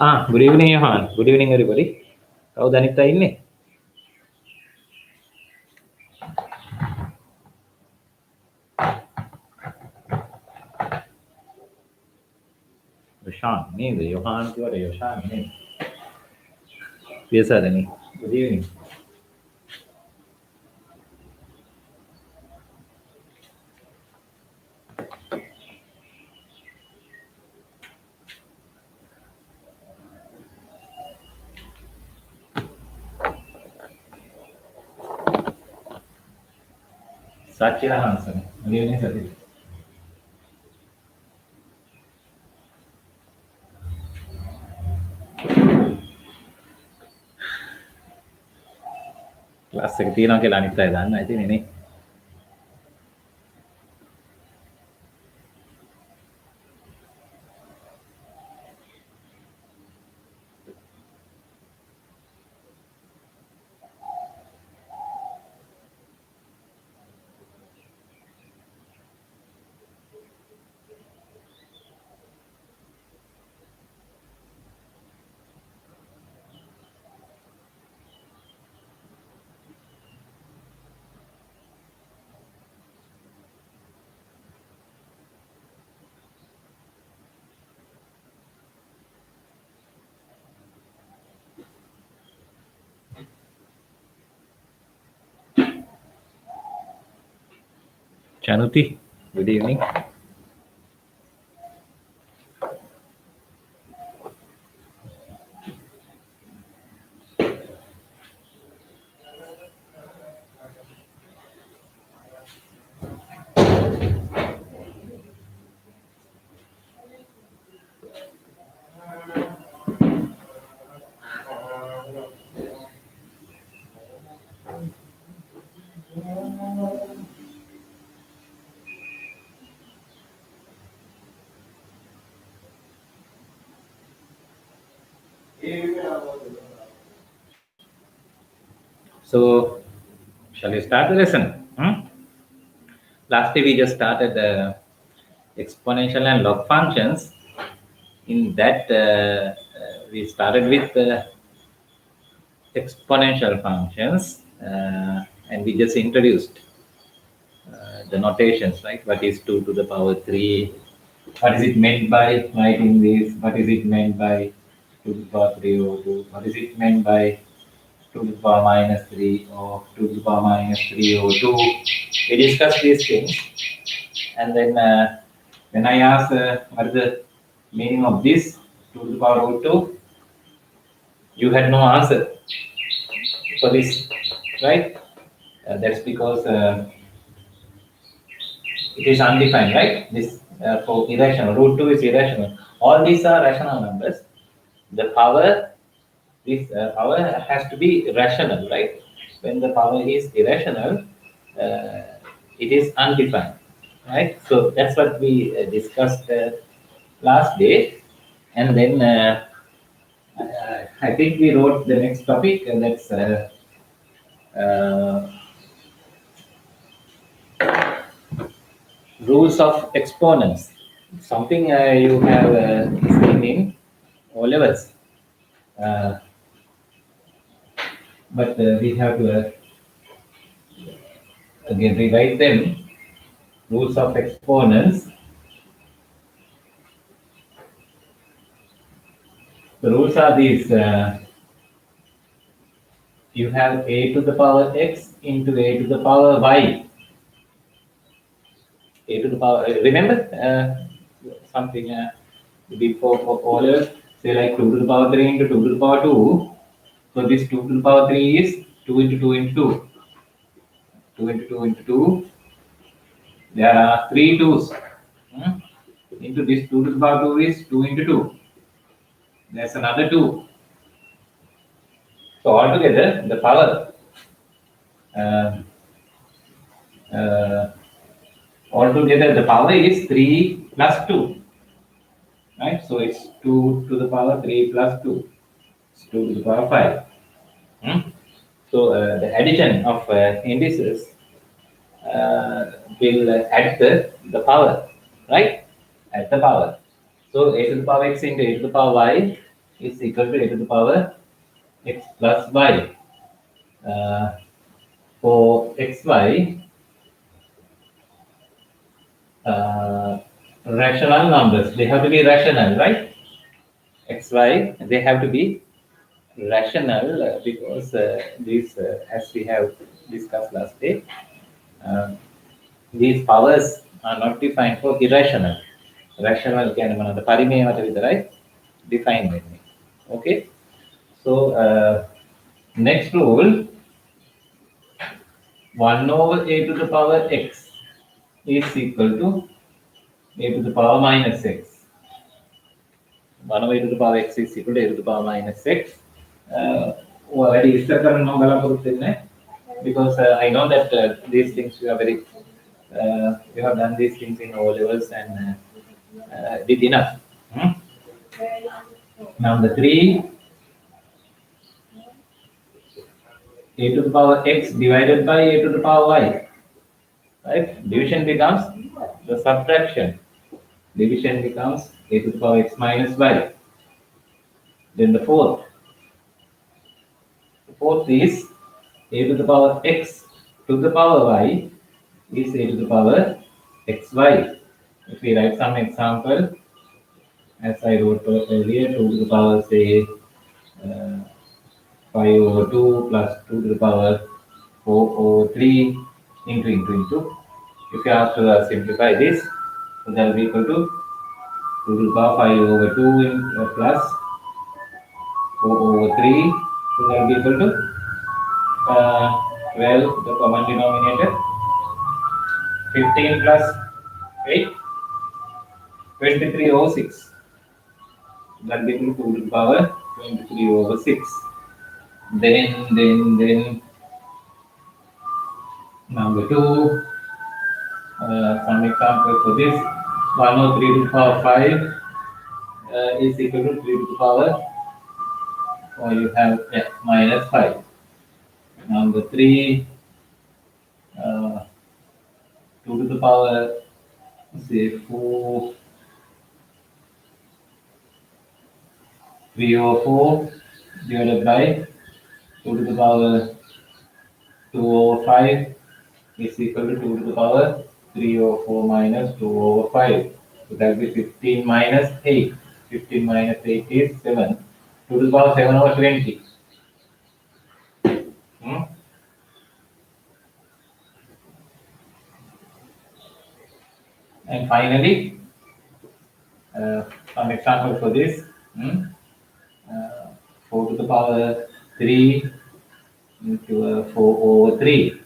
Good evening, Johan. Good evening, everybody. කවුද අනිත් අය ඉන්නේ? යොෂාන් නේද? යොහාන් කියවට යොෂාන් නේද? පියසරණි. Good evening. Satya Hansen. Good evening, Satya. Class එක තියෙනවා කියලා අනිත් අය දන්නා ඉතින් නේ. Chanuti, good evening. So, shall we start the lesson? Last day we just started exponential and log functions. In that, we started with exponential functions, and we just introduced the notations, right? What is 2 to the power 3? What is it meant by writing this? What is it meant by 2 to the power 3 over 2? What is it meant by 2 to the power minus 3 or 2 to the power minus 3 over 2? We discussed these things. And then when I asked what is the meaning of this 2 to the power over 2, you had no answer for this, right? That's because it is undefined, right? This for irrational, root 2 is irrational. All these are rational numbers. The power, this power has to be rational, right? When the power is irrational, it is undefined, right? So that's what we discussed last day. And then I think we wrote the next topic, and that's rules of exponents. Something you have seen in O levels. But we have to again rewrite them. Rules of exponents. The rules are these. You have a to the power x into a to the power y. A to the power, remember something before all, say like 2 to the power 3 into 2 to the power 2. So this 2 to the power 3 is 2 into 2 into 2. 2 into 2 into 2. There are 3 2's. Into this 2 to the power 2 is 2 into 2. There's another 2. So altogether the power altogether the power is 3 plus 2. Right? So it's 2 to the power 3 plus 2. It's 2 to the power 5. So the addition of indices will add the power, right? Add the power. So a to the power x into a to the power y is equal to a to the power x plus y. For xy, rational numbers, they have to be rational, right? Xy, they have to be rational because these, as we have discussed last day, uh, these powers are not defined for irrational. Rational කියන්නේ මොනවද? පරිමේයට විතරයි define වෙන්නේ. Okay? So next rule, 1 over a to the power x is equal to a to the power minus x. 1 over a to the power x is equal to a to the power minus x. Already විස්තර කරන්න මම බලාපොරොත්තු වෙන්නේ because I know that these things you are very you have done these things in O levels and did enough. Number 3, a to the power x divided by a to the power y. Right? Division becomes the subtraction. Division becomes a to the power x minus y. Then the fourth. The fourth is a to the power x to the power y is a to the power xy. If we write some example, as I wrote earlier, 2 to the power say 5 over 2 plus 2 to the power 4 over 3 into. If you have to simplify this, so that will be equal to 2 to the power 5 over 2 plus 4 over 3. So that will be equal to 12, the common denominator, 15 plus 8, 23 over 6. That will be equal to 2 to the power 23 over 6. Then number 2, some example for this, 1 over 3 to the power 5 is equal to 3 to the power, or you have minus 5. Number 3, 2 to the power, say 4, 3 over 4 divided by 2 to the power 2 over 5 is equal to 2 to the power 3 over 4 minus 2 over 5. So that will be 15 minus 8. 15 minus 8 is 7. 2 to the power 7 over 20. And finally, some example for this. 4 to the power 3 into 4 over 3.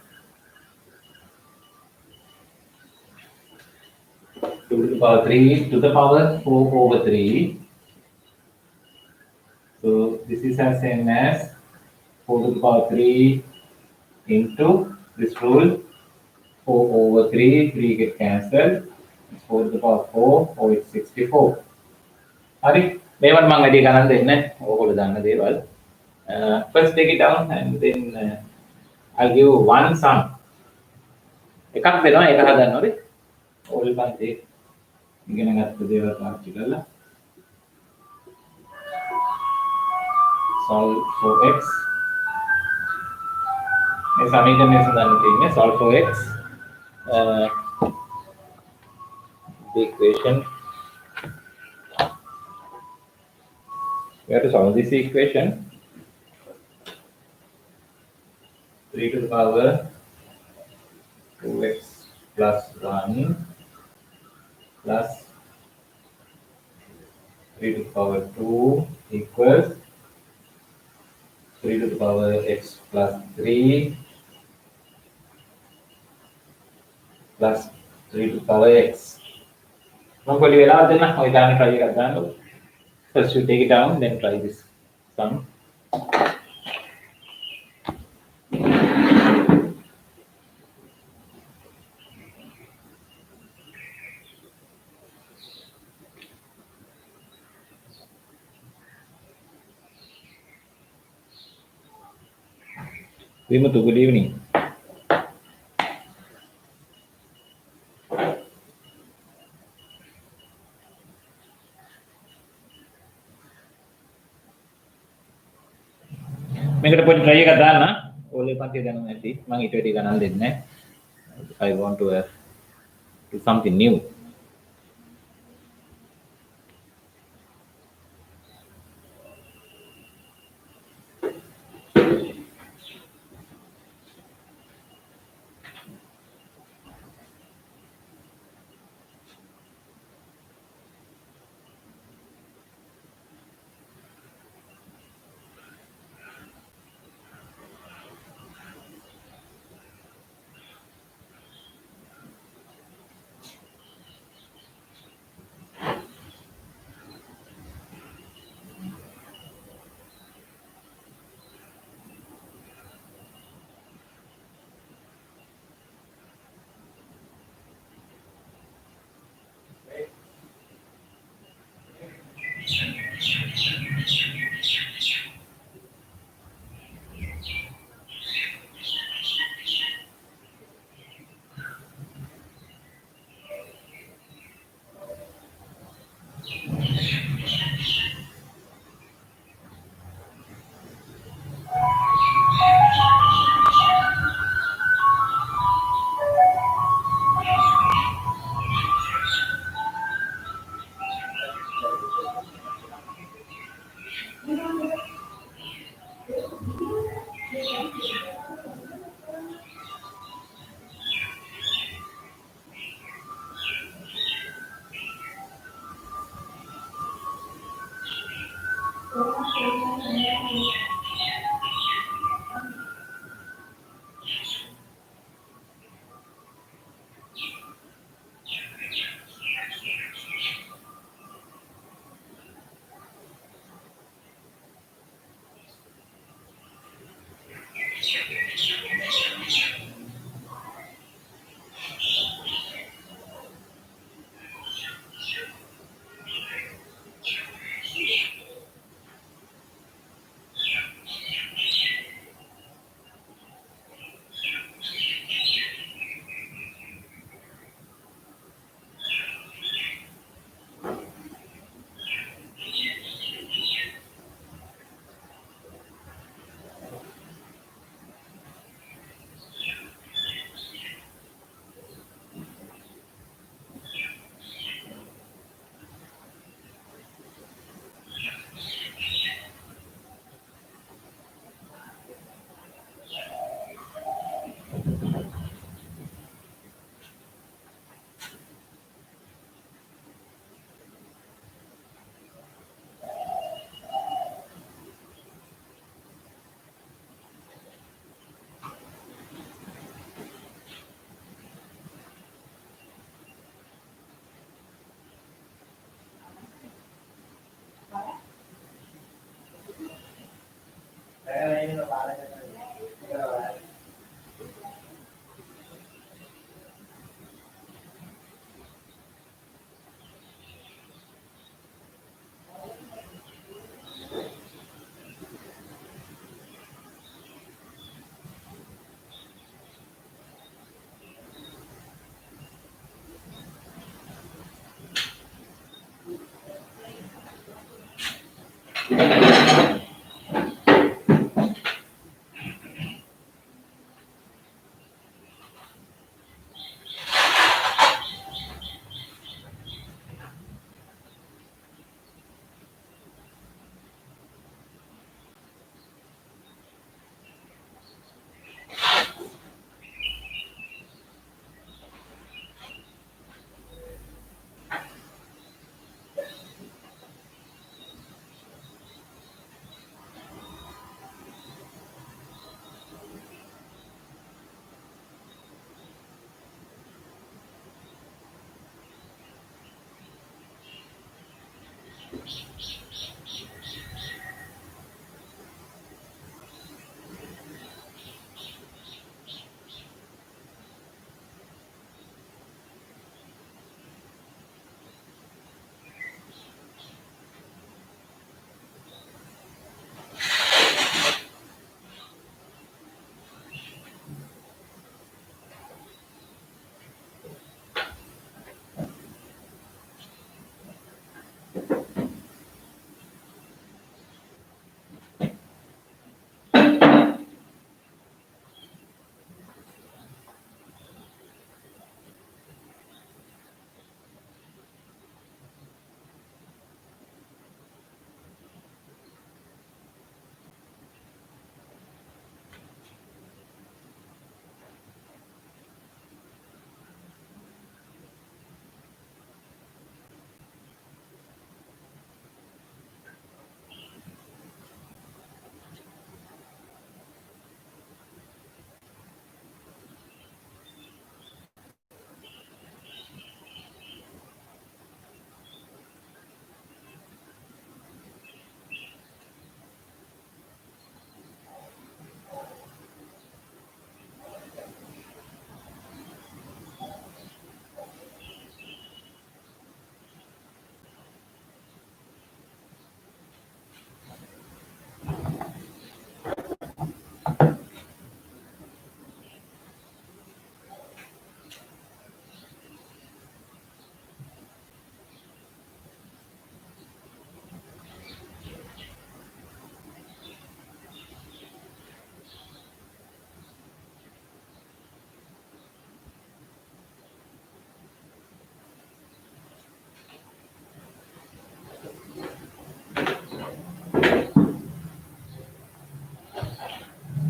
2 to the power 3 to the power 4 over 3. So this is as same as 4 to the power 3 into this rule, 4 over 3, 3 get cancelled. 4 to the power 4, or it's 64. Hari, මේවට මම වැඩි ගණන් දෙන්නේ නැහැ. ඕගොල්ලෝ දන්න දේවල්. First take it down and then I'll give one sum. එකක් දෙනවා ඒක හදන්න ඕනේ. ඕල් පන්ති ඉගෙන ගත්ත දේවල් පාවිච්චි කරලා solve for x. මේ සමීකරණය සඳහන් තියෙන්නේ solve for x. The equation, we have to solve this equation. 3 to the power 2x plus 1 plus 3 to the power 2 equals 3 to the power x plus 3 plus 3 to the power x. First you take it down, then try this sum. Vimuthu, good evening. මේකට පොඩි try එකක් දාන්න. ඕලේ පන්තිය දැනුම ඇති. මම ඊට වැඩි ගණන් දෙන්නේ නැහැ. I want to do something new.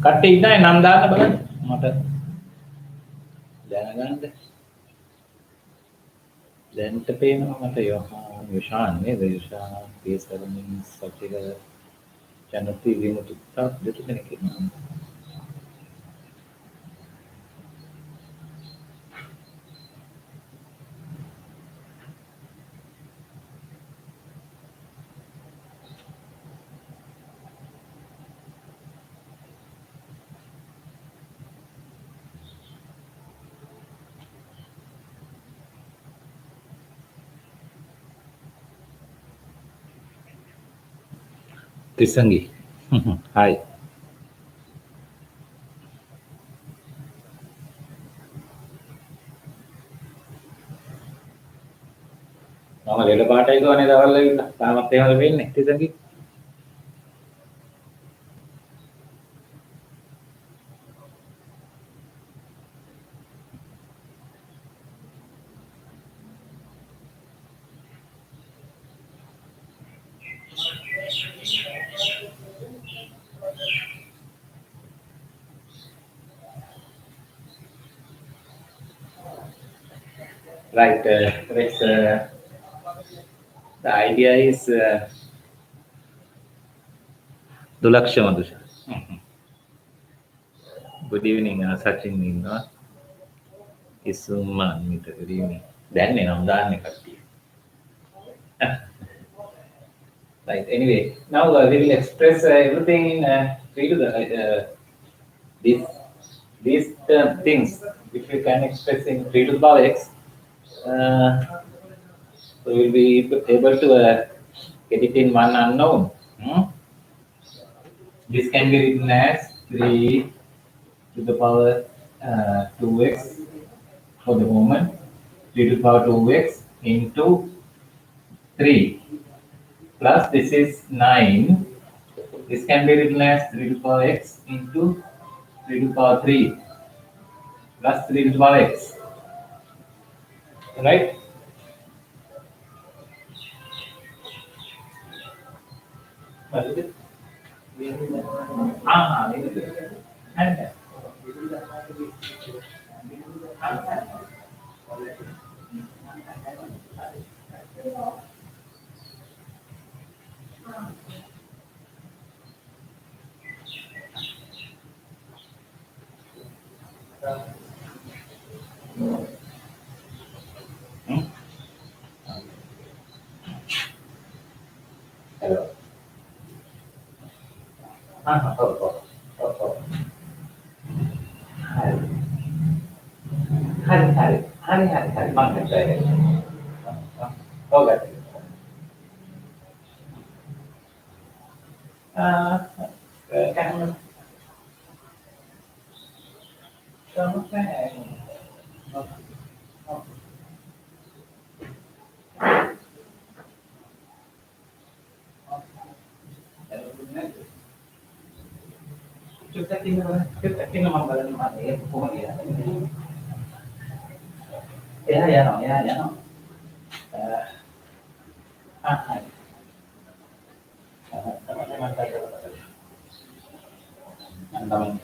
කට්ටිය ඉන්නයි නම් දාන්න බලන්න මට දැනගන්න. දැන්ට පේනවා මට යොෂාන් නේද? යොෂාන් කේසරමින් සතික ජනප්‍රිය විමුක්තා දෙතුනෙක් ඉන්නවා. Trisangi. Hi. මම ලෙඩ පාටයි ගෝනේ දවල් වල තාමත් එහෙමද වෙන්නේ Trisangi? Right. The idea is Dulaksha Madhusha. Good evening, Sachin. Isuma, good evening. Then, I'm done. Right. Anyway, now we will express everything in three to the these things which we can express in 3 to the power x. So we will be able to get it in one unknown. This can be written as 3 to the power 2x for the moment. 3 to the power 2x into 3 plus this is 9. This can be written as 3 to the power x into 3 to the power 3 plus 3 to the power x. Right? What is it? And hello. Hari. Makan saya. Okay. Kan kamu kan kita tinggal membangun mana ya, kemudian ya no. Teman-teman saya teman-teman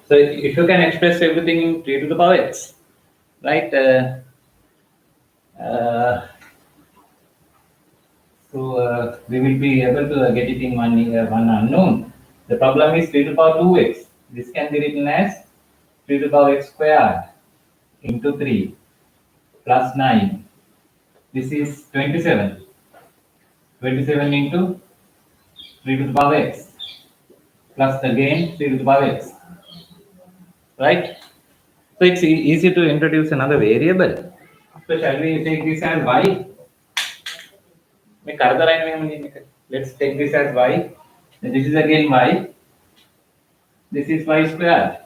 So if you can express everything in 3 to the power x, right? Uh, we will be able to get it in one unknown. The problem is 3 to the power 2x. This can be written as 3 to the power x squared into 3 plus 9. This is 27. 27 into 3 to the power x plus again 3 to the power x. Right? So it's easy to introduce another variable. So shall we take this as y? Let's take this as y. This is again y. This is y squared.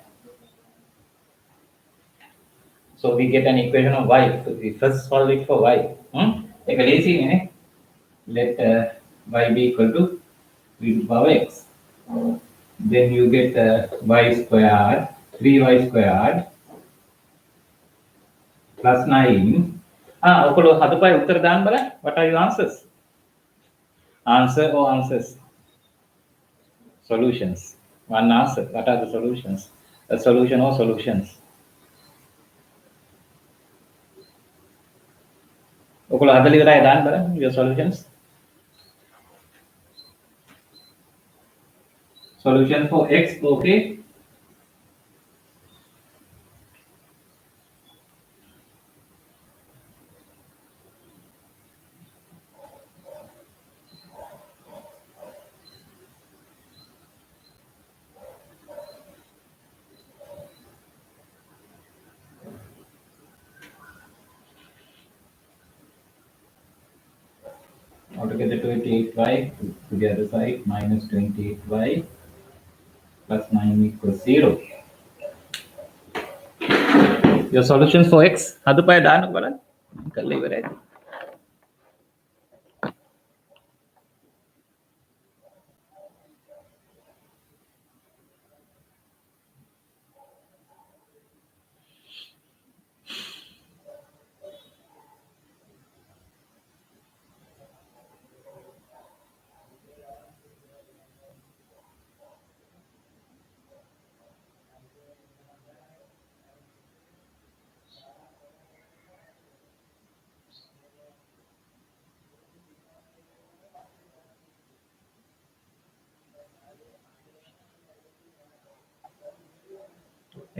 So we get an equation of y. So we first solve it for y. Take a lazy minute. Let y be equal to 3 to the power x. Then you get y squared, 3y squared plus 9. ఒకడు అదుపై ఉత్తర దాని బల what are your answers? Answer or answers? Solutions. One answer. What are the solutions? A solution or solutions? ఒకడు అదలి రాయ దాని బల your solutions? Solution for x, okay. Altogether 28y to the other side minus 28y plus 9 equals 0. Your solutions for x అదుపై దాని బల కల్లి ఇవరే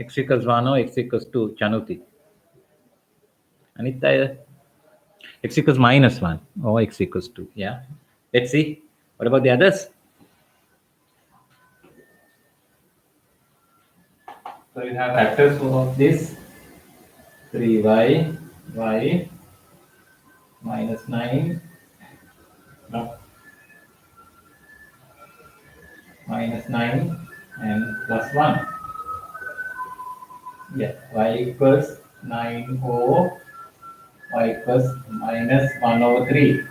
x equals 1 or x equals 2 Chanuti. Anita, X equals minus 1 or x equals 2. Yeah. Let's see. What about the others? So you have factors of this 3y, y, minus 9, no, minus 9 and plus 1. Yeah, y equals 9 over y equals minus 1 over 3.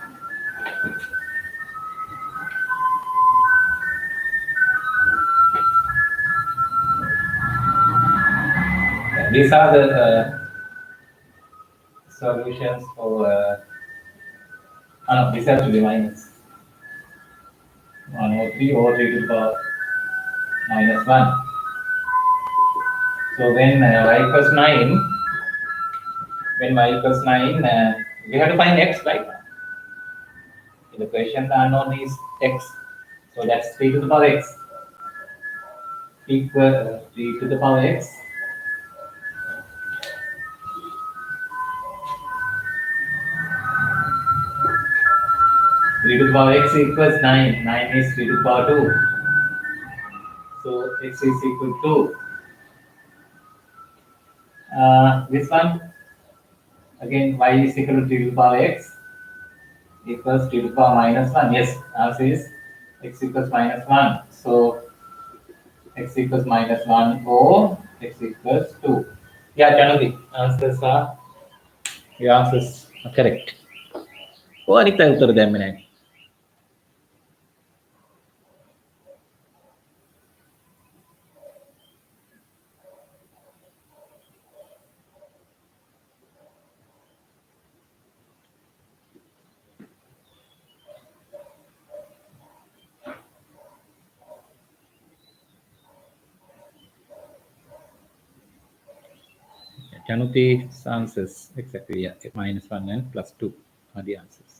These are the solutions for, no, this has to be minus 1 over 3 over 3 to the power minus 1. So when y equals 9, we have to find x, right? In the question, the unknown is x. So that's 3 to the power x equal 3 to the power x. 3 to the power x equals 9. 9 is 3 to the power 2. So x is equal to this one. Again, y is equal to 3 to the power x equals 3 to the power minus 1. Yes, answer is x equals minus 1. So x equals minus 1 or x equals 2. Yeah, Januti, answers are, your answers are correct. Oh, Anita, uttar දෙන්නේ නැහැ. Januti's answers, exactly, yeah, minus 1 and plus 2 are the answers.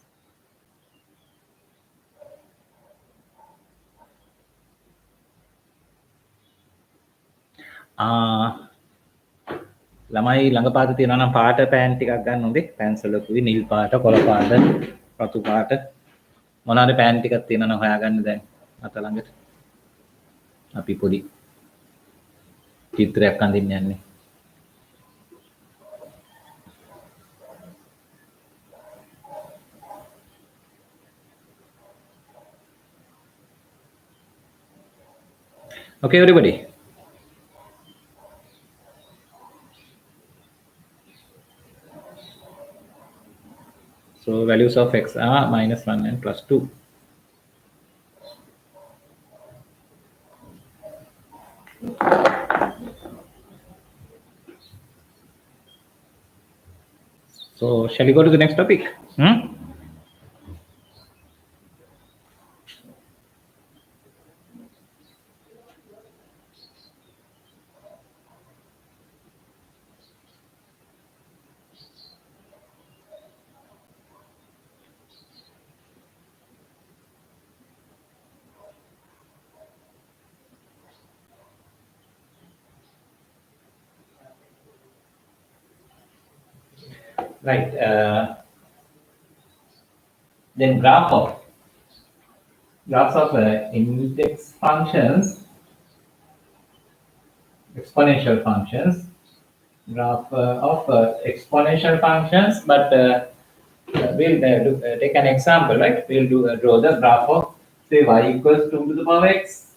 ළමයි ළඟපාත තියෙනවා නම් පාට පෑන් ටිකක් ගන්න හොඳේ. පැන්සලකුයි නිල් පාට, කොළ පාට, රතු පාට මොනවාරි පෑන් ටිකක් තියෙනවා නම් හොයාගන්න දැන් අත ළඟට. අපි පොඩි චිත්‍රයක් අඳින්න යන්නේ. Okay, everybody. So values of x are minus 1 and plus 2. So shall we go to the next topic? Right. Then graphs of index functions, exponential functions, graph of exponential functions, but we'll take an example, right? We'll draw the graph of, say, y equals 2 to the power x.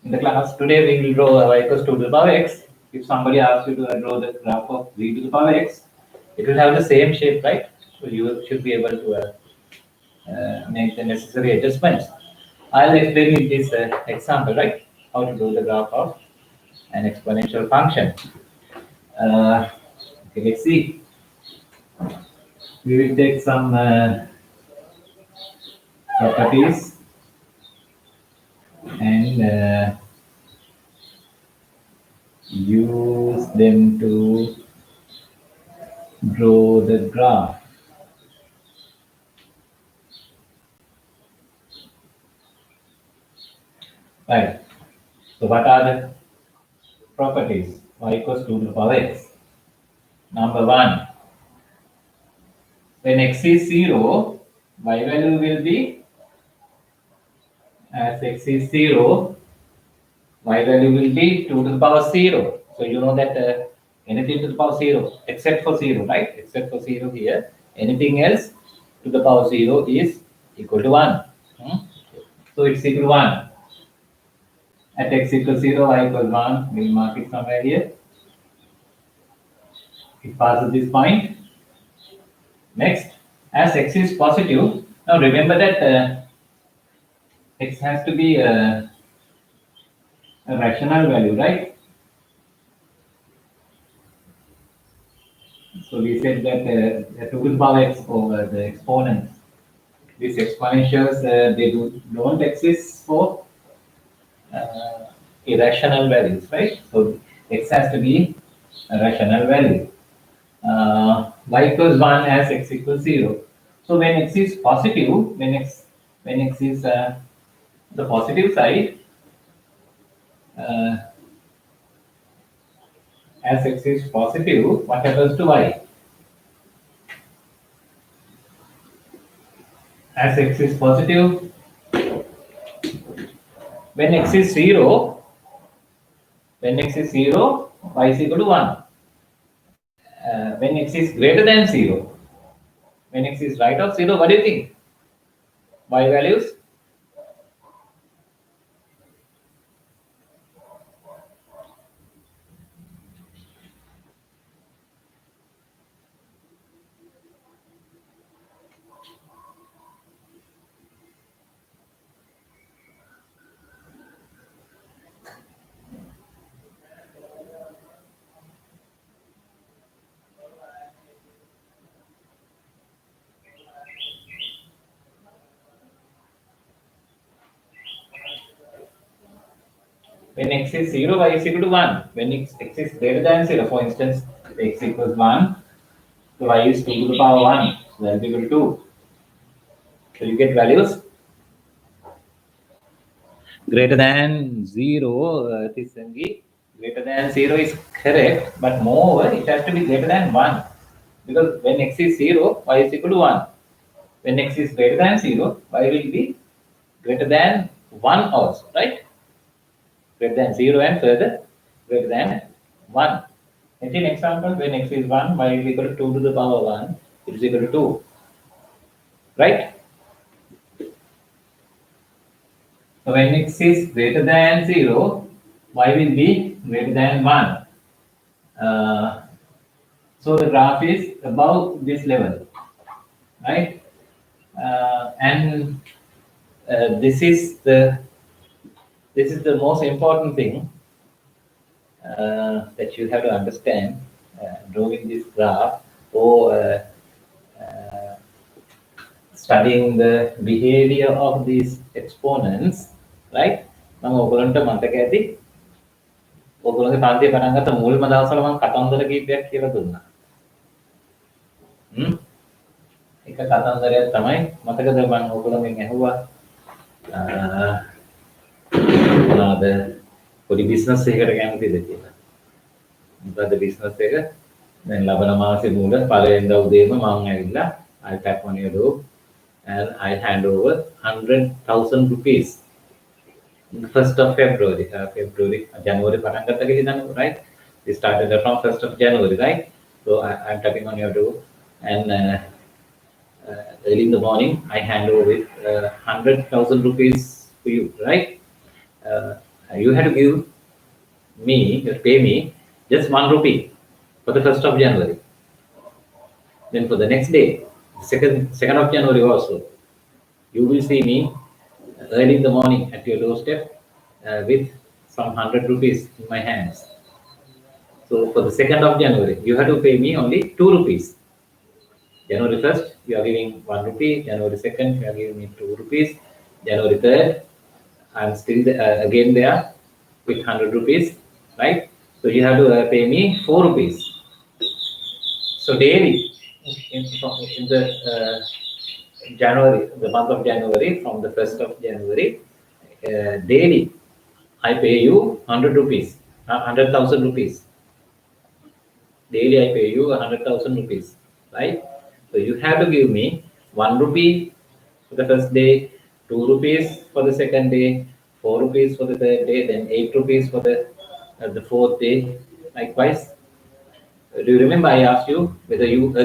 In the class today, we will draw y equals 2 to the power x. If somebody asks you to draw the graph of 3 to the power x, it will have the same shape, right? So you should be able to make the necessary adjustments. I'll explain in this example, right? How to do the graph of an exponential function. Okay, let's see. We will take some properties and use them to draw the graph. Right. So what are the properties? Y equals 2 to the power x. Number 1. when x is 0, y value will be, as x is 0, y value will be 2 to the power 0. So you know that anything to the power 0, except for 0, right? Except for 0 here. Anything else to the power 0 is equal to 1. So it's equal to 1. At x equals 0, y equals 1. We'll mark it somewhere here. It passes this point. Next, as x is positive, now remember that x has to be a rational value, right? So we said that 2 to the power x over the exponent. These exponentials, they don't exist for irrational values, right? So x has to be a rational value. Y equals 1 as x equals 0. So when x is positive, when x is the positive side, as x is positive, what happens to y? As x is positive, when x is 0, y is equal to 1. When x is greater than 0, when x is right of 0, what do you think? Y values? When x is 0, y is equal to 1. When x is greater than 0, for instance, x equals 1, so y is 2 to the power 1, so that will be equal to 2. So you get values greater than 0, greater than 0 is correct, but moreover, it has to be greater than 1. Because when x is 0, y is equal to 1. When x is greater than 0, y will be greater than 1 also, right? Greater than 0 and further greater than 1. And in example, when x is 1, y is equal to 2 to the power 1, it is equal to 2. Right? So when x is greater than 0, y will be greater than 1. So the graph is above this level, right? And this is the most important thing that you have to understand drawing this graph or studying the behavior of these exponents, right? මම ඔයගලන්ට මතක ඇති ඔයගලගේ පන්තියේ පටන් ගත්ත මුල්ම දවස්වල මම කතන්දර කීපයක් කියලා දුන්නා. එක කතන්දරයක් තමයි මතකද මම ඔයගලගෙන් ඇහුවා මොනවාද පොඩි බිස්නස් එකකට කැමතිද කියලා. මොකද බිස්නස් එක දැන් ලබන මාසේ මුල පළවෙනිදා උදේම මම ඇවිල්ලා I tap on your door and I hand over 100,000 rupees. 1st of February, January පටන් ගත්ත කියලා right? We started from 1st of January, right? So I'm tapping on your door and early in the morning I hand over with 100,000 rupees to you, right? You have to give me, you pay me just 1 rupee for the 1st of January. Then for the next day, 2nd of January also, you will see me early in the morning at your doorstep with some 100 rupees in my hands. So for the 2nd of January, you have to pay me only 2 rupees. January 1st, you are giving 1 rupee. January 2nd, you are giving me 2 rupees. January 3rd, I'm still again there with 100 rupees, right? So you have to pay me 4 rupees. So daily, in the January, the month of January, from the 1st of January, daily, I pay you 100 rupees, 100,000 rupees. Daily, I pay you 100,000 rupees, right? So you have to give me 1 rupee for the first day, 2 rupees for the second day, 4 rupees for the third day, then 8 rupees for the fourth day. Likewise, do you remember I asked you whether you uh,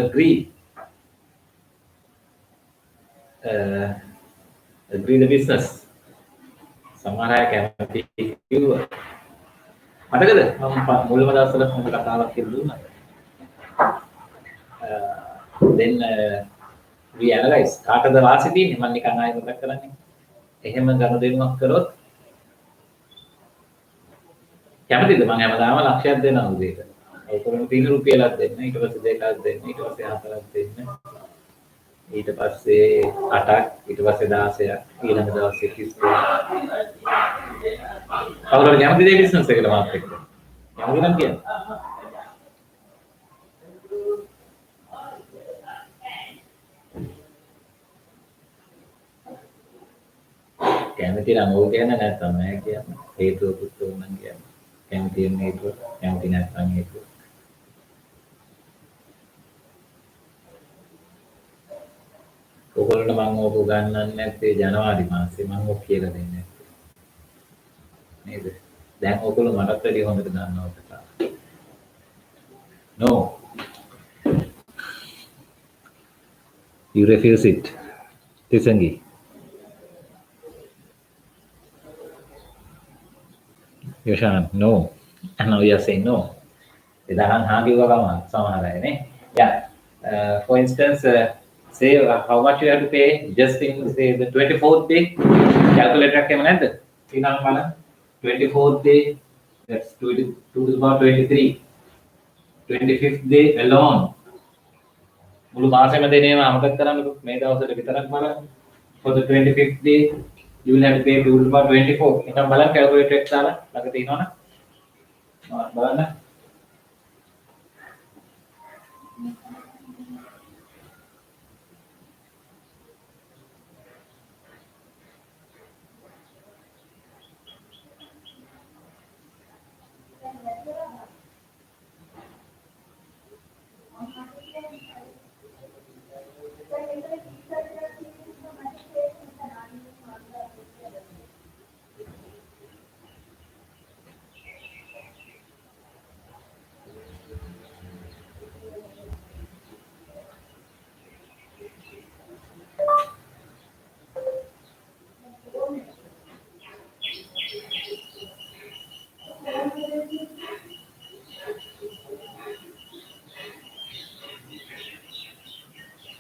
agree the business? සමහර අය කැමති කිව්වා. මතකද? මම මුල්ම දවස්වල මම කතාවක් කියලා දුන්නා. Then we analyze කාටද වාසි තියෙන්නේ මම නිකන් ආයෙ මතක් කරන්නේ. එහෙම ගනුදෙනුවක් කරොත් කැමතිද මම හැමදාම ලක්ෂයක් දෙනවා උදේට. ඔයකොල්ලෝ 3 රුපියලක් දෙන්න, ඊට පස්සේ 2ක් දෙන්න, ඊට පස්සේ 4ක් දෙන්න. ඊට පස්සේ 8ක්, ඊට පස්සේ 16ක්, ඊළඟ දවසේ 32ක්. කවුරුහරි කැමතිද මේ බිස්නස් එකට මාත් එක්ක? කැමති නම් කියන්න. කැමති නම් ඕක කියන්න නැත්නම් නෑ කියන්න. හේතුවකුත් ඕනනම් කියන්න. කැමති නම් හේතුව, කැමති නැත්නම් හේතුව. ඔයගොල්ලන්ට මම ඕක උගන්වන්නේ නැත්තේ ජනවාරි මාසේ මම ඕක කියලා දෙන්නේ නැත්තේ. නේද? දැන් ඔයගොල්ලෝ මටත් වැඩිය හොඳට දන්නවා ඔක. No. You refuse it. Tisangi. Yoshan, no. And now you are saying no. Yeah. For instance, say how much you have to pay just in say the 24th day. Calculator came in 24th day, that's 2 to the power 23. 25th day alone. මුළු මාසෙම දෙනේම අමතක කරන්නකො මේ දවසට විතරක් බලන්න. For the 25th day you will have to pay 2 to the power 24. එහෙනම් බලන්න calculator එක දාලා ළඟ තියෙනවනේ. බලන්න.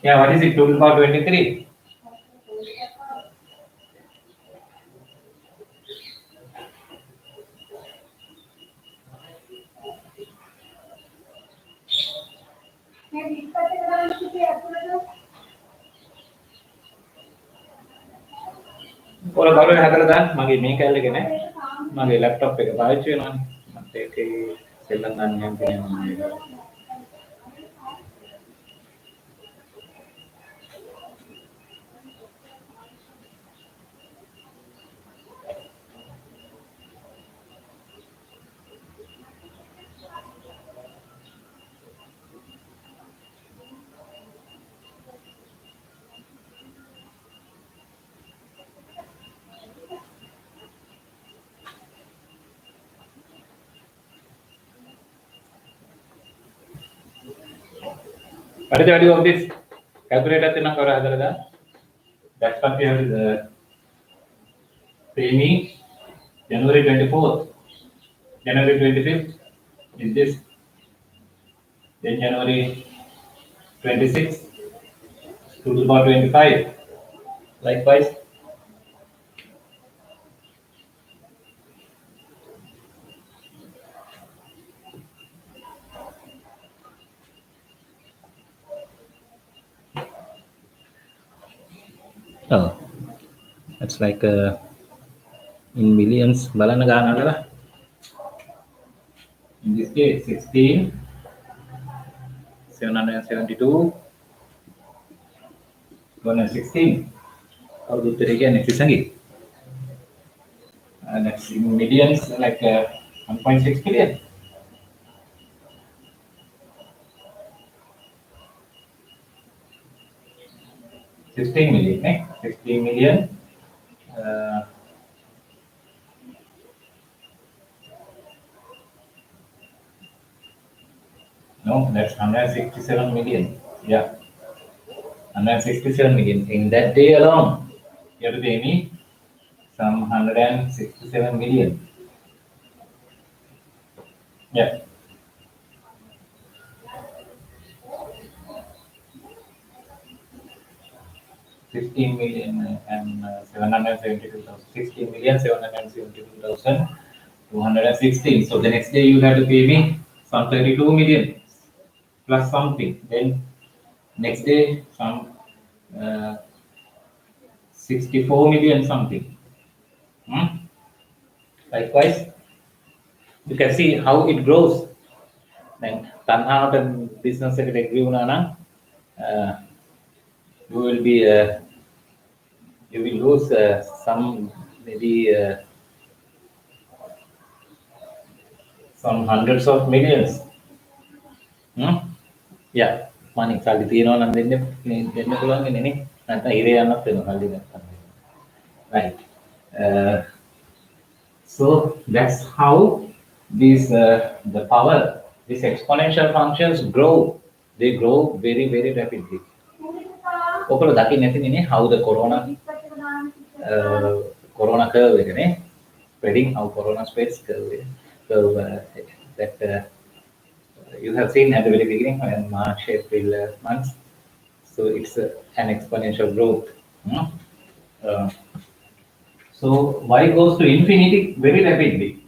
Yeah, what is it? 2 to the power 23. ඔයාලා බලන්න හදලා දාන්න මගේ මේ කැල්ල එක නෑ මගේ ලැප්ටොප් එක පාවිච්චි වෙනවානේ මට ඒකේ සෙල්ලම් ගන්න යන්න තියෙනවා What is the value of this calculator? That's what we have pay me January 24th, January 25th is this, then January 26th, 2 to the power 25. Likewise. Oh, that's like in millions. Balana gana. In this case, 16, 772, 116. How do you again? It's Sangi. That's in millions, like 1.6 billion. . 1 16 million, eh? 16 million. Uh, no, that's 167 million. Yeah, 167 million. In that day alone, you have to pay me some 167 million. Yeah. 16 million and 772,000. 16 million 772,216. So the next day you have to pay me some 32 million plus something. Then next day some 64 million something. Likewise, you can see how it grows. Then Tanha business secretary you will be you will lose some maybe some hundreds of millions. Yeah, money. Saldi තියෙනවා නම් දෙන්න පුළුවන් නේ. නැත්නම් ඉරේ යන්නත් වෙනවා saldi නැත්නම්. Right. Uh, so that's how these the power, these exponential functions grow. They grow very very rapidly. ඔකල දකින්න නැතිනේ නේ how the corona curve එක නේ, spreading, how corona spreads curve. So that you have seen at the very beginning in March, April months. So it's an exponential growth. So y goes to infinity very rapidly,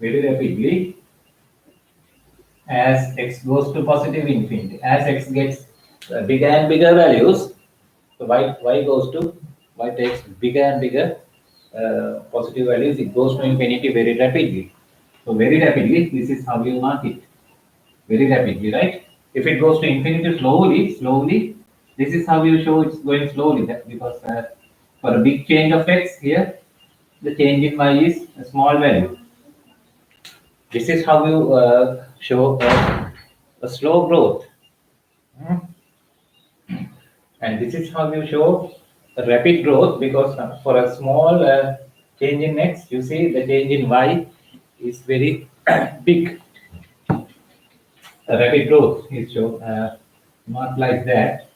very rapidly, as x goes to positive infinity. As x gets bigger and bigger values, so y goes to y takes bigger and bigger positive values. It goes to infinity very rapidly. So very rapidly, this is how you mark it. Very rapidly, right? If it goes to infinity slowly, this is how you show it's going slowly. Because for a big change of x here, the change in y is a small value. This is how you show a slow growth. And this is how you show a rapid growth, because for a small change in x, you see the change in y is very big. A rapid growth is shown not like that.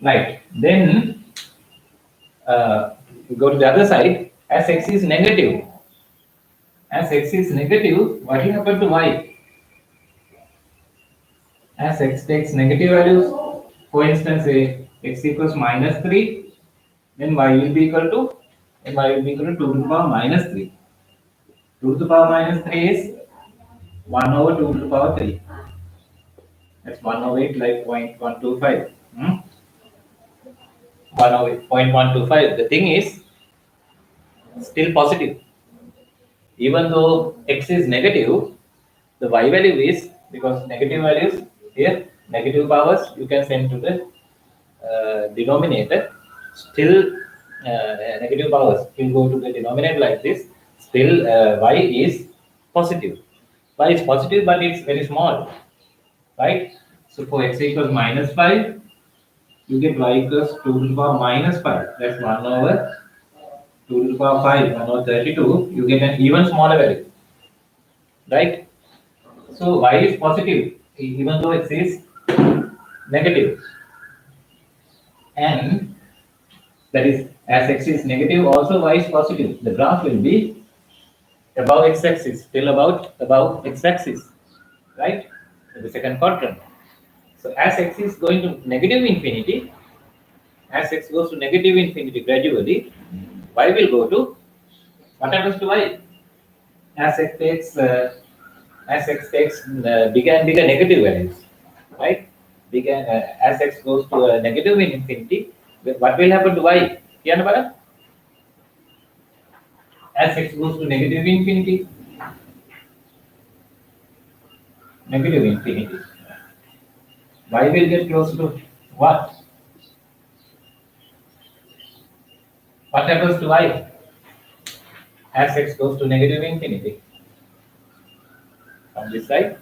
Right. Then we go to the other side. As x is negative, what will happen to y? As x takes negative values, for instance, say x equals -3, then y will be equal to 2 to the power -3. 2 to the power -3 is 1 over 2 to the power 3. That's 1 over 8, like 0.125. 1 over 0.125. The thing is still positive. Even though x is negative, the y value is, because negative values here, negative powers, you can send to the denominator. Still negative powers will go to the denominator like this. Still y is positive. Y is positive, but it's very small, right? So for x equals -5, you get y equals 2 to the power -5. That's 1 over 2 to the power 5, 1 over 32. You get an even smaller value, right? So y is positive, even though x is negative. And that is, as x is negative, also y is positive. The graph will be above x-axis, still above x-axis, right? The second quadrant. So as x is going to negative infinity, as x goes to negative infinity gradually, y will go to, what happens to y? As x takes bigger and bigger negative values, right? As x goes to negative infinity, what will happen to y? As x goes to negative infinity, y will get close to what? What happens to y? as x goes to negative infinity. From this side,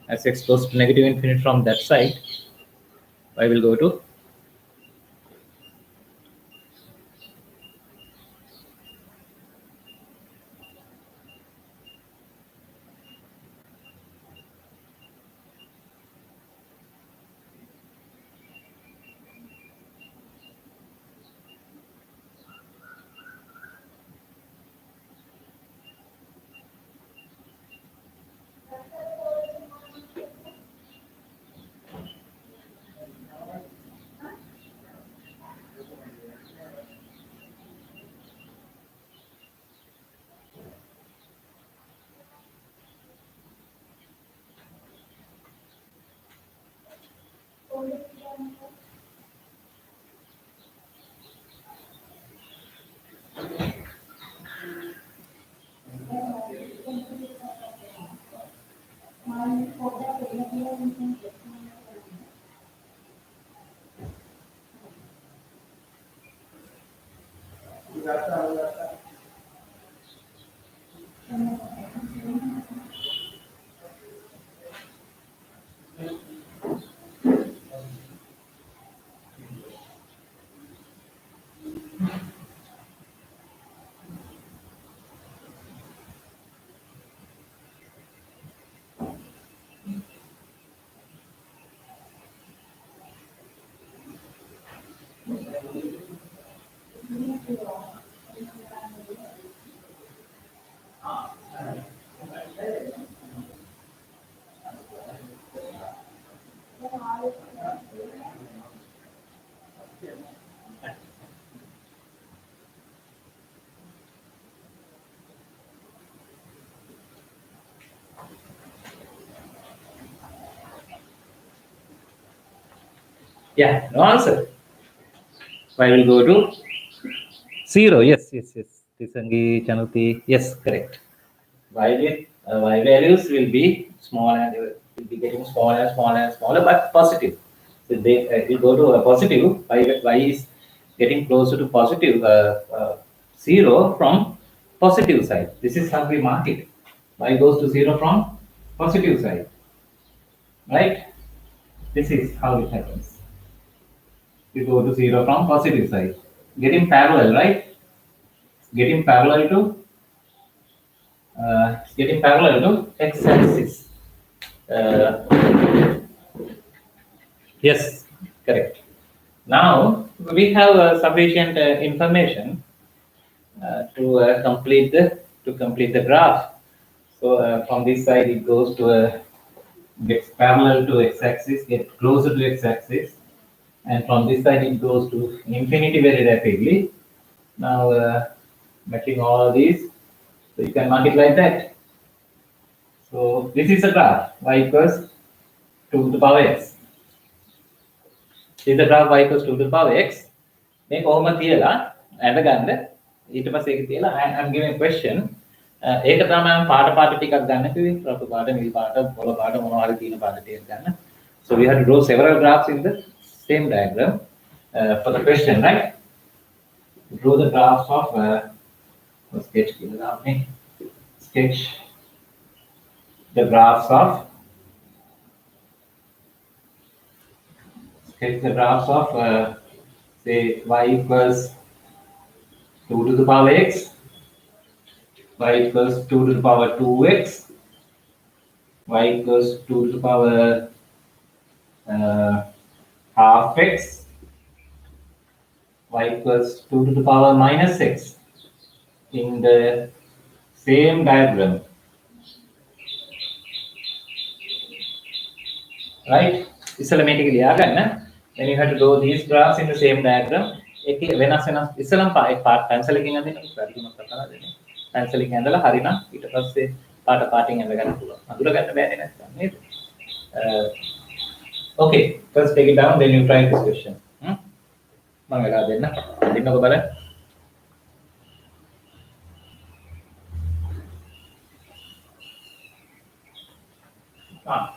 as x goes to negative infinity from that side, y will go to no answer. Y will go to 0. Yes. Tisangi, Chanuti. Yes, correct. Y values will be small and will be getting smaller, but positive. So they will go to a positive. Y is getting closer to positive 0 from positive side. This is how we mark it. Y goes to 0 from positive side. Right? This is how it happens. You go to 0 from positive side. Getting parallel, right? Getting parallel to x-axis. Yes, correct. Now we have sufficient information to complete the graph. So from this side it goes to gets parallel to x-axis, gets closer to x-axis, and from this side it goes to infinity very rapidly. Now matching all of these, so you can mark it like that. So this is a graph y equals 2 to the power x. This is the graph y equals 2 to the power x. මේ කොහොම තියලා අඳගන්න ඊට පස්සේ ඒක තියලා I'm giving a question. ඒක තමයි මම පාට ටිකක් ගන්න කිව්වේ. රතු පාට, නිල් පාට, පොළ පාට මොනවා හරි තියෙන පාට ටිකක් ගන්න. So we have to draw several graphs in the same diagram for the question, right? Draw the graphs of sketch the graphs of say y equals 2 to the power x, y equals 2 to the power 2x, y equals 2 to the power half x, y equals 2 to the power minus x in the same diagram. Right? ඉස්සෙල්ලා මේ ටික ලියා ගන්න. Then you have to draw these graphs in the same diagram. ඒකේ වෙනස් ඉස්සෙල්ලාම පාට pencil එකකින් අඳින්න පරිදිමක් කරලා දෙන්න. pencil එකෙන් ඇඳලා හරිනම් ඊට පස්සේ පාටින් ඇඳ ගන්න පුළුවන්. අඳුර ගන්න බෑනේ නැත්නම් නේද? Okay, first take it down, then you try this question. මම වෙලා දෙන්න. දෙන්නකො බලන්න. Ah,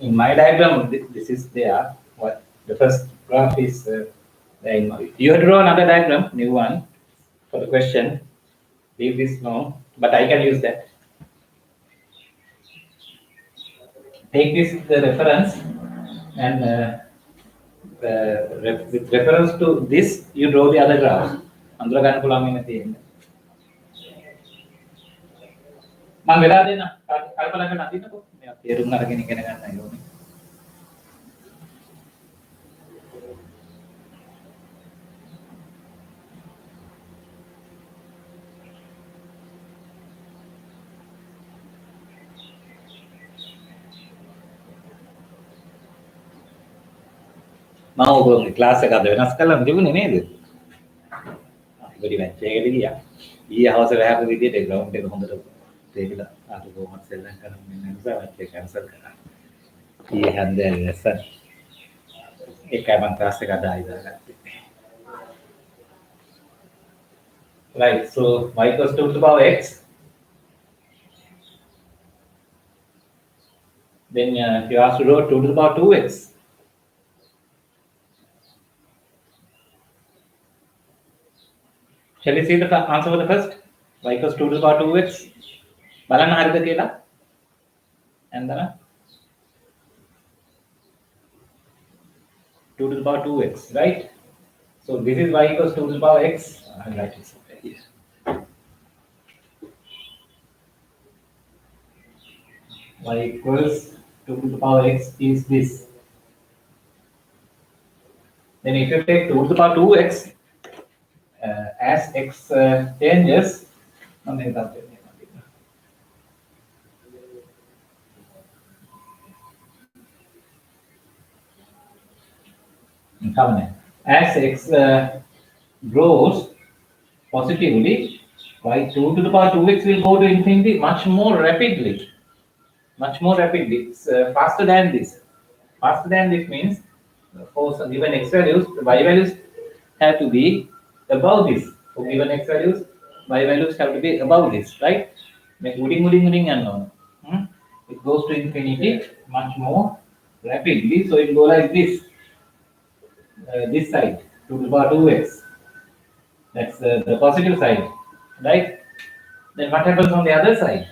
In my diagram, this is there. What the first graph is you have to draw another diagram, new one, for the question. Leave this no, but I can use that. Take this the reference, and with reference to this, you draw the other graph. Andra ගන්න පුළුවන් වෙන තියෙන්නේ. මම වෙලා දෙන්න කල්පනා කරන අදින්නකො. මේ තේරුම් අරගෙන ඉගෙන ගන්නයි ඕනේ. මම ඔයගොල්ලෝගේ ක්ලාස් එක අද වෙනස් කරලා තිබුණේ නේද? පොඩි මැච් එකකට ගියා. ඊයේ හවස වැහපු විදියට ග්‍රවුන්ඩ් එක හොඳට තේරිලා ආපු කොහොමද සෙල්ලම් කරන්න මෙන්න නිසා මැච් එක කැන්සල් කරා. ඊයේ හැන්දෑවේ දැස්සා. ඒකයි මම ක්ලාස් එක අද ආයිදා ගත්තේ. Right, so y equals 2 to the power x. Then you have to draw 2 to the power 2x. Shall we see the answer for the first? Y equals 2 to the power 2x. බලන්න හරිද කියලා? එන්දන 2 to the power 2x, right? So this is y equals 2 to the power x. I'll write it somewhere here. Y equals 2 to the power x is this. Then if you take 2 to the power 2x as x changes, as x grows positively, by 2 to the power 2x will go to infinity much more rapidly. Much more rapidly. It's faster than this. Faster than this means for some given x values, the y values have to be above this. For given x values, y values have to be above this, right? And it goes to infinity much more rapidly. So it go like this side, 2 to the power 2x. That's the positive side, right? Then what happens on the other side?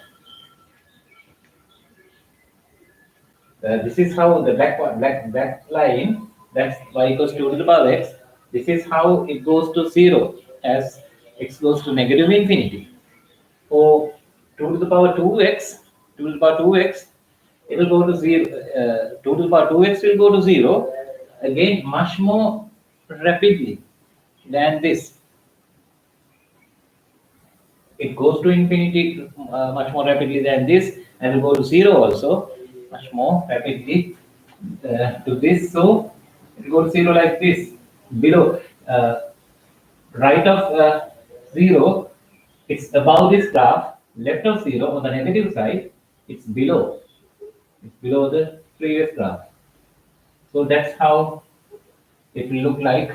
This is how the black line, that's y equals 2 to the power x. This is how it goes to 0 as x goes to negative infinity. For 2 to the power 2x, 2 to the power 2x, it will go to 0. 2 to the power 2x will go to 0 again much more rapidly than this. It goes to infinity much more rapidly than this, and will go to 0 also much more rapidly to this. So it will go to 0 like this. Below, right of 0, it's above this graph. Left of 0 on the negative side, it's below. It's below the previous graph. So that's how it will look like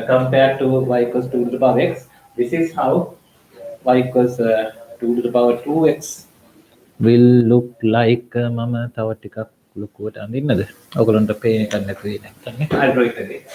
compared to y equals 2 to the power x. This is how y equals 2 to the power 2x will look like මම තව ටිකක් ලොකුවට අඳින්නද? ඔයගොල්ලන්ට පේන එකක් නැතුව නැත්නම් I'll draw it again.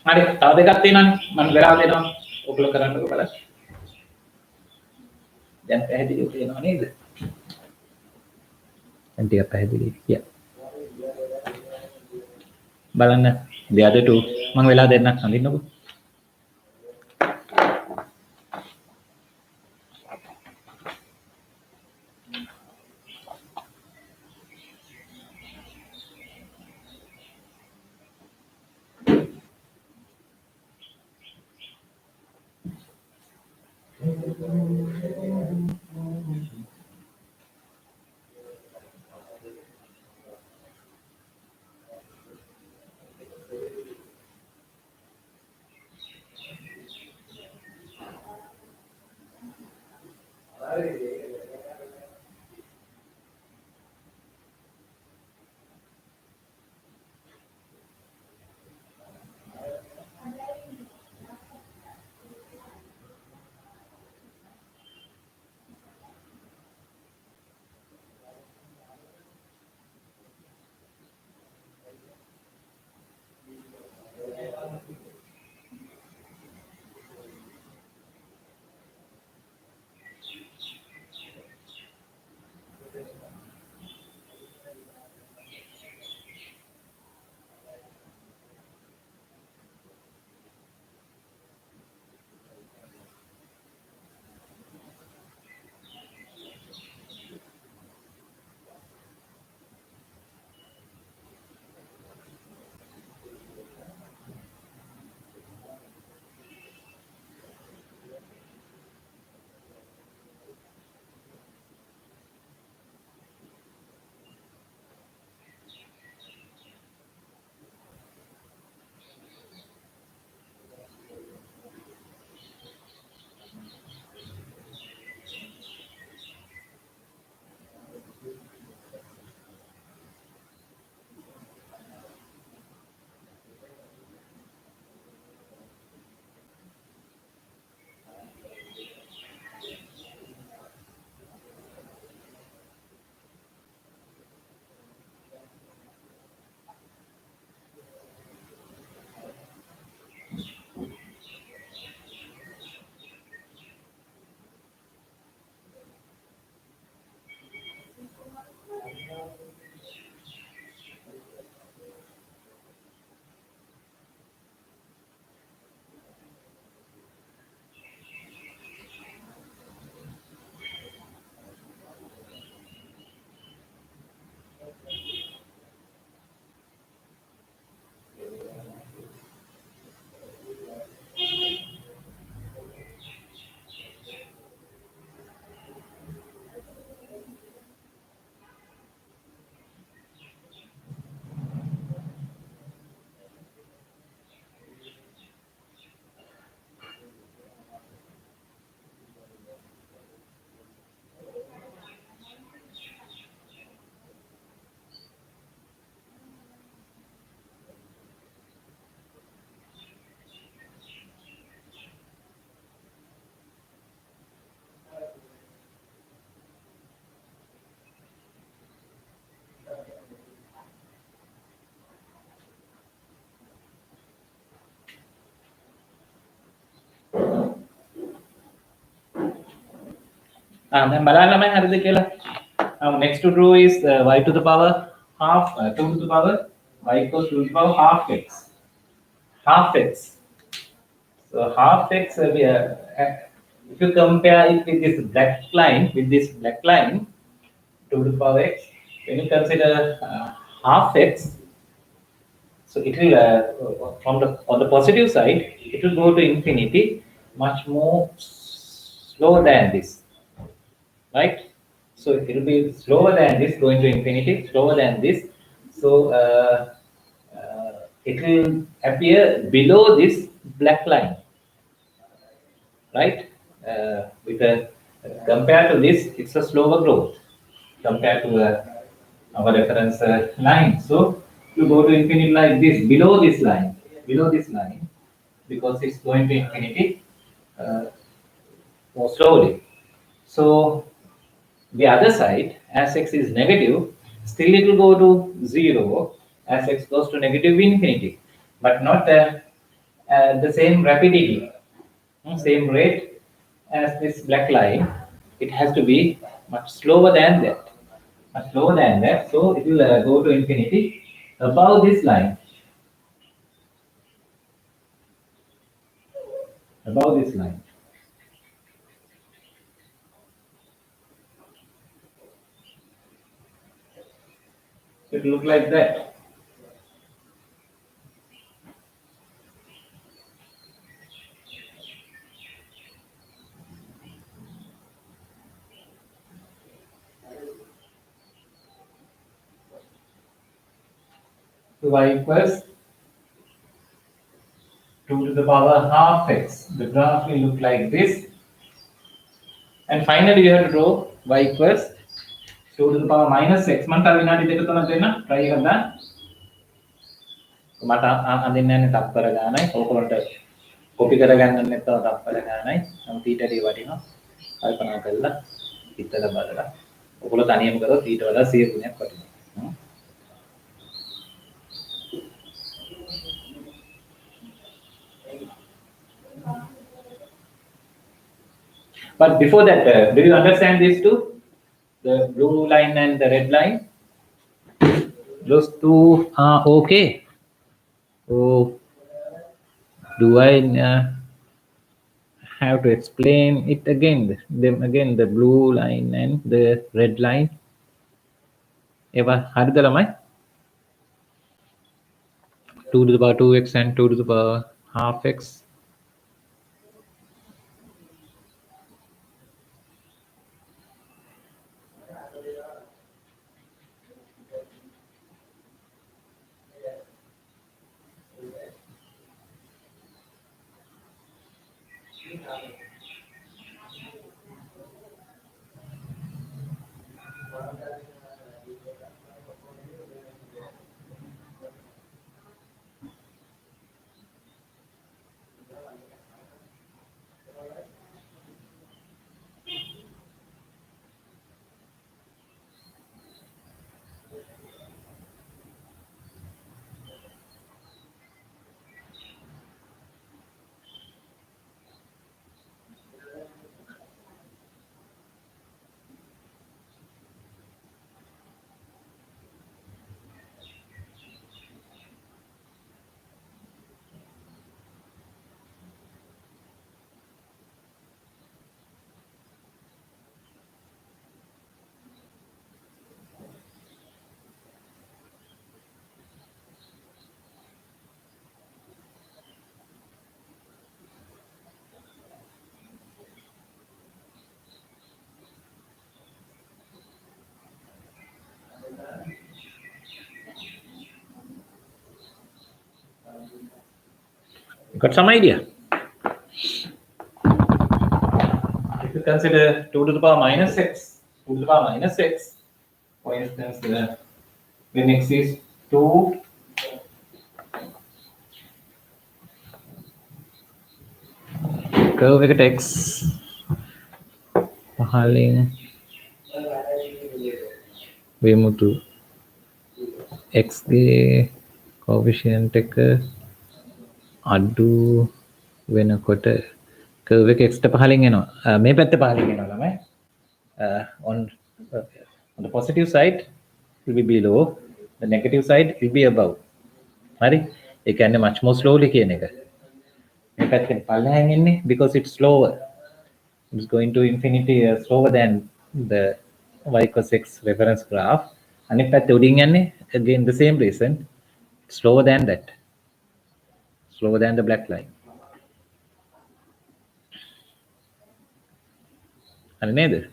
හරි තව දෙකක් තියෙනවානේ මම වෙලා දෙනවා ඔයගොල්ලෝ කරන්නකෝ බලන්න දැන් පැහැදිලිව තියෙනවා නේද දැන් ටිකක් පැහැදිලි කිය බලන්න the other two මම වෙලා දෙන්නක් අඳින්නකෝ දැන් බලන්න මම හරිද කියලා. Next to draw is y to the power half 2 to the power y equals 2 to the power half x. Half x. So half x if you compare it with this black line 2 to the power x, when you consider half x, so it will from the on the positive side it will go to infinity much more slower than this, right? So it will be slower than this, going to infinity, slower than this. So it will appear below this black line, right? With a compared to this, it's a slower growth compared to our reference line. So you go to infinity like this, below this line, because it's going to infinity uh, more slowly. So the other side, as x is negative, still it will go to 0 as x goes to negative infinity, but not the same rapidity, same rate as this black line. It has to be much slower than that, much slower than that. So it will go to infinity above this line, above this line. It will look like that. So y equals 2 to the power half x. The graph will look like this. And finally, you have to draw y equals 2 to the power minus x. මන්ට විනාඩි දෙක තුනක් දෙන්න try එකක් දාන්න. මට අඳින්න යන්නේ තප්පර ගානයි. ඕකලට කොපි කරගන්න නැත්නම් තප්පර ගානයි. මම ඊටදී වටිනවා. කල්පනා කරලා හිතලා බලලා. ඕකල තනියම කරොත් ඊට වඩා 100 ගුණයක් වටිනවා. But before that, do you understand these two? The blue line and the red line? Those two are okay. Oh, do I have to explain it again? Them again, the blue line and the red line. Eva, හරිද ළමයි? 2 to the power 2x and 2 to the power half x. Got some idea? If you consider 2 to the power minus x, 2 to the power minus x, for instance, when x is 2, curve එකට x පහලින් වෙමුතු x ගේ coefficient එක අඩු වෙනකොට curve එක x ට පහලින් එනවා. මේ පැත්ත පහලින් එනවා ළමයි. on the positive side will be below, the negative side will be above. Right? It can much more slowly because it's slower. It's going to infinity slower than the y equals x reference graph. And if again the same reason, slower than that, slower than the black line. And neither.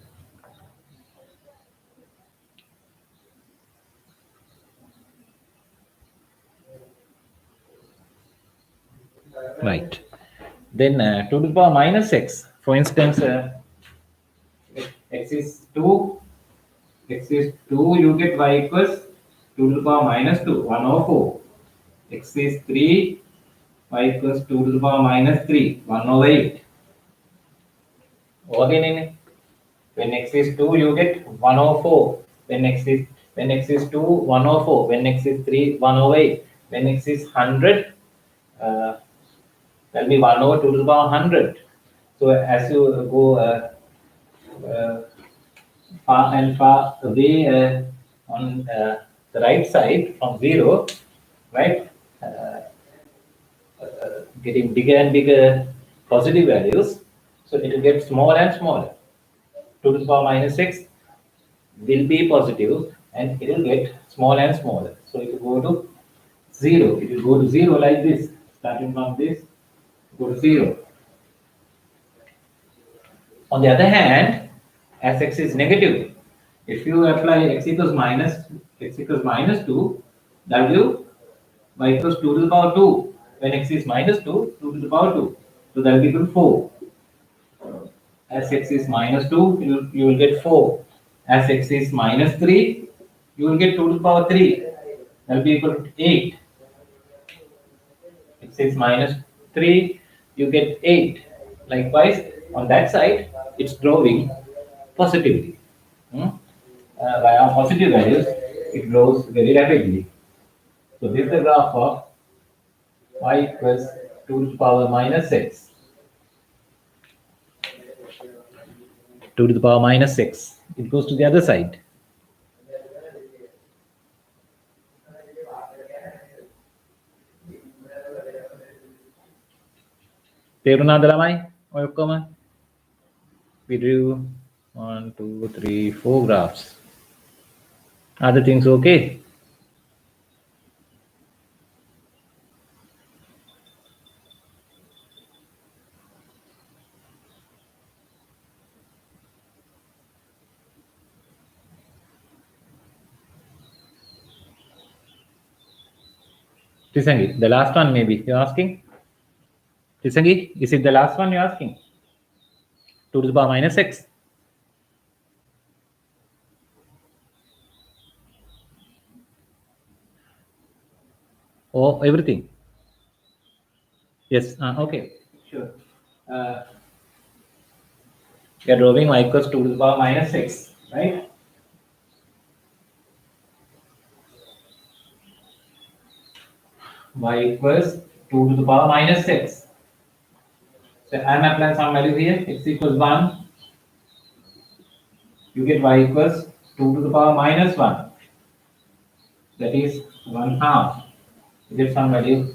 Right. Then 2 to the power minus x. For instance, x is 2. X is 2, you get y equals 2 to the power minus 2, 1 over 4. X is 3, y equals 2 to the power minus 3, 1 over 8. Again, when x is 2, you get 1 over 4. When x is 2, 1 over 4. When x is 3, 1 over 8. When x is 100, that will be 1 over 2 to the power 100. So as you go far and far away on the right side from 0, right? Getting bigger and bigger positive values, so it will get smaller and smaller. 2 to the power minus 6 will be positive and it will get smaller and smaller. So it will go to 0. It will go to 0 like this. Starting from this, go to 0. On the other hand, as x is negative, if you apply x equals minus 2, w y equals 2 to the power 2. When x is minus 2, 2 to the power 2. So that will be equal to 4. As x is minus 2, you will get 4. As x is minus 3, you will get 2 to the power 3. That will be equal to 8. X is minus 3, you get 8. Likewise, on that side, it's growing positively. By our positive values, it grows very rapidly. So this is the graph of y equals 2 to the power minus 6. 2 to the power minus 6. It goes to the other side. We drew 1, 2, 3, 4 graphs. Are the things okay? Tisangi, the last one maybe you're asking? Tisangi, is it the last one you're asking? 2 to the power minus 6. Oh, everything. Yes, okay, sure. We are drawing y equals 2 to the power minus 6, right? Y equals 2 to the power minus 6. So I am applying some value here. X equals 1. You get y equals 2 to the power minus 1. That is 1 half. You get some value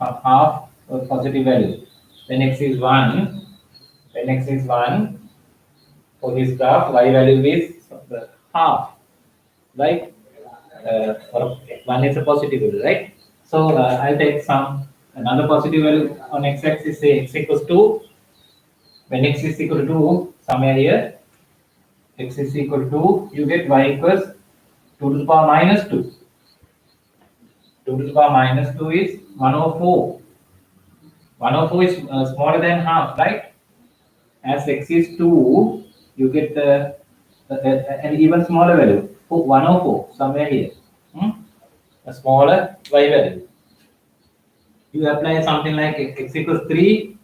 of half or positive value. When x is 1, for this graph, y value is half, right? Or 1 is a positive value, right? So I'll take another positive value on x-axis, say x equals 2. When x is equal to 2, somewhere here, x is equal to 2, you get y equals 2 to the power minus 2. 2 to the power minus 2 is 1 over 4. 1 over 4 is smaller than half, right? As x is 2, you get an even smaller value, 1 over 4, somewhere here. A smaller y value. You apply something like x equals 3.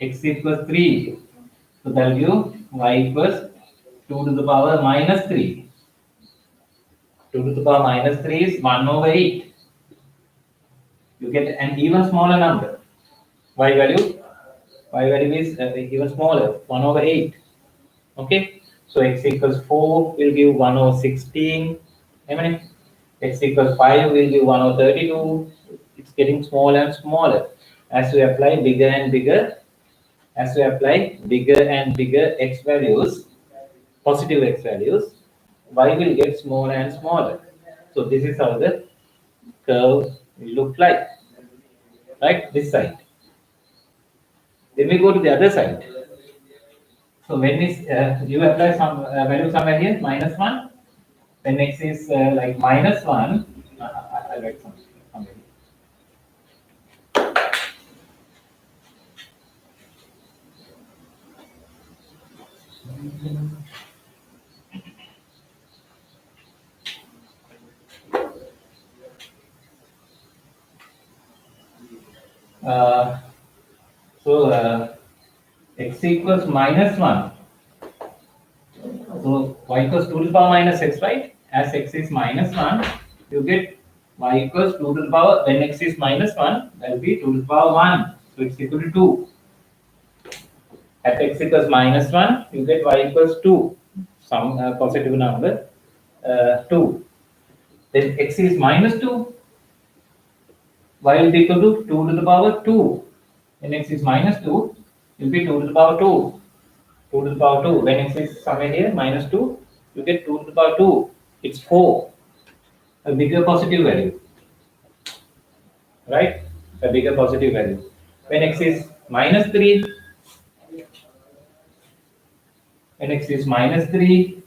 X equals 3. So that will give y equals 2 to the power minus 3. 2 to the power minus 3 is 1 over 8. You get an even smaller number. Y value Y value is even smaller, 1 over 8. Okay, so x equals 4 will give 1 over 16. I mean, x equals 5 will give 1 over 32. It's getting smaller and smaller. As we apply bigger and bigger, as we apply bigger and bigger x values, positive x values, y will get smaller and smaller. So this is how the curve will look like, right? This side. Then we go to the other side. So when is you apply some value somewhere here, -1. When x is like -1, I'll write somewhere. Uh, so x equals -1. So y equals 2 to the power minus x, right? As x is -1, you get y equals 2 to the power. When x is -1, that will be 2 to the power 1. So it's equal to 2. At x equals -1, you get y equals 2. Some positive number 2. Then x is -2. Y will be equal to 2 to the power 2. When x is -2, it will be 2 to the power 2. 2 to the power 2. When x is somewhere here, -2, you get 2 to the power 2. It's 4. A bigger positive value. Right? A bigger positive value. When x is -3, when x is -3,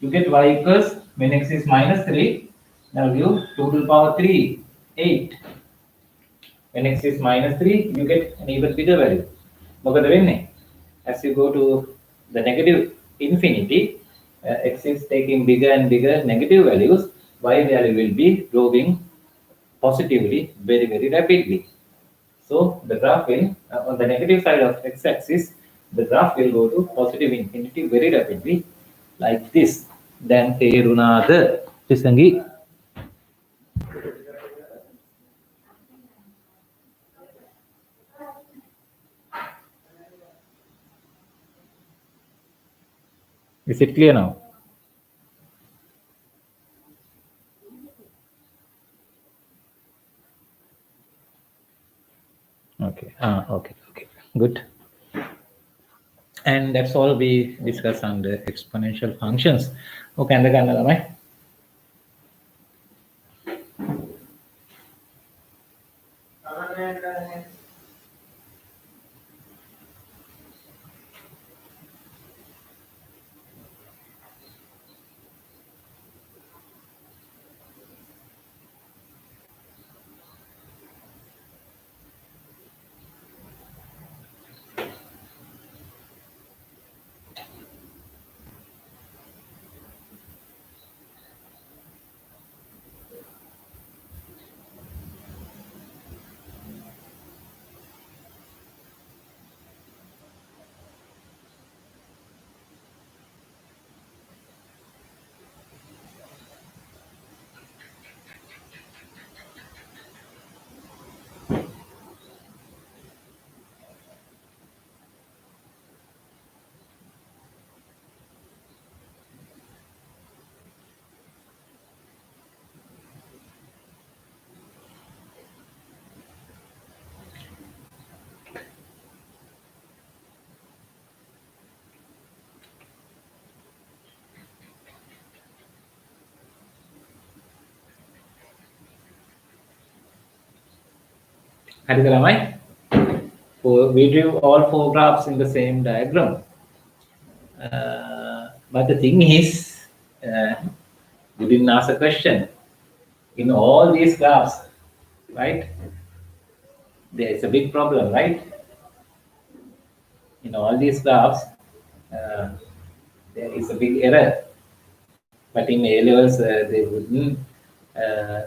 you get y equals, when x is -3, now give 2 to the power 3, 8. When x is -3, you get an even bigger value. As you go to the negative infinity, x is taking bigger and bigger negative values, y value will be growing positively very, very rapidly. So the graph will, on the negative side of x-axis, the graph will go to positive infinity very rapidly, like this. Then Terunada Tisangi. Is it clear now? Okay. Okay. Good. And that's all we discuss on the exponential functions. Okay, and the we drew all 4 graphs in the same diagram. But the thing is, you didn't ask a question. In all these graphs, right? There is a big problem, right? In all these graphs, there is a big error. But in A levels, they wouldn't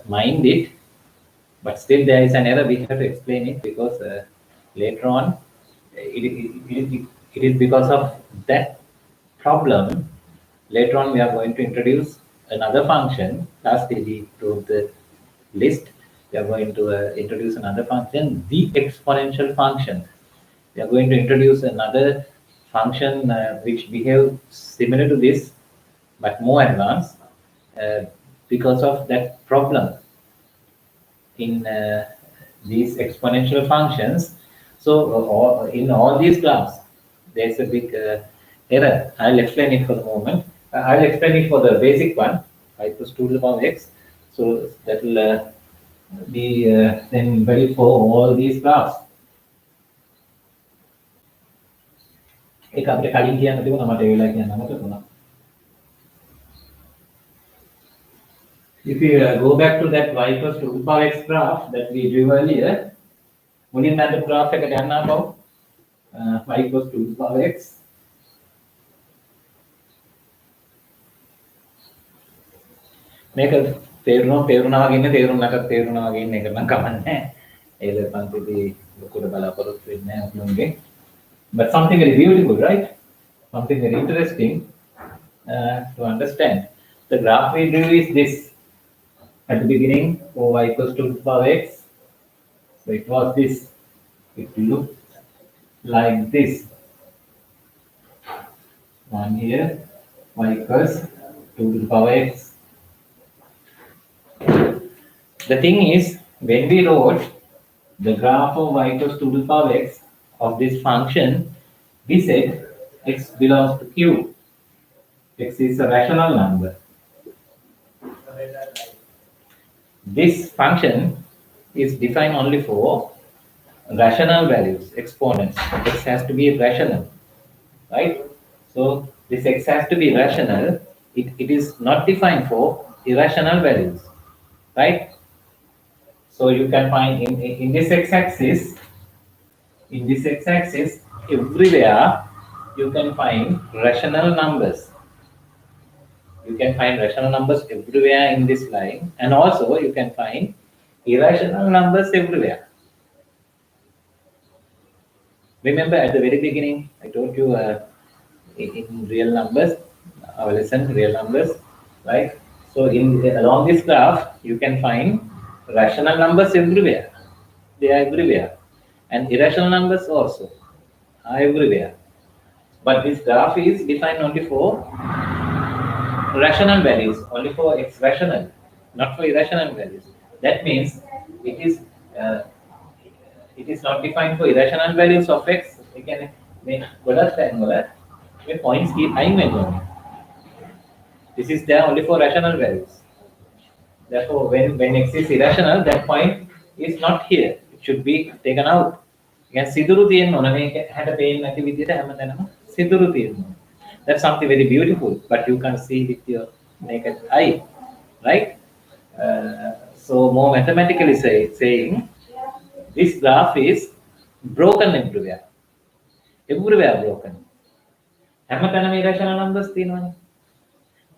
mind it. But still, there is an error. We have to explain it because later on, it is because of that problem. Later on, we are going to introduce another function. Last day we wrote the list. We are going to introduce another function, the exponential function. We are going to introduce another function which behaves similar to this, but more advanced uh, because of that problem in these exponential functions. So in all these graphs, there's a big error. I'll explain it for the moment. I'll explain it for the basic one, y equals 2 to the power x. So that will be then valid for all these graphs. ඒක අපිට කලින් කියන්න තිබුණා මට ඒ වෙලාවේ කියන්න අමතක වුණා. If you go back to that y equals to power x graph that we drew earlier, මුලින්ම අද graph එකට යන්නකෝ. Y equals to power x. මේක තේරුණා වගේ ඉන්නේ තේරුම් නැත්නම් තේරුණා වගේ ඉන්න එක නම් කමන්නේ. ඒල පන්තිදී ලොකුට බලාපොරොත්තු වෙන්නේ නැහැ අපුන්ගේ. But something very beautiful, right? Something very interesting to understand. The graph we drew is this. At the beginning, y equals to the power x. So it was this. It looked like this. One here, y equals 2 to the power x. The thing is, when we wrote the graph of y equals 2 to the power x of this function, we said x belongs to Q. X is a rational number. This function is defined only for rational values, exponents. X has to be rational, right? So this x has to be rational. It is not defined for irrational values, right? So you can find in this x-axis, everywhere you can find rational numbers. You can find rational numbers everywhere in this line, and also you can find irrational numbers everywhere. Remember at the very beginning, I told you in real numbers, our lesson, real numbers, right? So along this graph, you can find rational numbers everywhere. They are everywhere. And irrational numbers also are everywhere. But this graph is defined only for rational values, only for x rational, not for irrational values. That means it is not defined for irrational values of x. We can make points keep this is there only for rational values. Therefore, when x is irrational, that point is not here. It should be taken out. You can සිදුරු තියෙන්න ඕන මේක හැට පේන්නේ නැති විදිහට හැමතැනම සිදුරු තියෙන්න ඕන. That's something very beautiful, but you can see with your naked eye, right? So more mathematically saying, this graph is broken everywhere. Everywhere broken. හැමතැනම irrational numbers තියෙනවනේ.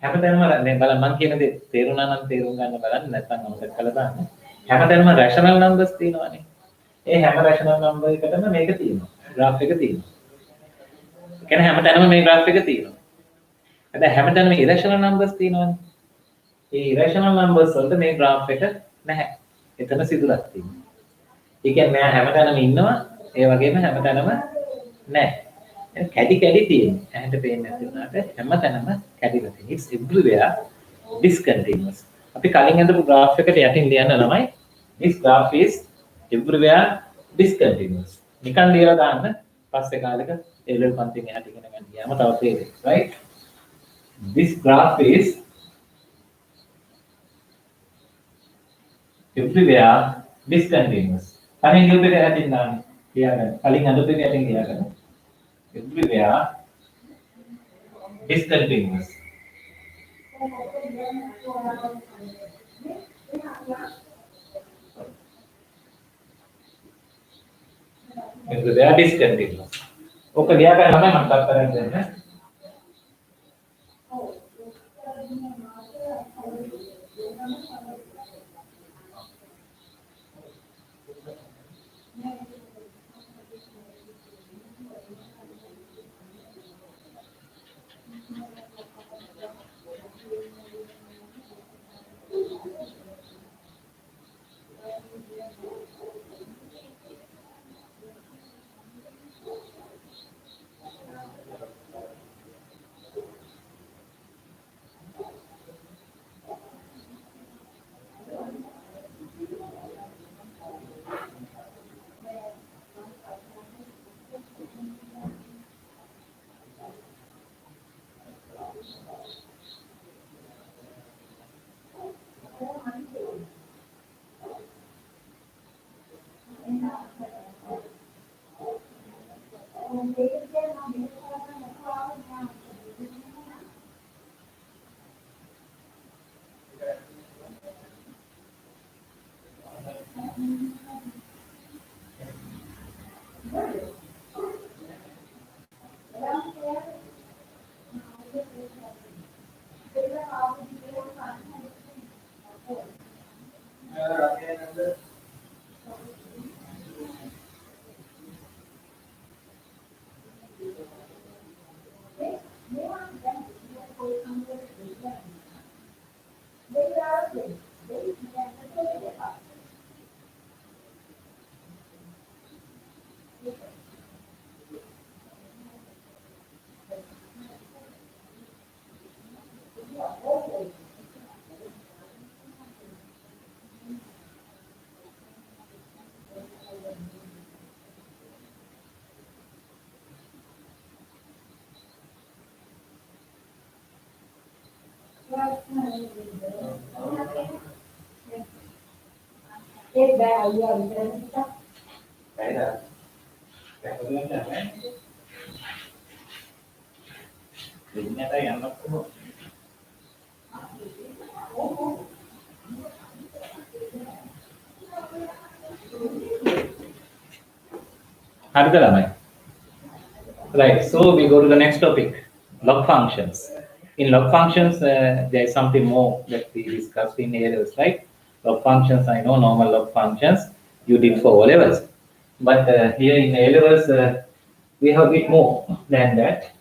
හැමතැනම මේ බලන්න මම කියන දේ තේරුණා නම් තේරුම් ගන්න බලන්න නැත්නම් අමතක කළා දාන්න. හැමතැනම rational numbers තියෙනවනේ. ඒ හැම rational number එකටම මේක තියෙනවා. graph එක තියෙනවා. ඒ කියන්නේ හැමතැනම මේ graph එක තියෙනවා. හැබැයි හැමතැනම irrational numbers තියෙනවනේ. ඒ irrational numbers වලට මේ graph එක නැහැ. එතන සිදුරක් තියෙනවා. ඒ කියන්නේ මෙයා හැමතැනම ඉන්නවා. ඒ වගේම හැමතැනම නැහැ. කැඩි තියෙන්නේ. ඇහැට පේන්නේ නැති වුණාට හැමතැනම කැඩිලා තියෙනවා. It's everywhere discontinuous. අපි කලින් හදපු graph එකට යටින් ලියන්න ළමයි. This graph is everywhere discontinuous. නිකන් ලියලා දාන්න පස්සේ කාලෙක ඒ level පන්තියෙන් එහාට ඉගෙන ගන්න ගියාම තව තේරෙයි. Right? This graph is everywhere discontinuous. කලින් ලියපු එක යටින් දාන්න. ලියාගන්න. කලින් හදපු එක යටින් ලියාගන්න. Everywhere discontinuous. Everywhere discontinuous. Okay, ලියාගන්න ළමයි මම ටක් කරන් දෙන්න. Right, so we go to the next topic, log functions. In log functions, there is something more that we discussed in A-levels, right? Log functions, I know normal log functions you did for O-levels. But here in A-levels, we have a bit more than that.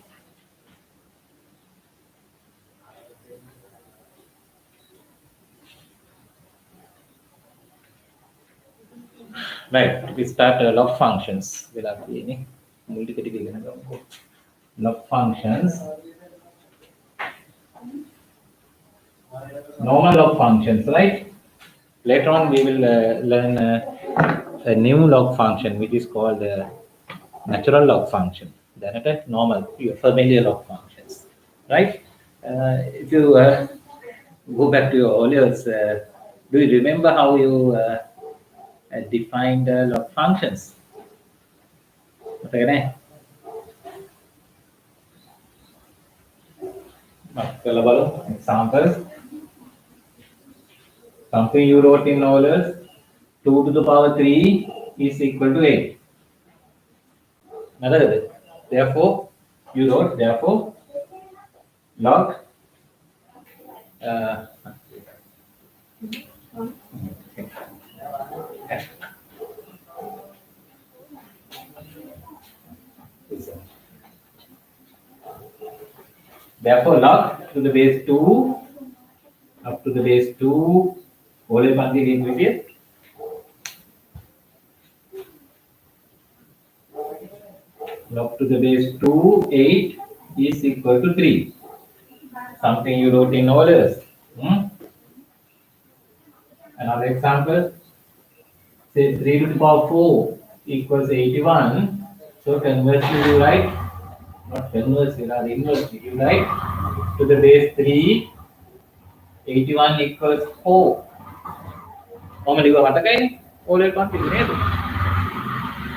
Right, we start log functions. Log functions. Normal log functions, right? Later on, we will learn a new log function, which is called natural log function. Then at normal, your familiar log functions, right? If you go back to your earlier, do you remember how you defined log functions? Okay, examples. Something you wrote in orders, 2 to the power 3 is equal to 8. Another, therefore, you wrote, therefore, log uh, therefore log to the base 2 up to the base 2 whole panthi equation log to the base 2 8 is equal to 3. Something you wrote in orders. Another example, say 3 to the power 4 equals 81. So conversely you write, not conversely, rather inversely, you write to the base 3 81 equals 4. Normally you have all quantity.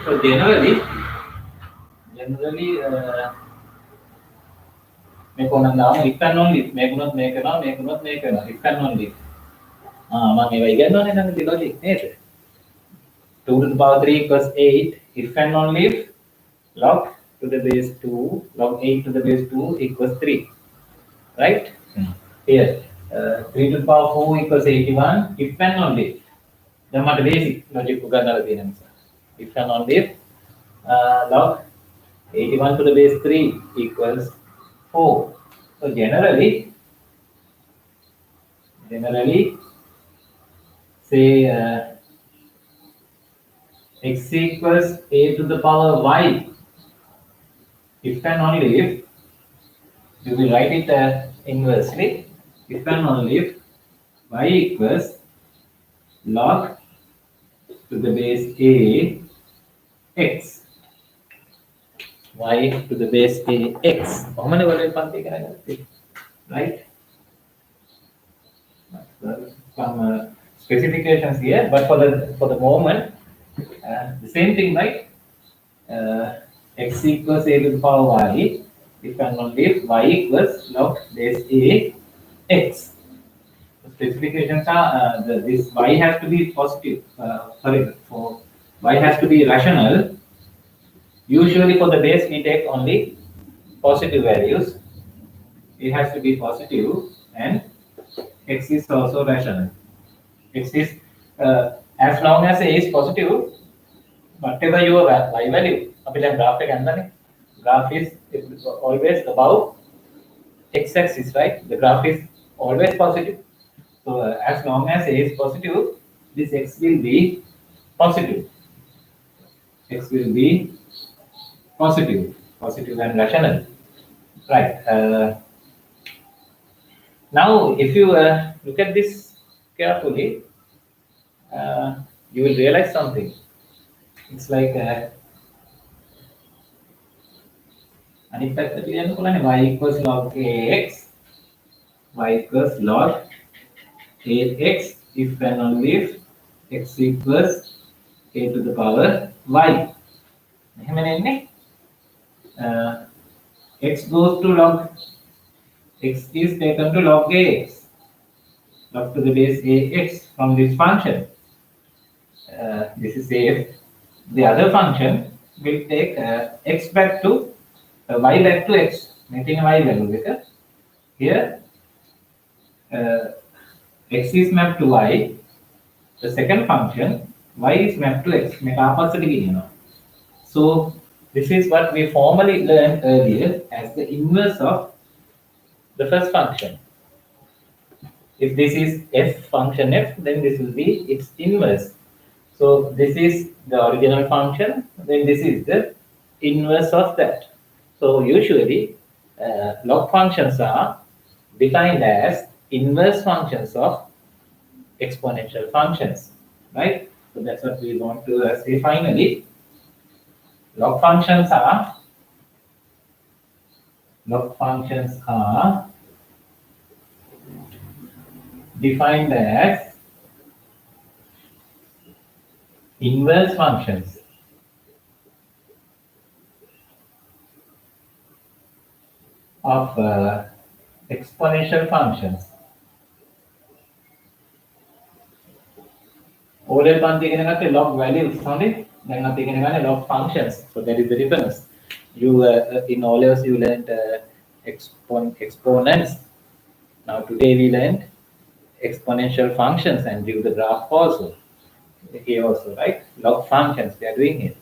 So generally make on if and only make not make if and only මම ඒවා ඉගෙනනවනේ නම් logic නේද 2 to the power 3 equals 8 if and only if log to the base 2 log 8 to the base 2 equals 3, right? Here 3 to the power 4 equals 81 if and only if දැන් මට basic logic උගන්වලා තියෙන නිසා if and only if log 81 to the base 3 equals 4. So generally say x equals a to the power y if and only if you will write it inversely if and only if y equals log to the base a x y to the base a x right? Some specifications here, but for the moment the same thing, right? X equals a to the power y if and only if y equals log base a x. The specifications are this y has to be positive. For y has to be rational. Usually for the base we take only positive values. It has to be positive and x is also rational. X is as long as a is positive, whatever your y value, graph is always above x-axis, right? The graph is always positive. So as long as a is positive, this x will be positive. X will be positive and rational, right? Now, if you look at this carefully, you will realize something. It's like y equals log x, y equals log ax if and only if x equals a to the power y. එහෙම නෙන්නේ. X goes to log x is taken to log ax, log to the base ax from this function. This is a. The other function will take x back to y back to x, making y value because here x is mapped to y. The second function y is mapped to x. Make opposite again. So this is what we formally learned earlier as the inverse of the first function. If this is f function f, then this will be its inverse. So this is the original function, then this is the inverse of that. So usually log functions are defined as inverse functions of exponential functions, right? So that's what we want to say finally. Log functions are defined as inverse functions of exponential functions. Older one taken log values, only then not taken log functions. So that is the difference. You in O levels you learned exponents. Now today we learned exponential functions and do the graph also. Here also, right? Log functions we are doing it.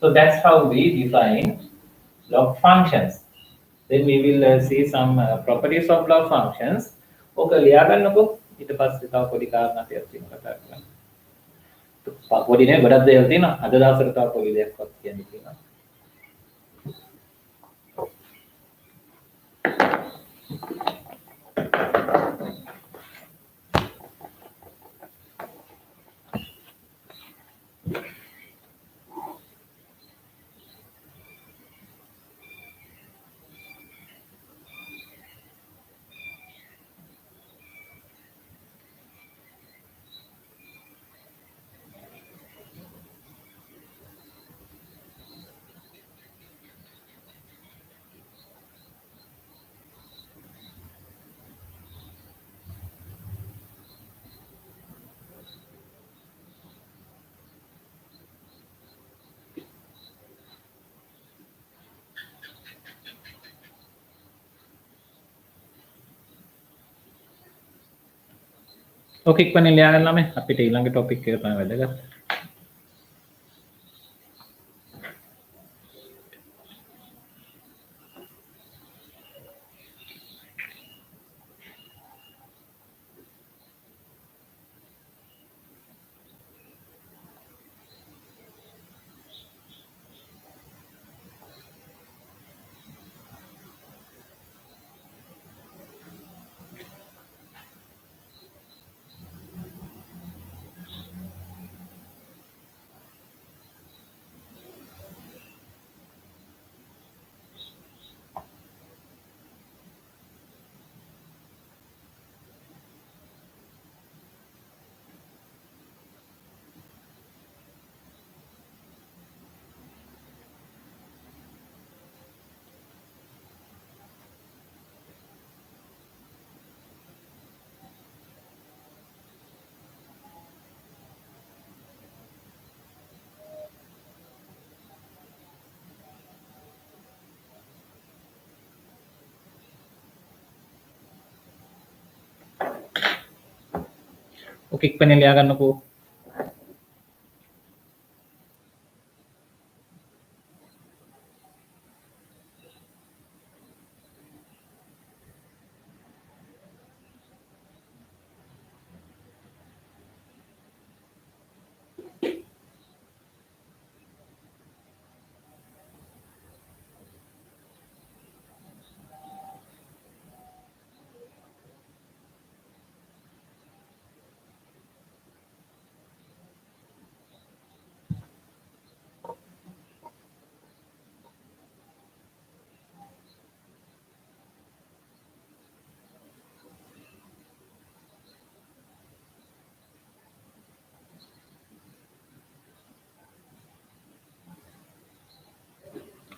So that's how we define log functions. Then we will see some properties of log functions. Okay, ලියා ගන්නකො. ඊට පස්සේ තව පොඩි කාරණා ටිකක් තියෙනවා කතා කරන්න. පොඩි නේ ගොඩක් දේවල් තියෙනවා. අද දවසට තව පොඩි දෙයක්වත් කියන්න තියෙනවා. Okay, ඉක්මනින් ලියා ගන්න ළමයි. අපිට ඊළඟ ටොපික් එක තමයි වැදගත්. Okay, ඉක්මනින් ලියා ගන්නකෝ.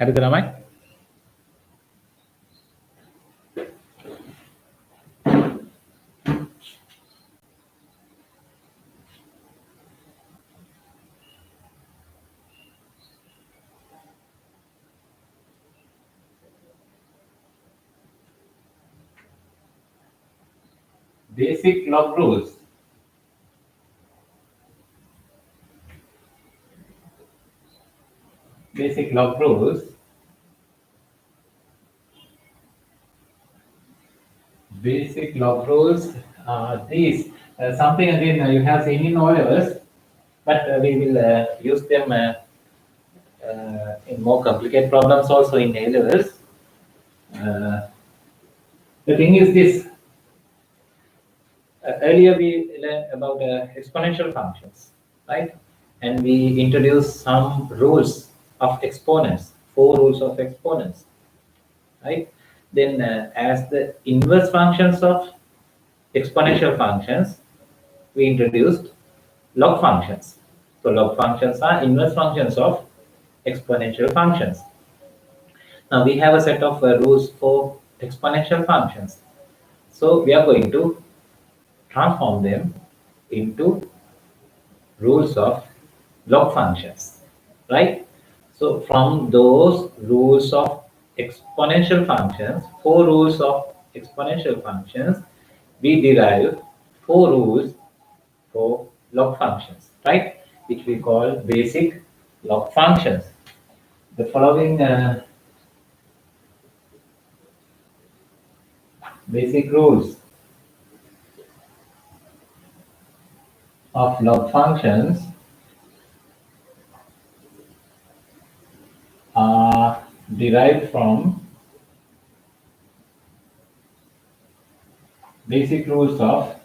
හරිද ළමයි? Basic log rules. Basic log rules. Basic log rules are these. Something again you have seen in O levels, but we will use them in more complicated problems also in A levels. The thing is this. Earlier we learned about exponential functions, right? And we introduced some rules of exponents, 4 rules of exponents, right? Then as the inverse functions of exponential functions, we introduced log functions. So log functions are inverse functions of exponential functions. Now we have a set of rules for exponential functions. So we are going to transform them into rules of log functions, right? So from those rules of exponential functions, 4 rules of exponential functions, we derive 4 rules for log functions, right? Which we call basic log functions. The following basic rules of log functions are derived from basic rules of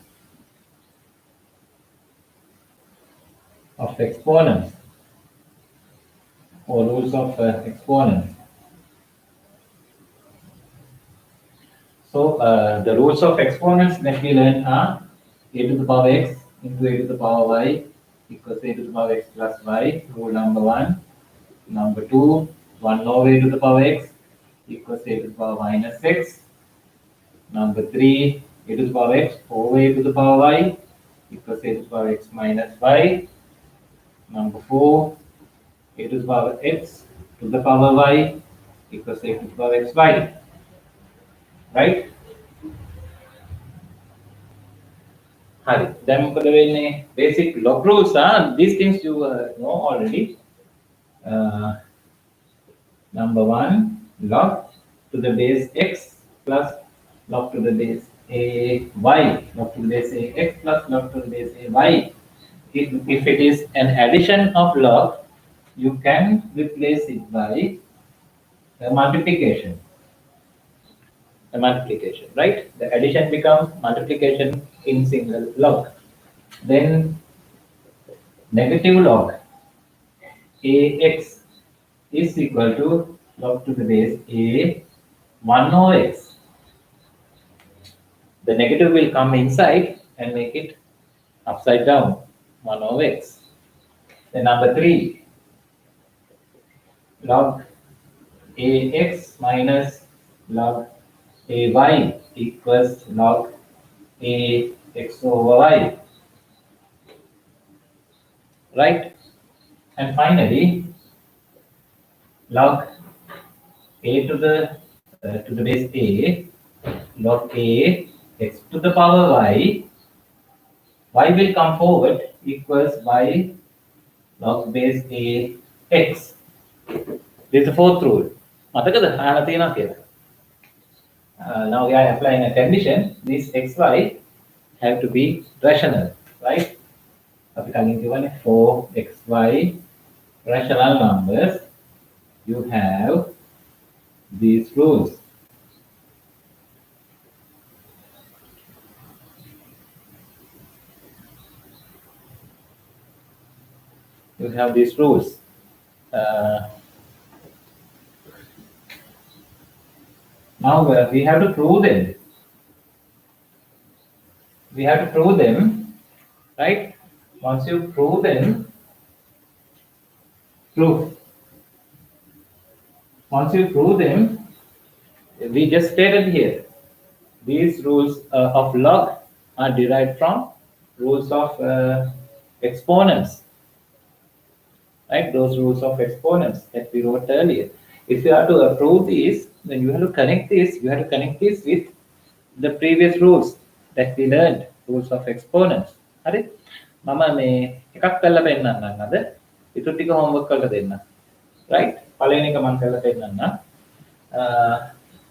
exponents or rules of exponents. So the rules of exponents that we learn are a to the power x into a to the power y equals a to the power x plus y, rule number 1. Number 2, 1 over a to the power x equals a to the power minus x. Number 3, a to the power x over a to the power y equals a to the power x minus y. Number 4, a to the power x to the power y equals a to the power xy. Right? Hari. දැන් මොකද වෙන්නේ? Basic log rules are these things you know already. Number 1, log to the base x plus log to the base a y, log to the base a x plus log to the base a y. If it is an addition of log, you can replace it by a multiplication. A multiplication, right? The addition becomes multiplication in single log. Then negative log ax is equal to log to the base a 1 over x. The negative will come inside and make it upside down, 1 over x. Then number 3, log ax minus log ay equals log ax over y. Right? And finally, log a to the base a, log a x to the power y will come forward equals y log base a x. This is the 4th rule. මතකද? අහලා තියෙනවා කියලා. Now we are applying a condition. These xy have to be rational, right? අපි කලින් කියවනේ 4xy rational numbers. You have these rules. You have these rules. Now we have to prove them. We have to prove them, right? Once you prove them, proof. Once you prove them, we just stated here, these rules of log are derived from rules of exponents, right? Those rules of exponents that we wrote earlier. If you are to prove these, then you have to connect this. You have to connect this with the previous rules that we learned, rules of exponents. හරි? මම මේ එකක් කරලා පෙන්නන්නම් අද. ඊටු ටික homework කරලා දෙන්න. Right? පළවෙනි එක මම කරලා පෙන්නන්නම්.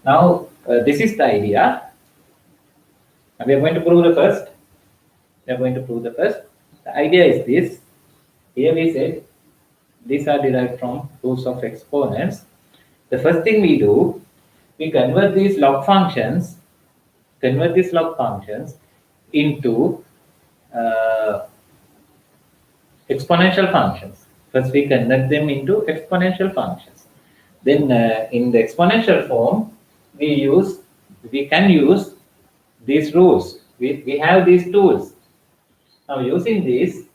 Now this is the idea. We are going to prove the first. We are going to prove the first. The idea is this. Here we said these are derived from rules of exponents. The first thing we do, we convert these log functions into exponential functions. First, we convert them into exponential functions. Then, in the exponential form, we can use these rules. We have these tools. Now, using these,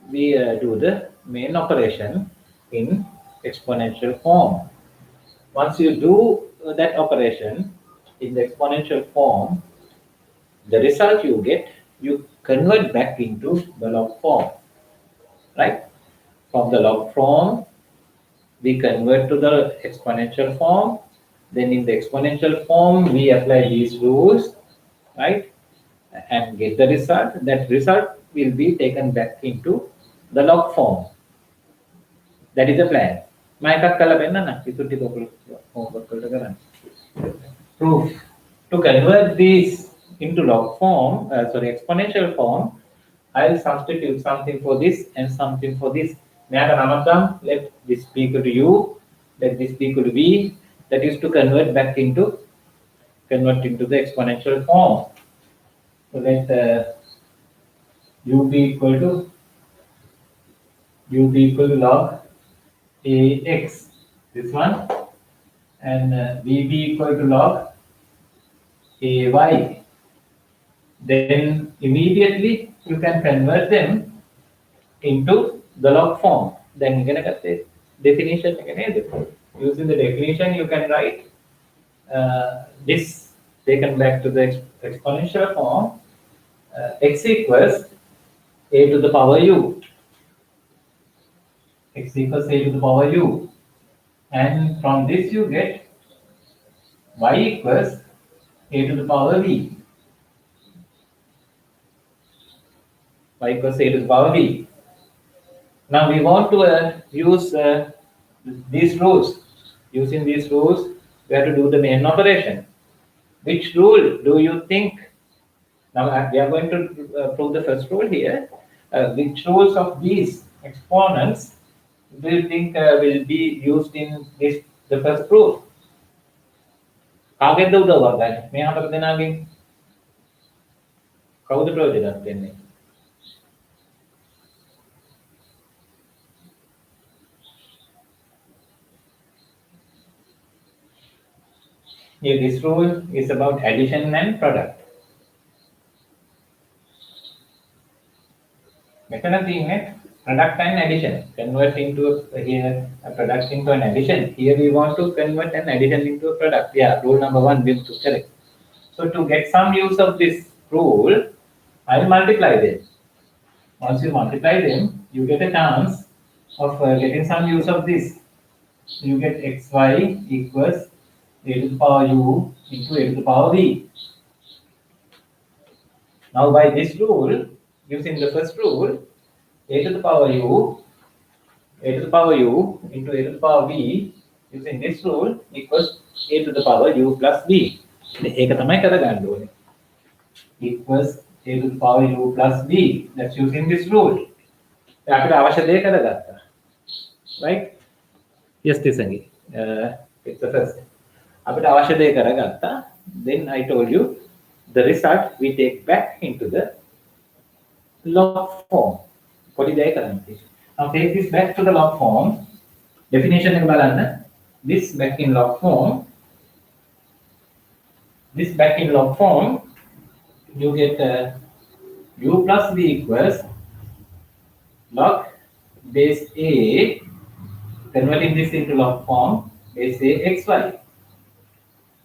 we do the main operation in exponential form. Once you do that operation in the exponential form, the result you get, you convert back into the log form, right? From the log form, we convert to the exponential form. Then in the exponential form, we apply these rules, right? And get the result. That result will be taken back into the log form. That is the plan. Proof. To convert these into log form, exponential form, I'll substitute something for this and something for this. Let this be equal to u, let this be equal to v. That is to convert into the exponential form. So let u be equal to log ax, this one, and v be equal to log ay. Then immediately you can convert them into the log form. Then you can get the definition. Using the definition, you can write this taken back to the exponential form. X equals a to the power u. X equals a to the power u. And from this you get y equals a to the power v. Y equals a to the power v. Now we want to use these rules. Using these rules, we have to do the main operation. Which rule do you think? Now we are going to prove the first rule here. Which rules of these exponents do you think will be used in the first proof? කාගෙන්ද උදව්වක් ගන්න? මේ හතර දෙනාගෙන් කවුද ප්‍රයෝජනවත් වෙන්නේ? Here this rule is about addition and product. Metan තියෙන්නේ product and addition. Convert into a product into an addition. Here we want to convert an addition into a product. Yeah, rule number 1 will to correct. So to get some use of this rule, I will multiply them. Once you multiply them, you get a chance of getting some use of this. You get xy equals a to the power u into a to the power v. Now by this rule, using the first rule, a to the power u into a to the power v, using this rule equals a to the power u plus v. ඒක තමයි කරගන්න ඕනේ. Equals a to the power u plus v. That's using this rule. අපිට අවශ්‍ය දේ කරගත්තා. Right? Yes, Tisangi. It's the first. අපිට අවශ්‍ය දේ කරගත්තා. Then I told you the result we take back into the log form. පොඩි දෙයක් කරන්න. Now take this back to the log form. Definition එක බලන්න. This back in log form. This back in log form, you get u plus v equals log base a. Converting this into log form, base A xy.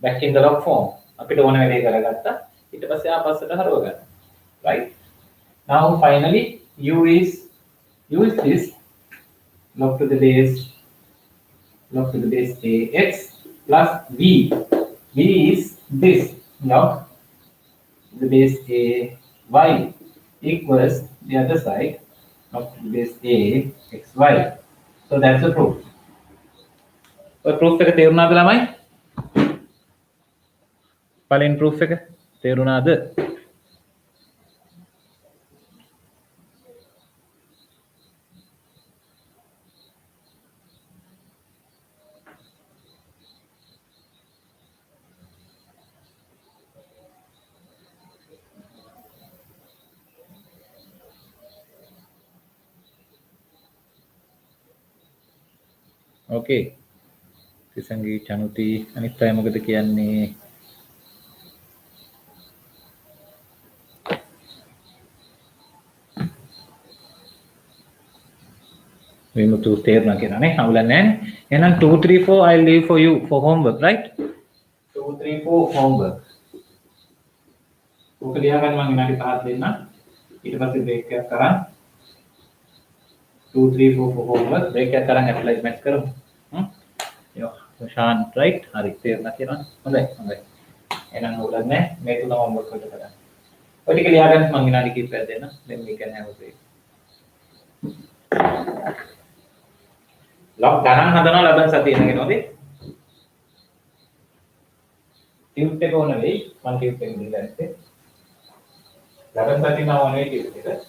Back in the log form. අපිට ඕන වැඩේ කරගත්තා. ඊට පස්සේ ආපස්සට හරව ගන්න. Right? Now finally u is this log to the base ax plus v. V is this log to the base a y equals the other side log to the base a xy. So that's the proof. ඔය proof එක තේරුණාද ළමයි? පළවෙනි proof එක තේරුණාද? Okay. තිසංගී චනුති අනිත් අය මොකද කියන්නේ? විමුතු තේරුණා කියලා නේ අවුලක් නැහැ. එහෙනම් 2 3 4 I'll leave for you for homework, right? 2 3 4 homework. ඔක ලියා ගන්න මම විනාඩි 5ක් දෙන්නම්. ඊට පස්සේ බ්‍රේක් එකක් කරන් 2 3 4 for homework බ්‍රේක් එකක් කරන් ඇප්ලයිමන්ට් කරමු. යෝ ශාන්ත් right? හරි තේරුණා කියලා. හොඳයි. එහෙනම් අවුලක් නැහැ. මේ තුනම homework වලට කරන්න. ඔය ටික ලියා ගන්න මම විනාඩි කිහිපයක් දෙන්නම්. then we can have a break. log ගණන් හදනවා ලබන සතියේ නේද? ටියුට් එක ඕන වෙයි. මම ටියුට් එක දීලා ඉන්නේ. ලබන සතියේ නම් ඕන වෙයි ටියුට් එක.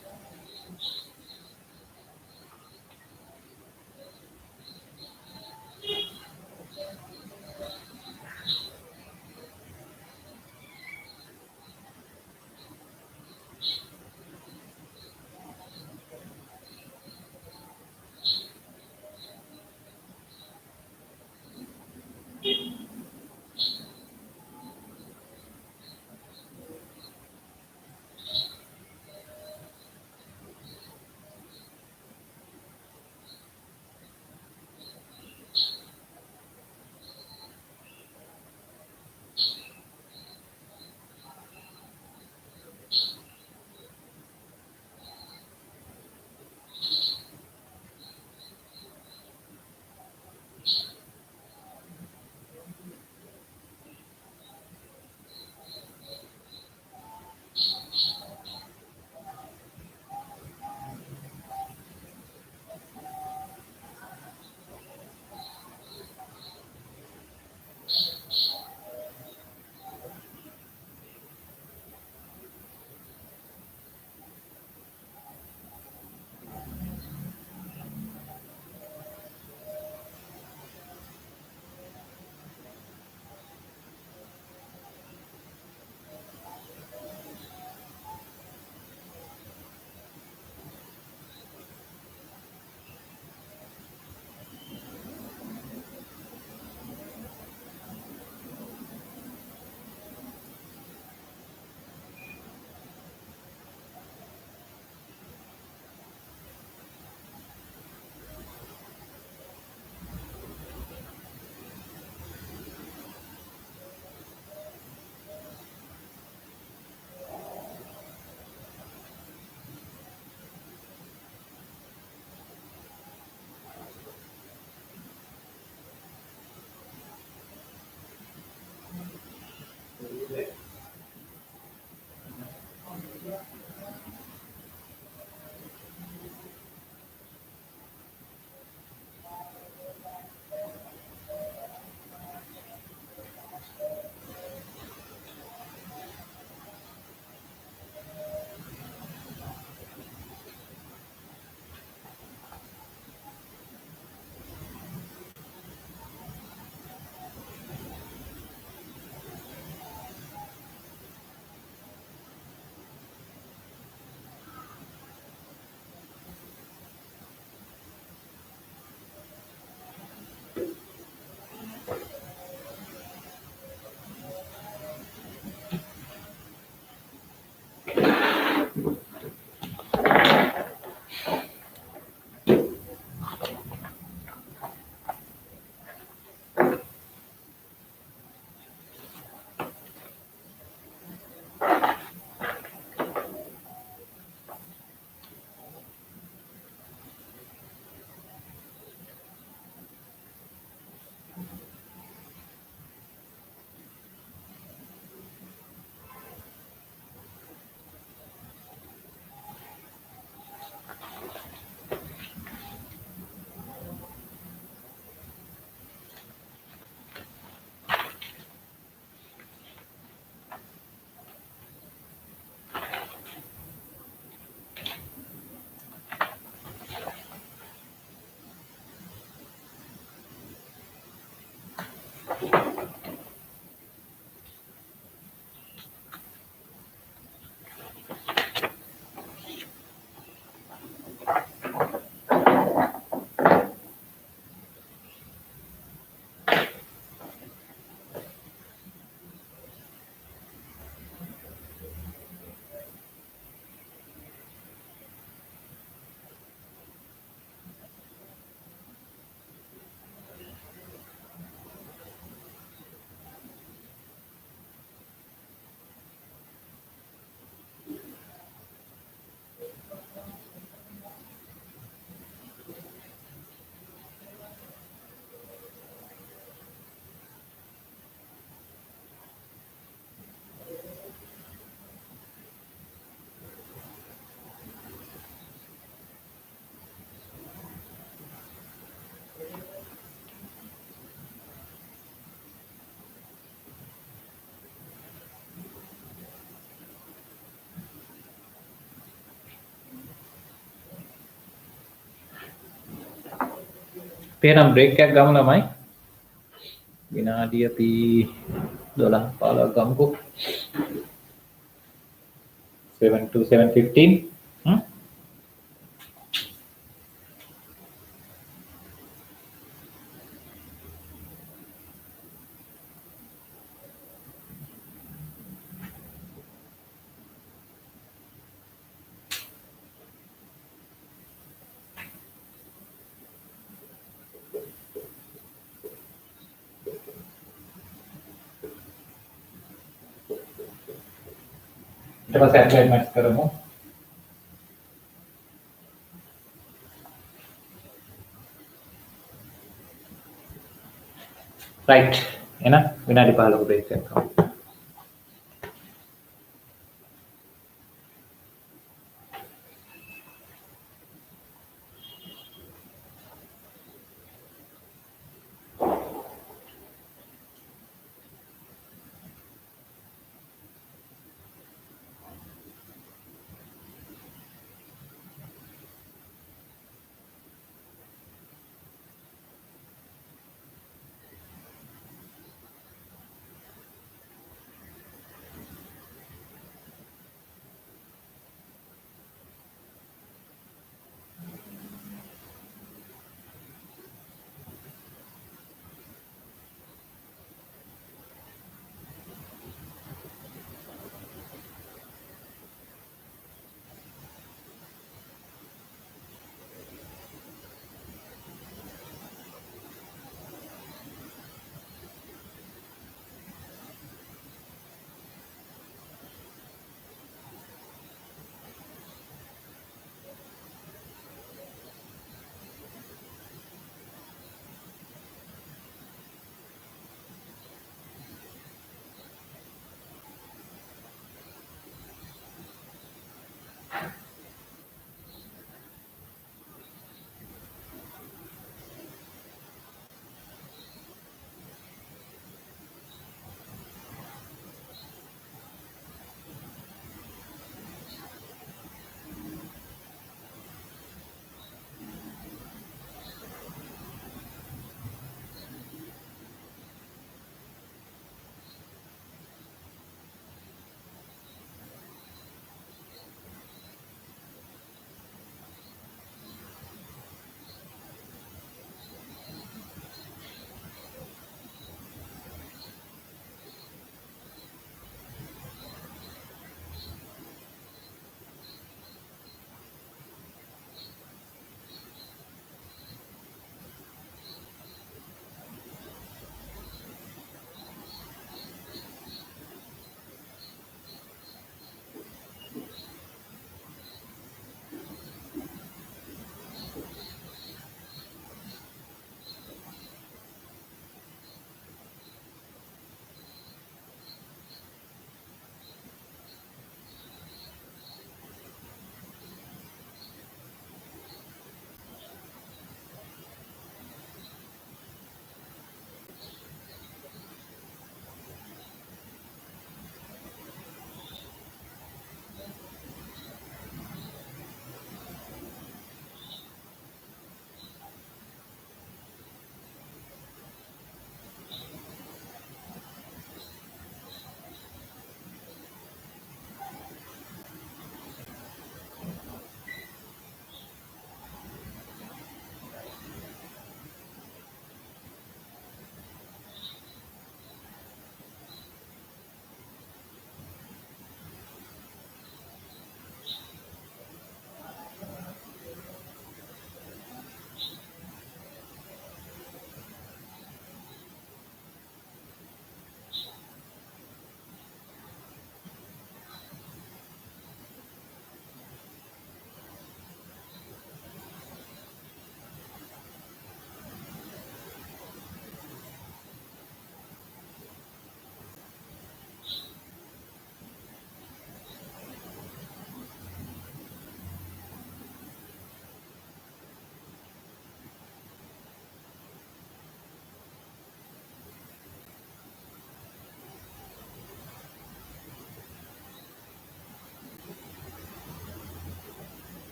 පේනම් බ්‍රේක් එකක් ගමු ළමයි. විනාඩිය අපි 12 15 ගමුකෝ. 7 to 7:15. ඊට පස්සේ ඇප්ලයිමන්ට්ස් කරමු. රයිට්. එහෙනම් විනාඩි 15ක බ්‍රේක් එකක් ගමු.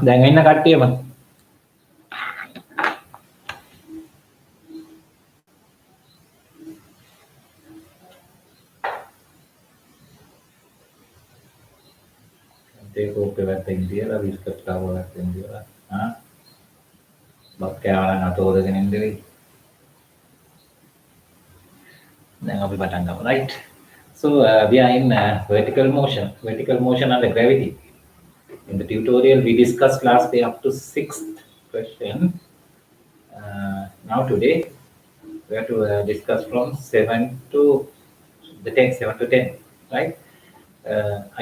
දැන් එන්න කට්ටියම. ඒකෝපවත් ඉන්දියලා විස්කට් කාවලක් ඉන්දියලා බත් කෑවනම් අතෝදගෙන ඉඳිවි. දැන් අපි පටන් ගමු, right? So we are in vertical motion under gravity. In the tutorial we discussed last day up to 6th question. Now today we have to discuss from 7 to 10, right?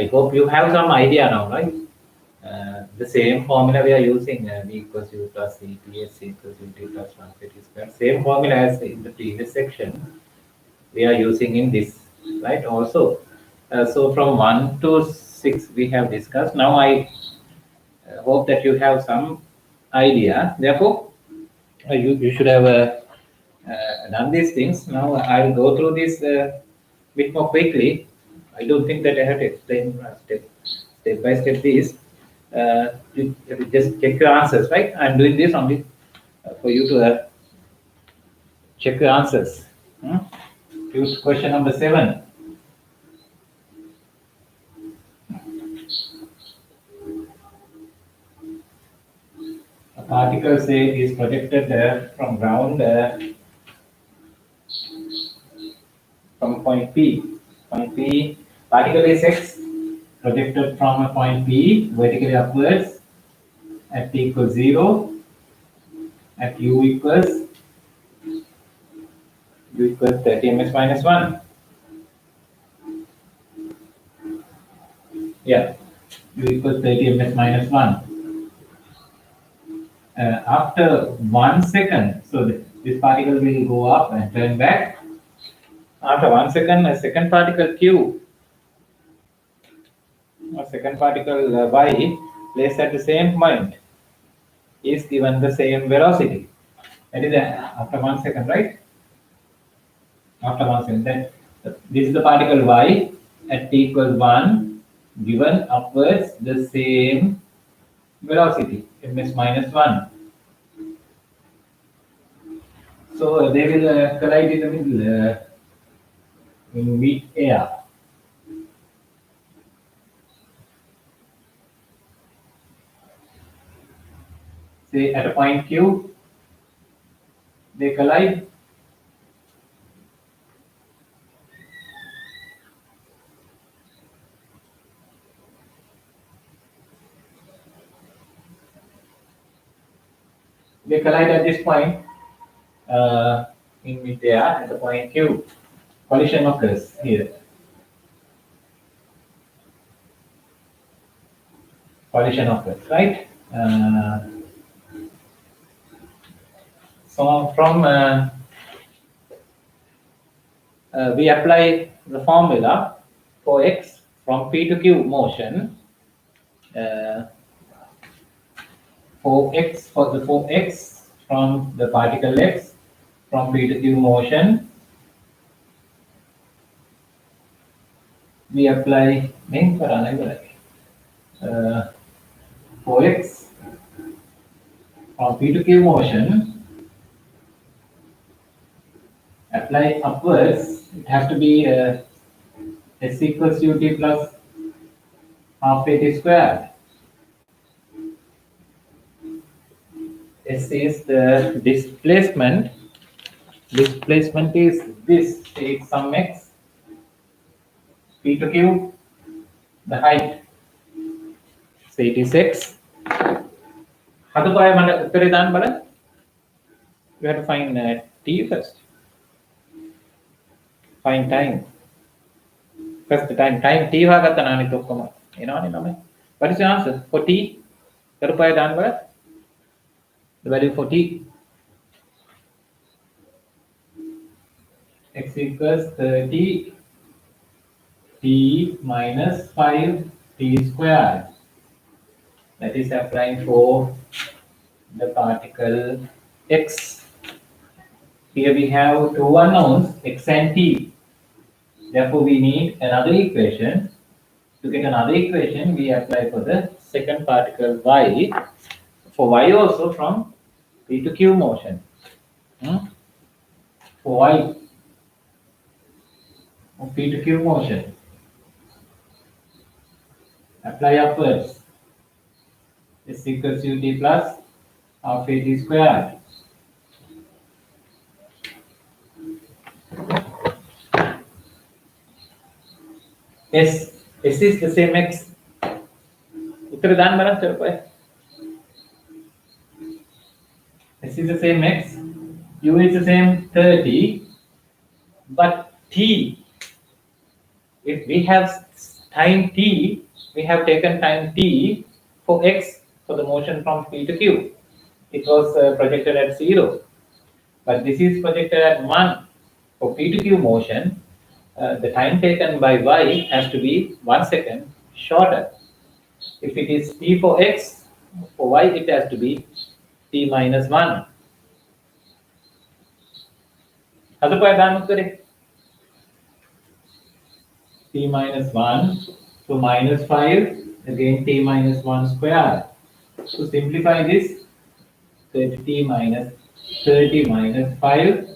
I hope you have some idea now, right? The same formula we are using, V equals U plus C, T S equals U T plus 1 T square. Same formula as in the previous section we are using in this, right? Also, so from 1 to 6 we have discussed. Now I hope that you have some idea. Therefore, you should have done these things. Now I'll go through this bit more quickly. I don't think that I have to explain step by step this. You just check your answers, right? I'm doing this only for you to check your answers. Use question number 7. A particle, say, is projected from ground from point P. Point P, particle is X, projected from a point P vertically upwards at T equals 0, at U equals 30 ms minus 1. Yeah, U equals 30 ms minus 1. After 1 second, so this particle will go up and turn back. After 1 second, a second particle Q, or second particle Y, placed at the same point, is given the same velocity. That is after 1 second, right? After 1 second, then this is the particle Y at T equals 1, given upwards the same velocity, ms minus 1. So they will collide in the middle in mid-air. Say at a point Q, they collide. They collide at this point in mid-air at the point Q. Collision occurs here. Collision occurs, right? So from we apply the formula for X from P to Q motion. For X from the particle X from P to Q motion, we apply for X from P to Q motion, apply upwards. It has to be S equals UT plus half AT squared. S is the displacement. Displacement is this. Take some X. P to Q, the height. Say it is X. You have to find T first. Find time. First the time. Time T What is your answer for T? The value for T. X equals 30 T minus 5 T squared. That is applying for the particle X. Here we have two unknowns, X and T. Therefore, we need another equation. To get another equation, we apply for the second particle Y. For Y also from P to Q motion. For Y, P to Q motion. Apply upwards. S equals ut plus half at squared. S is the same x. उत्तर दान बना चल पाए. S is the same x. U is the same 30. But t, if we have time t, we have taken time t for x for the motion from p to q. It was projected at 0. But this is projected at 1. For p to q motion, the time taken by y has to be 1 second shorter. If it is t for x, for y it has to be t minus 1. How's the t minus 1, so minus 5, again t minus 1 square. To simplify this, 30 minus 5,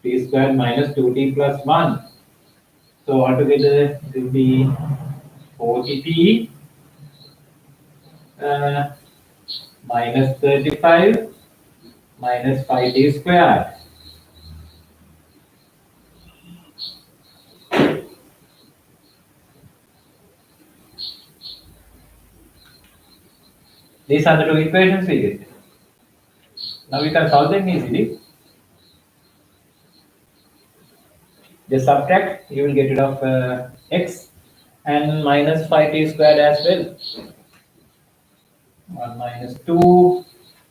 t square minus 2t plus 1. So altogether it will be 40t minus 35 minus 5t square. These are the two equations we get. Now we can solve them easily. Just subtract, you will get rid of x and minus 5t squared as well. 1 minus 2,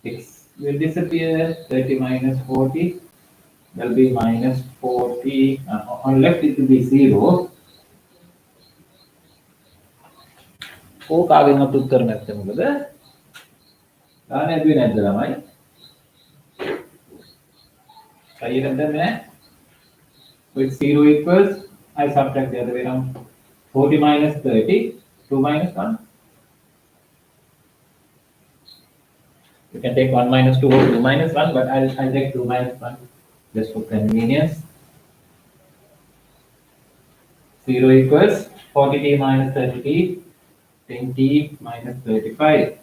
x will disappear, 30 minus 40, there will be minus 40, on left it will be 0. Oh, කාගෙන් අප උත්තර නැත්te මොකද? ගාන ඇදුවේ නැද්ද ළමයි? හරියට දැන් නෑ. With 0 equals, I subtract the other way around. 40 minus 30, 2 minus 1. You can take 1 minus 2 or 2 minus 1, but I'll take 2 minus 1 just for convenience. 0 equals 40t minus 30t, 10t minus 35.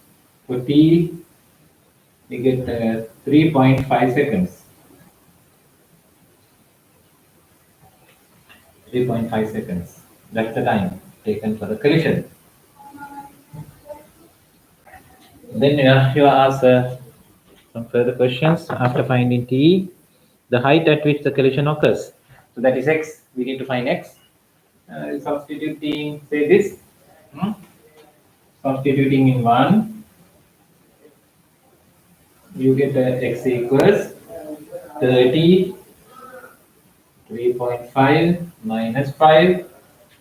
For t, we get 3.5 seconds. 3.5 seconds. That's the time taken for the collision. Then you ask some further questions. After finding t, the height at which the collision occurs. So that is x. We need to find x. Substituting, say this. Substituting in 1, you get x equals 30, 3.5 minus 5,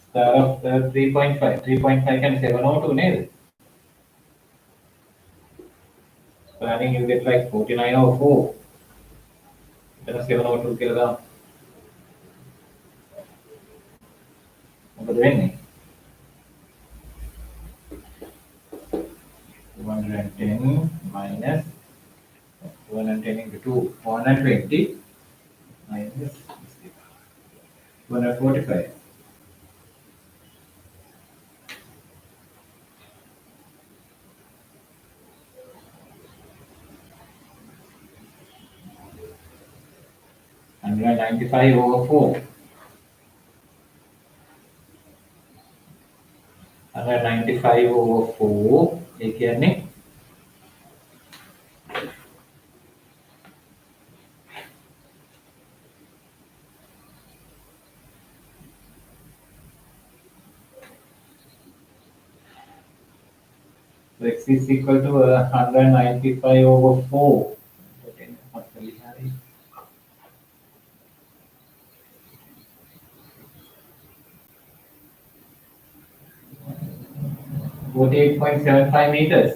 star of 3.5. 3.5 can 702 nail. So I think you get like 4904. Then 702 kilogram. What do you mean? 210 minus 210 into 2, 120 minus 245. And 95 over 4. 195 over 4. एक यानी so x is equal to 195 over 4. What 8.75 meters.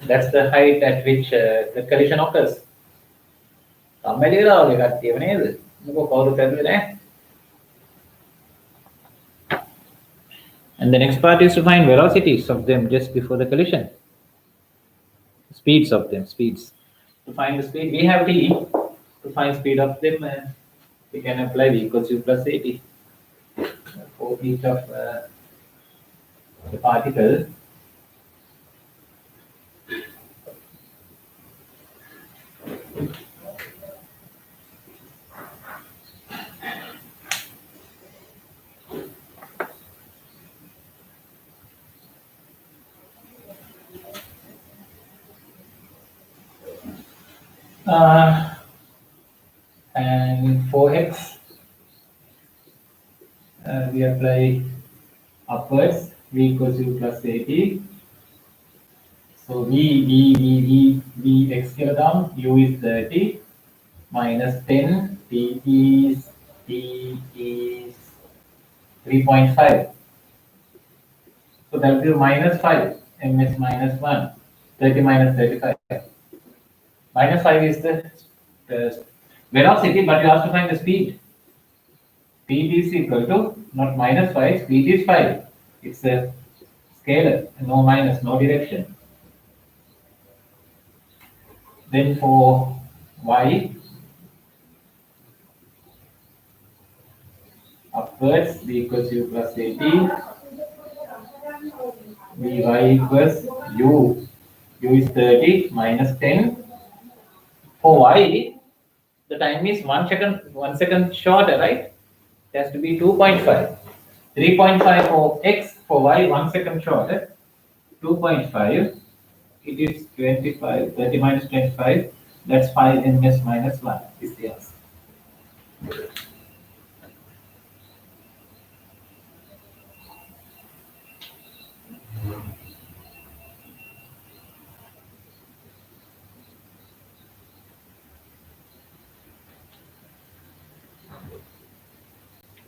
That's the height at which the collision occurs. And the next part is to find velocities of them just before the collision. Speeds of them, speeds. To find the speed, we have t. To find speed of them, we can apply v equals u plus at for each of the particle uh, and for x we apply upwards v equals u plus at. So v x kilogram, u is 30 minus 10, t is 3.5. So that will be minus 5, ms minus 1, 30 minus 35. Minus 5 is the velocity, but you have to find the speed. Speed is equal to, not minus 5, speed is 5. It's a scalar, no minus, no direction. Then for y, upwards, v equals u plus at, vy equals u is 30 minus 10. For y, the time is 1 second shorter, right? It has to be 2.5. 3.5 for x, for y 1 second shorter, 2.5. It is 25, 30 minus 25. That's 5 ms minus 1 is the answer.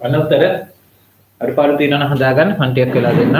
අනුත්තර අඩපාඩු තියෙනවා නම් හදාගන්න හන්ටියක් වෙලා දෙන්න.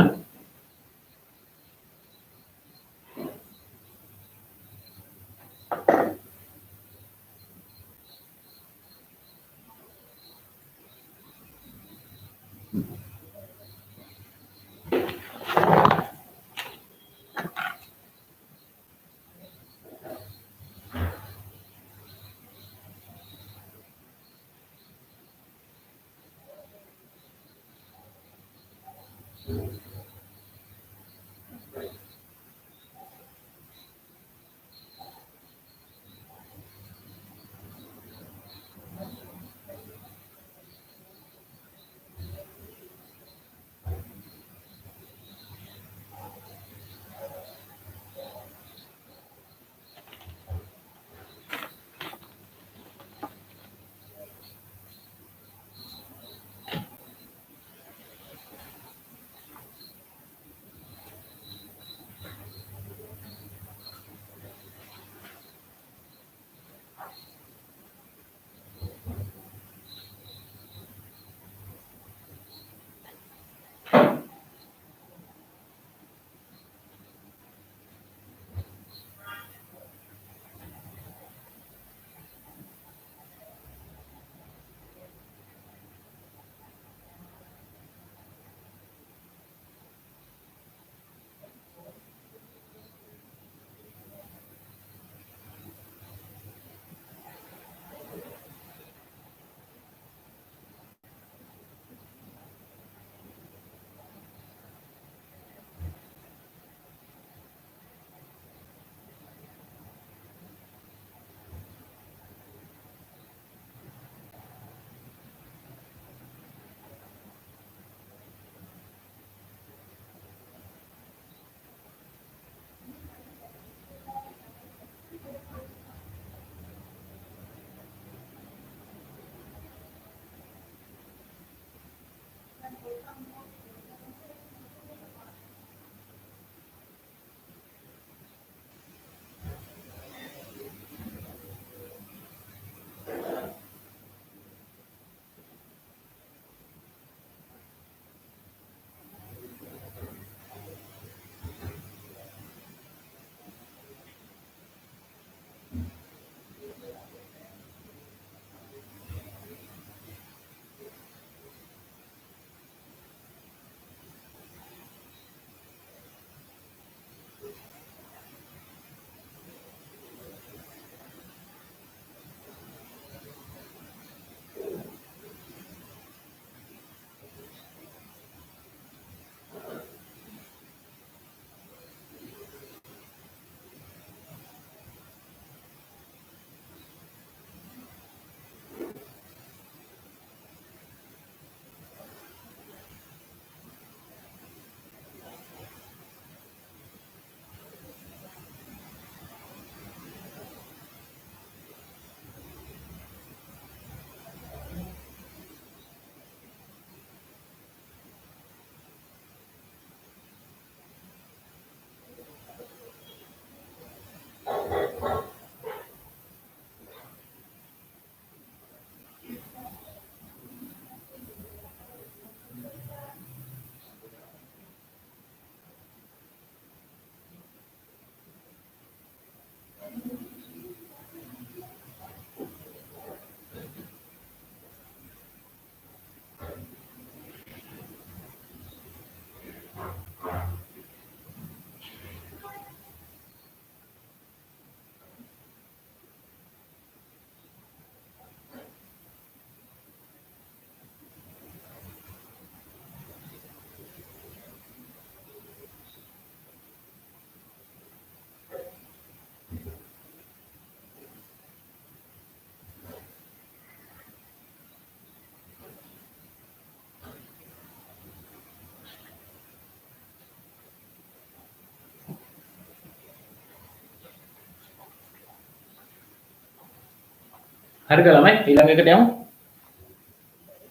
හරිද ළමයි? ඊළඟ එකට යමු.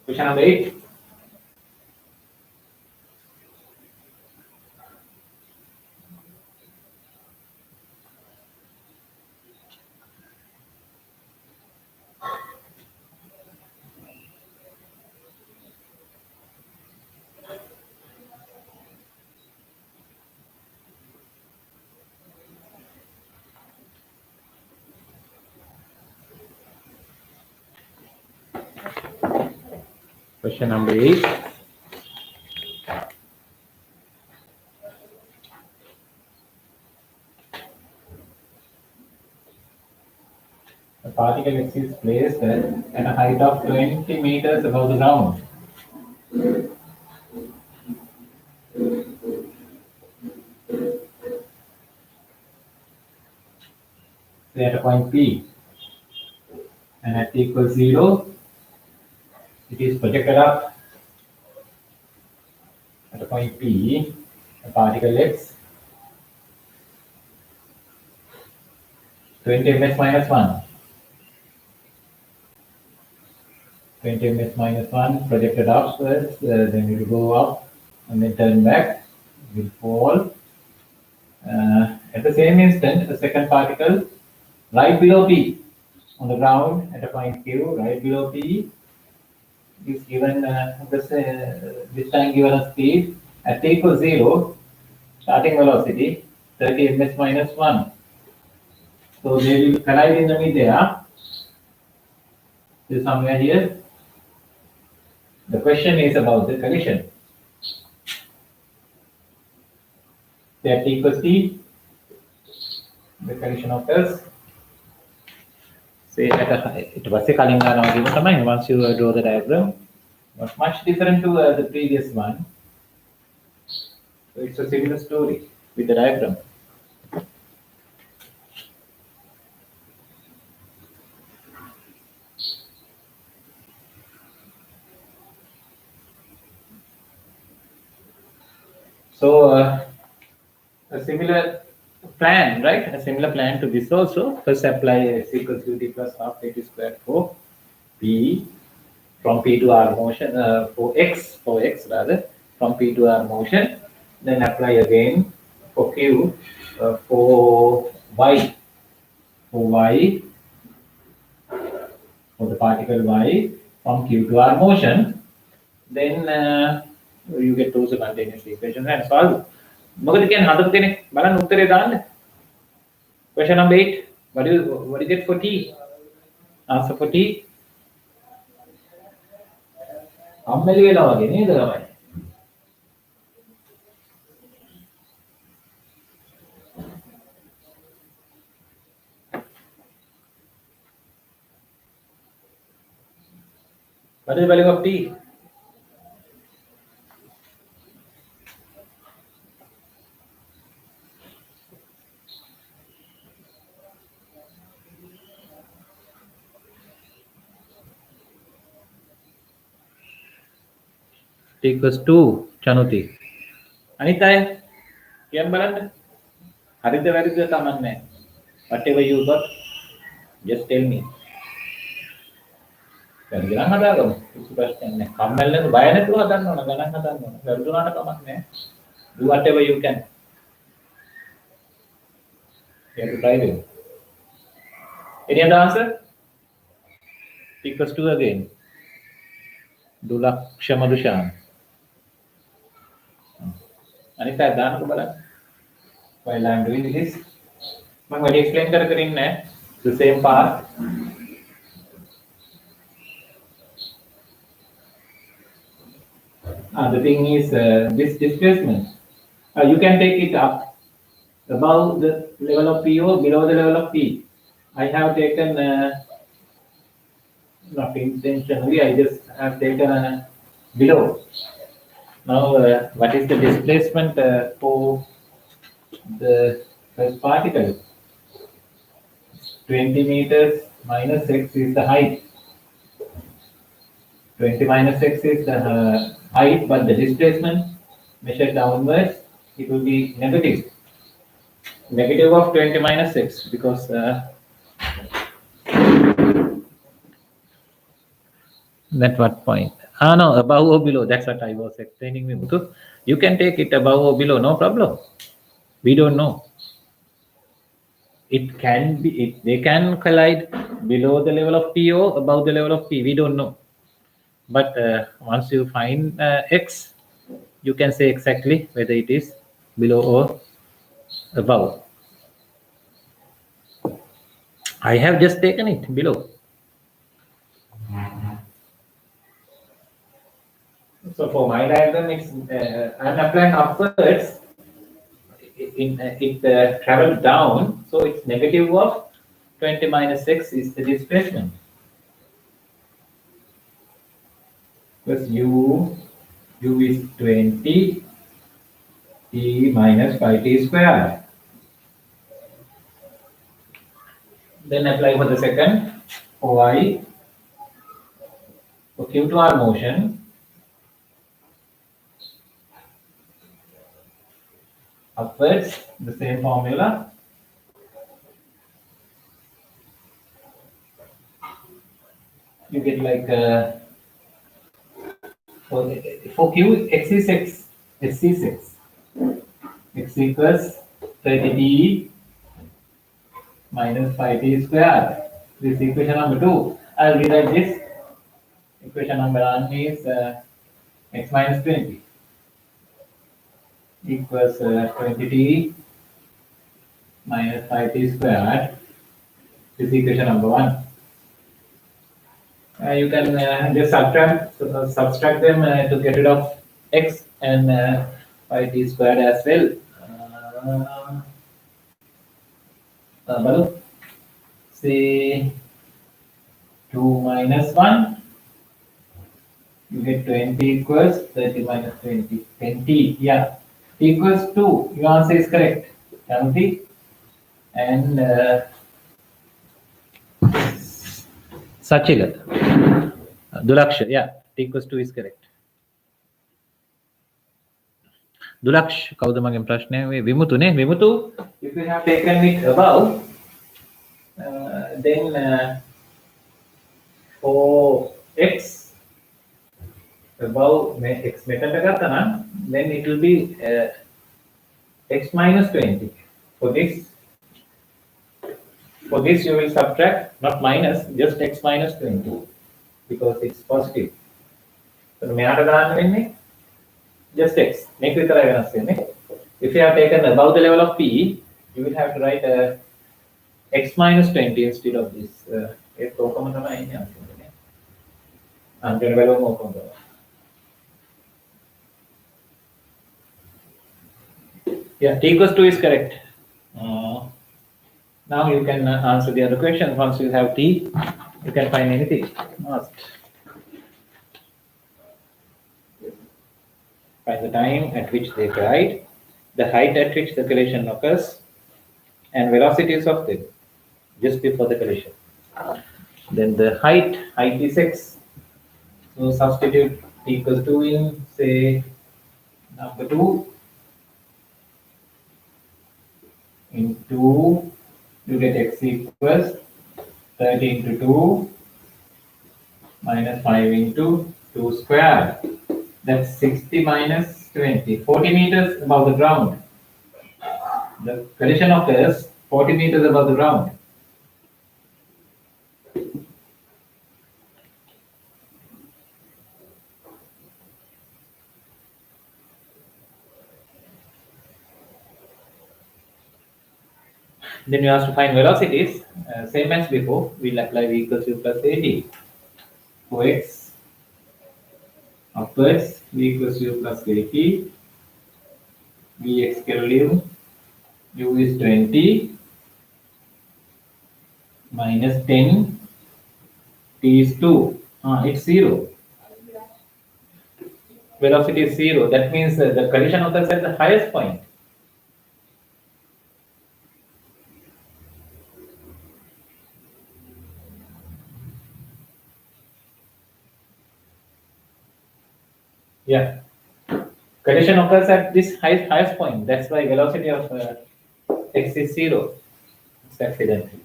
Question number 8. Question number 8. A particle X is placed at a height of 20 meters above the ground. Say at a point P, and at t equals 0, it is projected up at a point P, a particle X, 20 ms minus 1. 20 ms minus 1 projected upwards, then it will go up and then turn back, it will fall. At the same instant, a second particle right below P on the ground at a point Q, right below P, is given this time given a speed at t equals 0, starting velocity 30 ms minus 1. So they will collide in the mid-air. This is somewhere here. The question is about the collision. At t equals t, the collision occurs. Say at a, it was a Kalinga once you draw the diagram, not much different to the previous one. So it's a similar story with the diagram. So a similar plan, right? A similar plan to this also. First apply S equals ut plus half at squared for P, from P to R motion, for X rather, from P to R motion. Then apply again for Q, for Y, for the particle Y from Q to R motion. Then you get those continuous equations and solve. මොකද කියන්නේ හදපු කෙනෙක් බලන්න උත්තරේ දාන්න. Question number 8. What do you get for T? Answer for T. අම්මලි වෙලා වගේ නේද ළමයි? What is the value of T? T equals 2, Chanuti. අනිත් අය කියන්න බලන්න. හරිද වැරදිද තමන්නේ. Whatever you got, just tell me. වැරදි නම් හදාගමු. කිසි ප්‍රශ්නයක් නැහැ. කම්මැල්ලෙන් බය නැතුව හදන්න ඕන. ගණන් හදන්න ඕන. වැරදුනාට කමක් නැහැ. Do whatever you can. You have to try it. Any other answer? T equals 2 again. Dulaksha Madhushan. අනිත් අය දාන්නකො බලන්න. While I am doing this, මම වැඩි explain කර ඉන්නේ the same part. The thing is this displacement. You can take it up above the level of P or below the level of P. I have taken not intentionally. I just have taken below. Now, what is the displacement for the first particle? 20 meters minus x is the height. 20 minus x is the height, but the displacement measured downwards, it will be negative. Negative of 20 minus x, because At what point? Ah, no, above or below. That's what I was explaining. Vimuthu. You can take it above or below, no problem. We don't know. It can be. They can collide below the level of P or above the level of P. We don't know. But once you find X, you can say exactly whether it is below or above. I have just taken it below. So for my diagram, it's I'm applying upwards. It traveled down, so it's negative of 20 minus x is the displacement. Because u is 20 t minus 5t squared. Then apply for the second for y. For q to r motion, upwards, the same formula. You get like for q, x is x, s is x. X equals 30t minus 5t squared. This is equation number 2. I'll rewrite this. Equation number 1 is x minus 20 equals 20t minus 5t squared. This is equation number 1. You can just subtract them to get rid of x and 5t squared as well. Balu, say 2 minus 1. You get 20 equals 30 minus 20. 10t, yeah. T equals 2. Your answer is correct. 70. And Sachila. Dulaksha, yeah. T equals 2 is correct. Dulaksh, කවුද මගෙන් ප්‍රශ්නය වේ විමුතුනේ විමුතු if you have taken it above then for x above x method ගත්තා නම් then it will be x minus 20 for this you will subtract not minus just x minus 20 because it's positive so මෙයාට ගන්න වෙන්නේ just x. Make it if you have taken above the level of p, you will have to write x minus 20 instead of this. Yeah, t equals 2 is correct. Now you can answer the other question. Once you have t, you can find anything asked. Find the time at which they collide, the height at which the collision occurs, and velocities of them just before the collision. Then the height is x. So substitute t equals 2 in, say, number 2. In 2, you get x equals 30 into 2 minus 5 into 2 squared. That's 60 minus 20, 40 meters above the ground. The collision occurs 40 meters above the ground. Then you have to find velocities. Same as before, we'll apply v equals u plus at. For x upwards, v equals u plus at. Vx curl u is 20 minus 10, t is 2. It's 0. Velocity is 0. That means the collision occurs at the highest point. Yeah. Collision occurs at this highest point. That's why velocity of x is 0. It's accidental.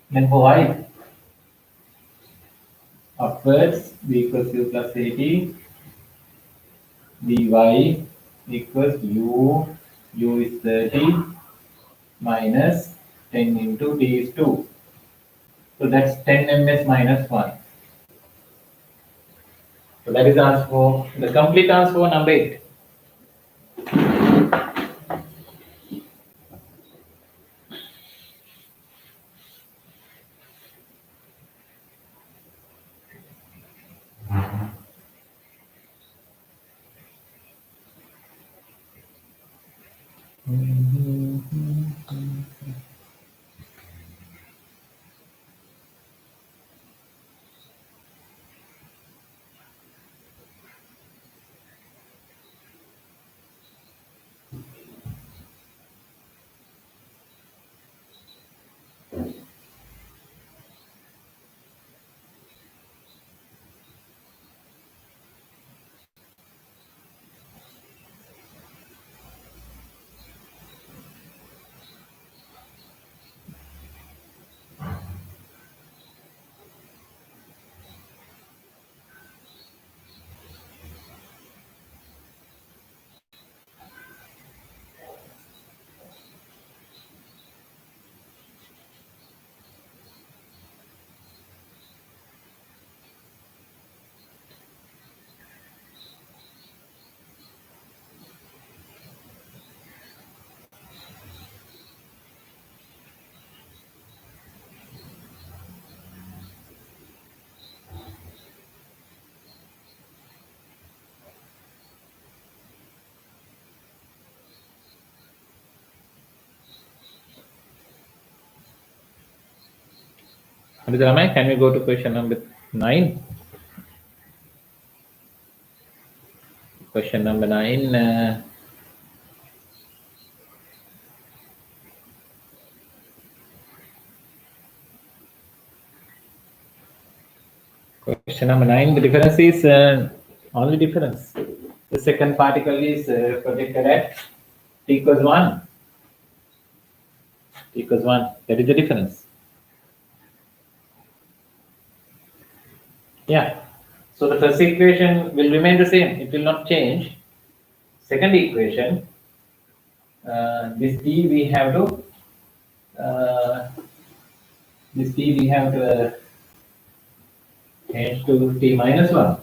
Then for y, upwards b equals u plus 80, dy equals u is 30 minus 10 into d is 2. So that's 10 ms minus 1. So that is answer for the complete answer for number 8. Kavithilaka, can we go to question number 9? Question number 9. Question number 9. The difference is only difference. The second particle is projected at t equals 1. T equals 1. That is the difference. Yeah. So the first equation will remain the same. It will not change. Second equation, this t we have to change to t minus 1.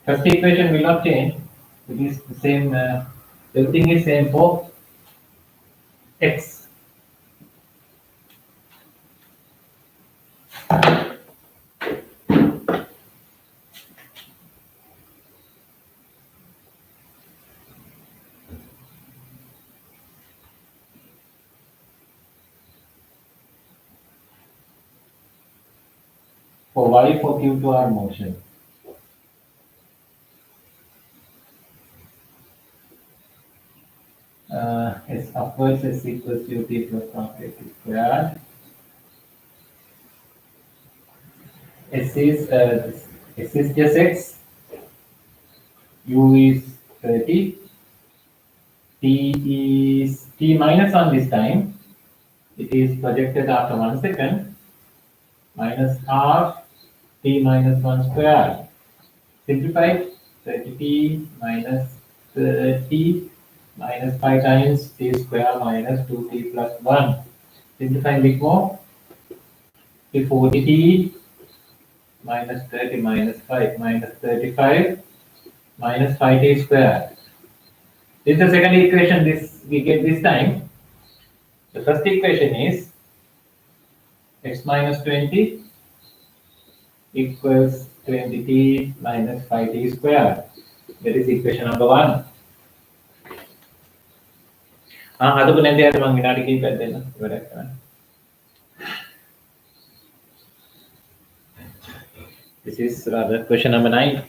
First equation will not change. It is the same. Everything is same for x. For y for q to r motion. S upwards s equals to t plus half x squared. S is just x. U is 30. T is t minus 1 this time. It is projected after 1 second. Minus half t minus 1 squared. Simplified. 30t minus 30 minus 5 times t square minus 2t plus 1. Simplify a bit more. 40t minus 30 minus 5 minus 35 minus 5t square. This is the second equation we get this time. The first equation is x minus 20 equals 20t minus 5t square. That is equation number 1. අදපු නැති අර මම විනාඩි කිහිපයක් දෙන්න ඉවරයක් කරන්න. This is rather question number 9.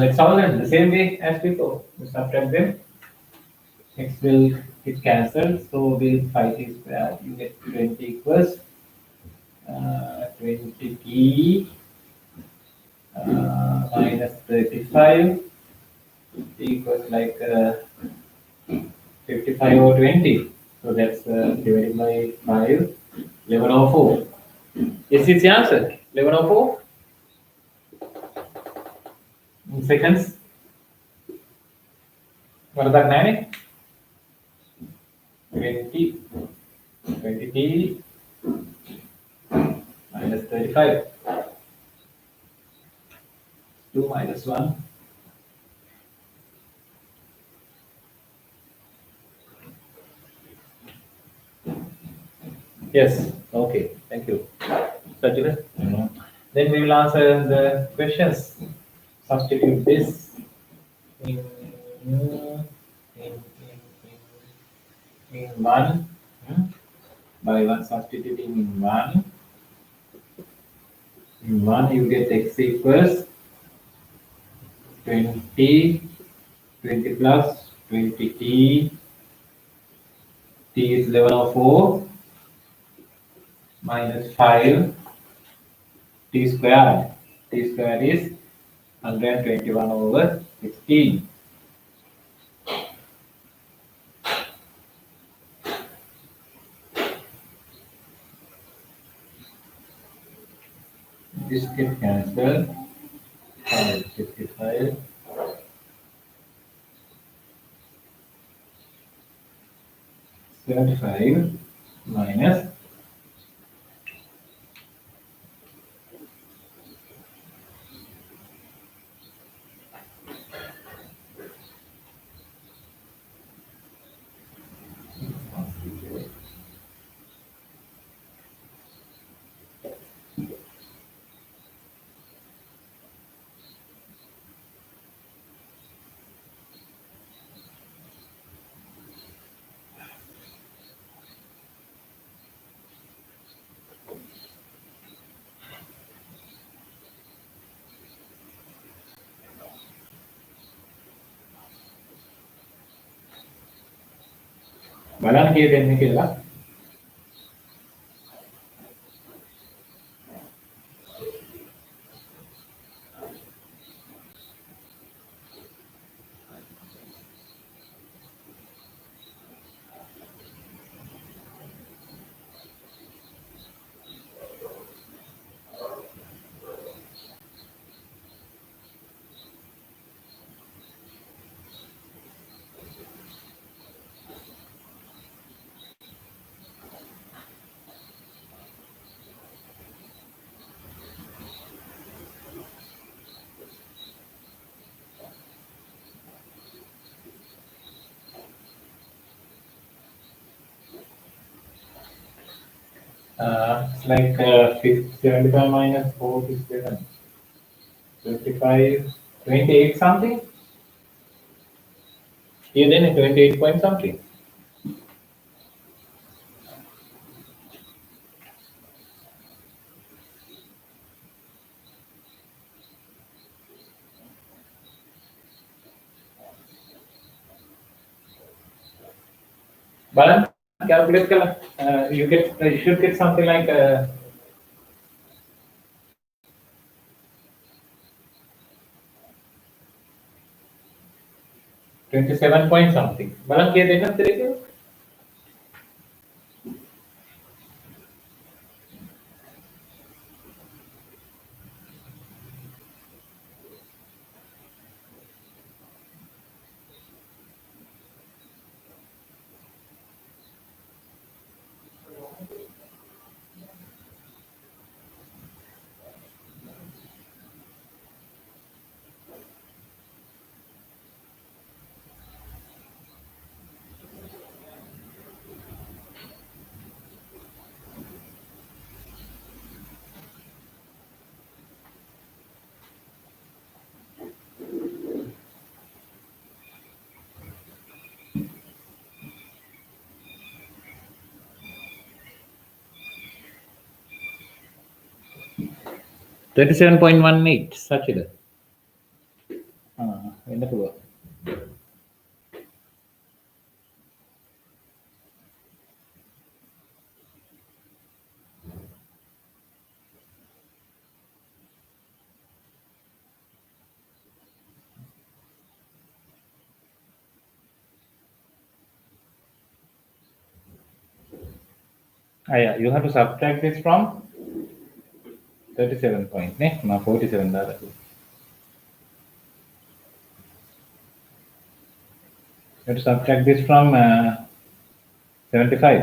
Let's solve them the same way as before. We subtract them. X will get cancelled, so we'll fight it square. You get 20 equals 20t minus 35 equals like 55 over 20. So that's divided by 5, 11 over 4. Yes, it's the answer. 11 over 4. In seconds. What about 9? 20. 20t minus 35. 2 minus 1. Yes. Okay. Thank you. Circular. Then we will answer the questions. Substitute this in in, in, in 1 by 1 substituting in 1. In 1 you get x equals 20, 20 plus 20t, t is 11 over 4 minus 5 t square. T square is 121 over 16. This gets cancelled. 55. 75 minus 5. බලන්න කී දෙන්නේ කියලා. It's like 75 minus 47, 25, 28 something. Here then 28 point something. Balan, calculate kala. You should get something like 27 point something. Balan kiya dekna tere. .18 සචිද වෙන්න පුළුවන්. Yeah, you have to subtract this from 37 point. Ne? 47 දාලා. You have to subtract this from 75.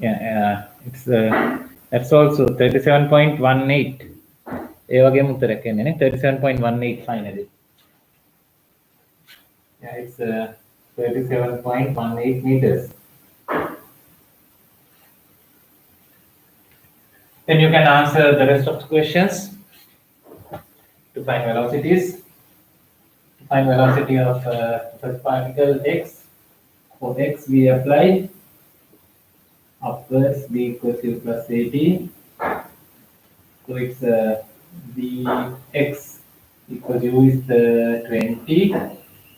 Yeah, it's that's also 37.18. ඒ වගේම උත්තරයක් එන්නේ නේ 37.18 finally. Yeah, it's 37.18 meters. Then you can answer the rest of the questions to find velocities. To find velocity of first particle x. For x we apply upwards b equals u plus at. So it's bx equals u is 20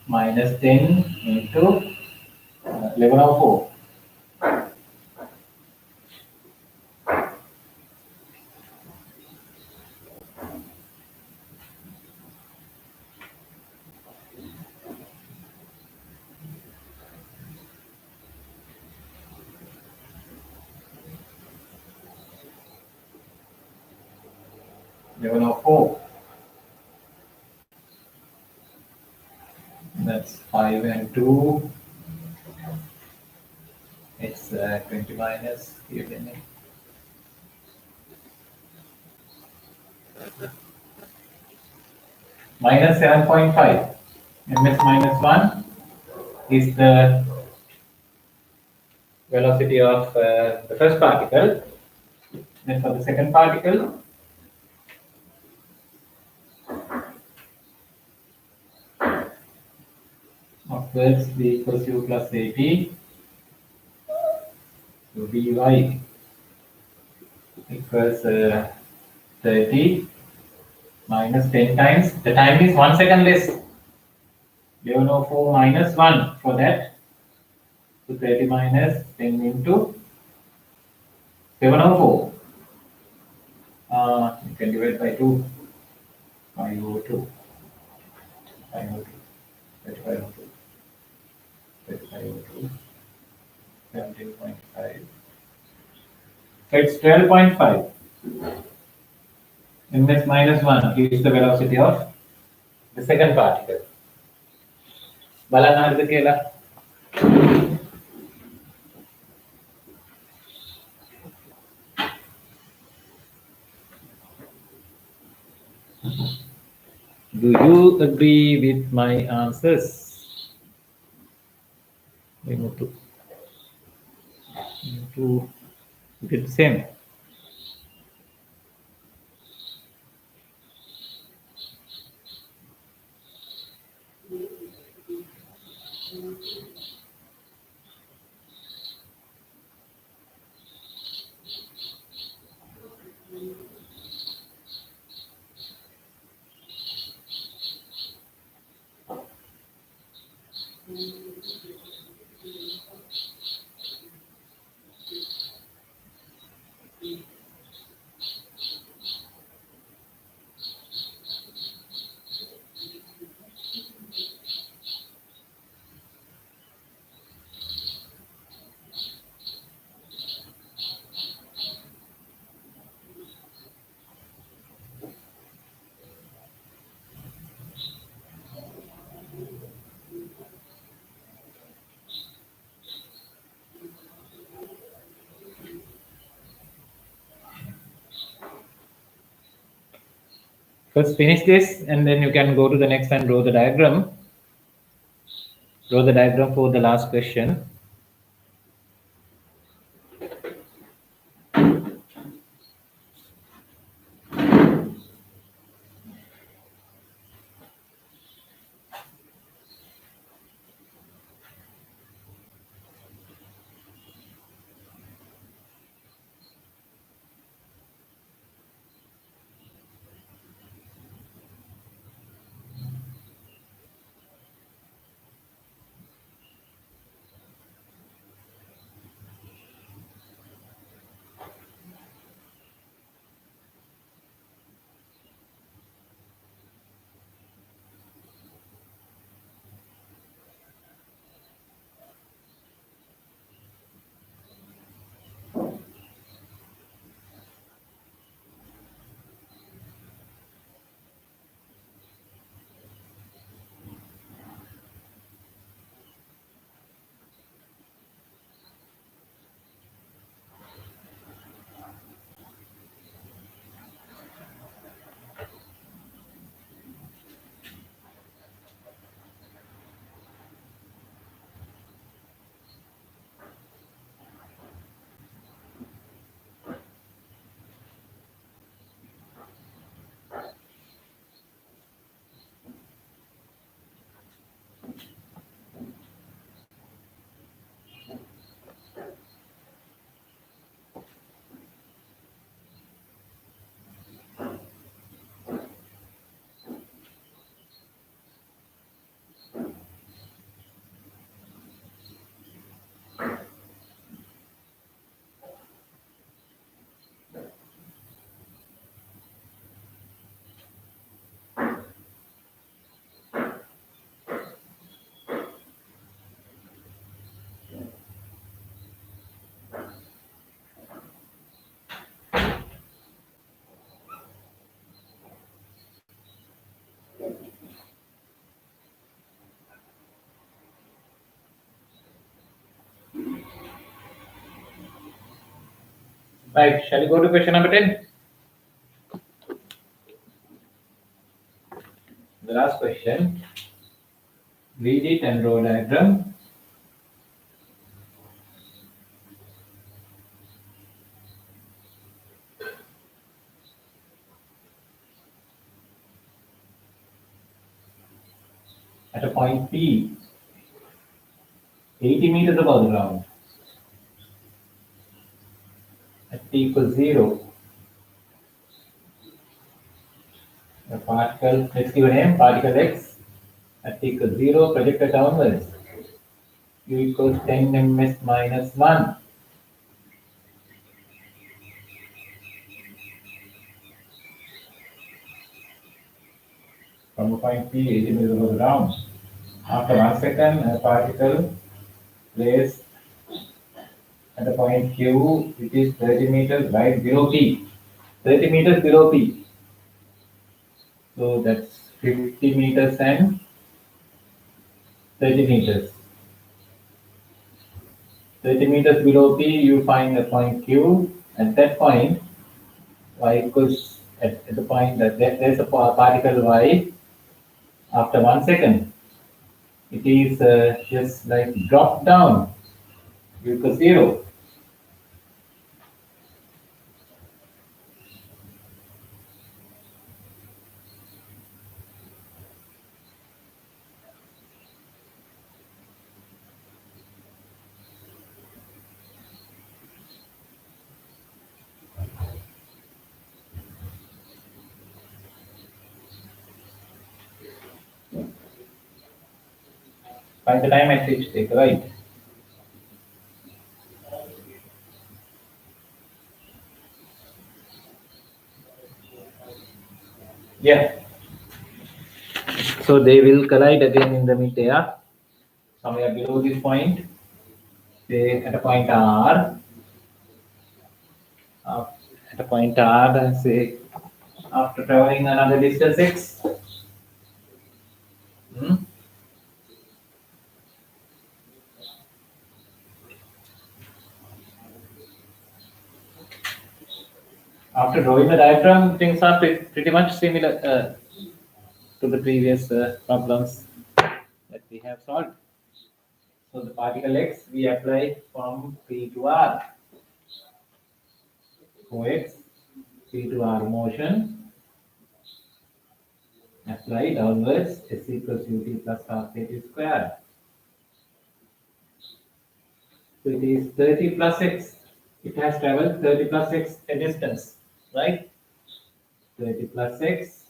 minus 10 into 11/4. That's 5 and 2. It's 20 minus here then. Minus 7.5. ms minus 1 is the velocity of the first particle. Then for the second particle, upwards b equals u plus at. So dy equals 30 minus 10 times. The time is 1 second less. 1104 minus 1 for that. So 30 minus 10 into 704. You can divide by 2. 502. 502. 3502. 3502. 17.5. So it's 12.5. ms minus 1 gives the velocity of the second particle. Balana Kela. Do you agree with my answers? We move to get the same. First finish this and then you can go to the next and draw the diagram. Draw the diagram for the last question. Right, shall we go to question number 10? The last question. Read it and draw a diagram. At a point P, 80 meters above the ground, at t equals 0, A particle, let's give a name, particle x at equals 0 projected downwards. U equals 10 ms minus 1. From a point P, it will go down. After 1 second, a particle placed at the point Q, which is 30 meters right below P. 30 meters below P. So that's 50 meters and 30 meters. 30 meters below P, you find the point Q. At that point, y equals at the point that there's a particle y. After 1 second, it is just like drop down equals 0. Find the time at which take right. Yeah. So they will collide again in the mid-air, somewhere below this point. Say at a point R. At a point R, say after traveling another distance x. After drawing the diagram, things are pretty much similar to the previous problems that we have solved. So the particle x we apply from P to R. For x, P to R motion, apply downwards, s equals ut plus half kt squared. So it is 30 plus x. It has traveled 30 plus x a distance, right? 30 plus x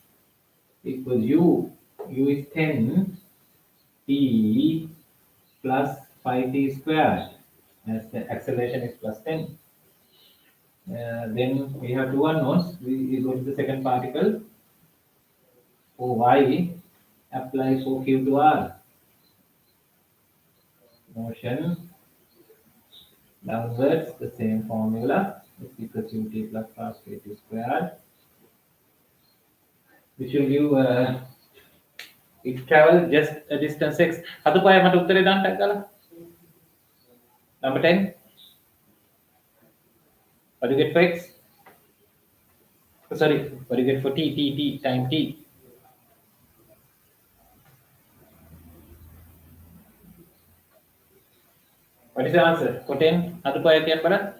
equals u. U is 10 t plus 5t squared, as the acceleration is plus 10. Then we have two unknowns. We go to the second particle. For y, apply for q to r. Motion downwards, the same formula. S equals ut plus half kt squared. Which will give it travel just a distance x. අදපය මට උත්තරේ දාන්න ගාලා. Number 10. What do you get for x? Oh, sorry, what do you get for t time t? What is the answer? For 10, අදපය කියන්න බලන්න.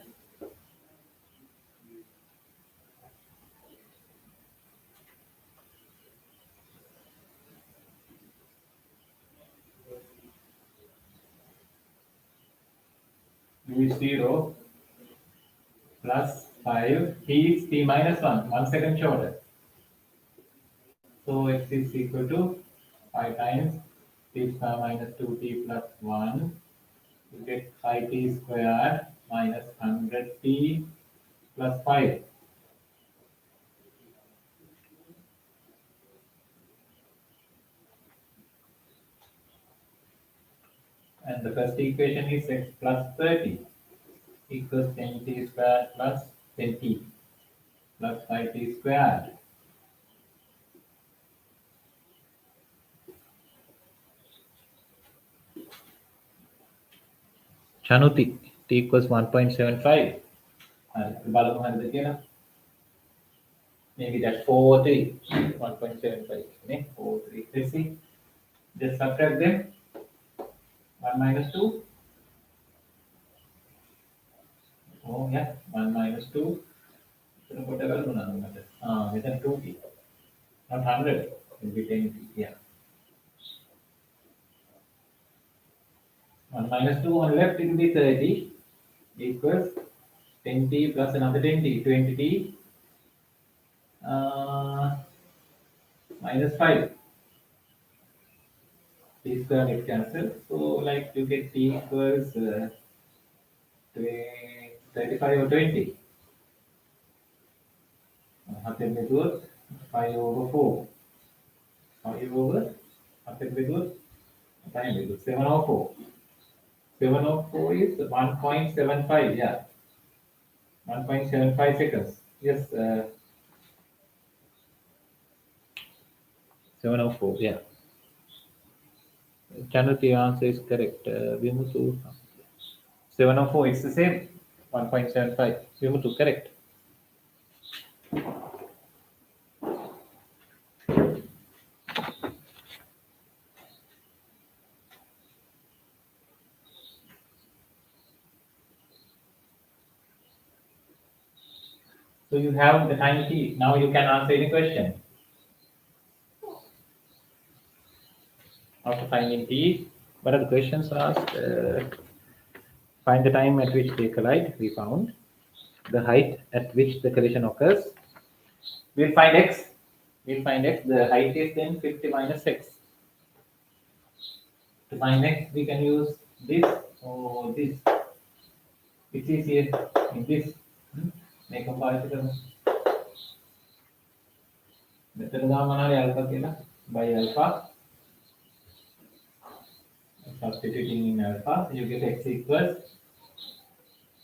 U is 0 plus 5. T is t minus 1, 1 second shorter. So x is equal to 5 times t square minus 2t plus 1. You get 5t squared minus 100t plus 5. And the first equation is x plus 30 equals 10t squared plus 10t plus 5t squared. Chanuti, t equals 1.75. Maybe that's 4, 3. 1.75. 4, 3. Let's see. Just subtract them. 1 minus 2. Oh, yeah. 1 minus 2. Within 2t. Not 100. It will be 10t. Yeah. 1 minus 2 on left, it will be 30 equals 10t plus another 10t, 20t. minus 5. T square gets cancelled. So like you get t equals 35 or 20. 5 over 4. 5 over 704. 704 is 1.75. Yeah, 1.75 seconds. Yes, 704. Yeah. Channel P answer is correct. We move to 704. It's the same. 1.75. We move to correct. So you have the time T. Now you can answer any question. After finding T, what are the questions asked? Find the time at which they collide. We found the height at which the collision occurs. We'll find x. We'll find x. The height is then 50 minus x. To find x, we can use this or this. Which is here in this. Make a particle. Alpha by alpha. Substituting in alpha, you get x equals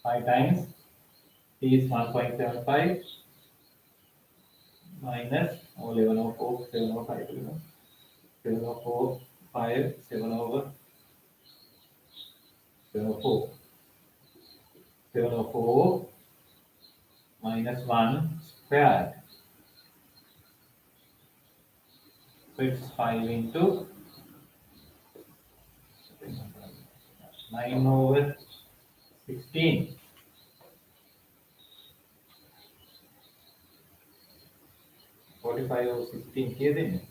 5 times t is 1.75 minus 1104 705 704 5 7 over 704 704 minus 1 squared. So it's 5 into 9 over 16. 45 over 16 here then.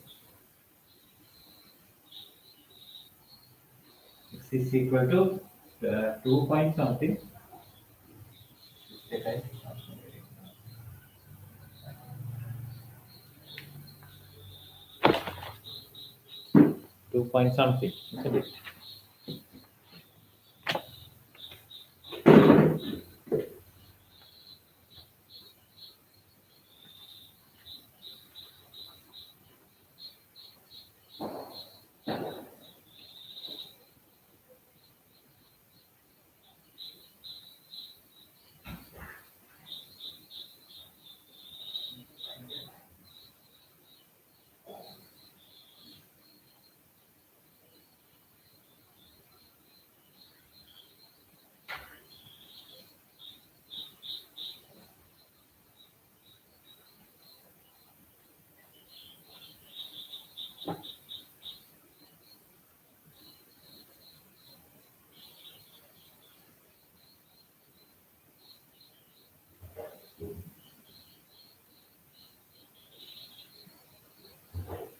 X is equal to 2 point something. 2 point something, isn't it?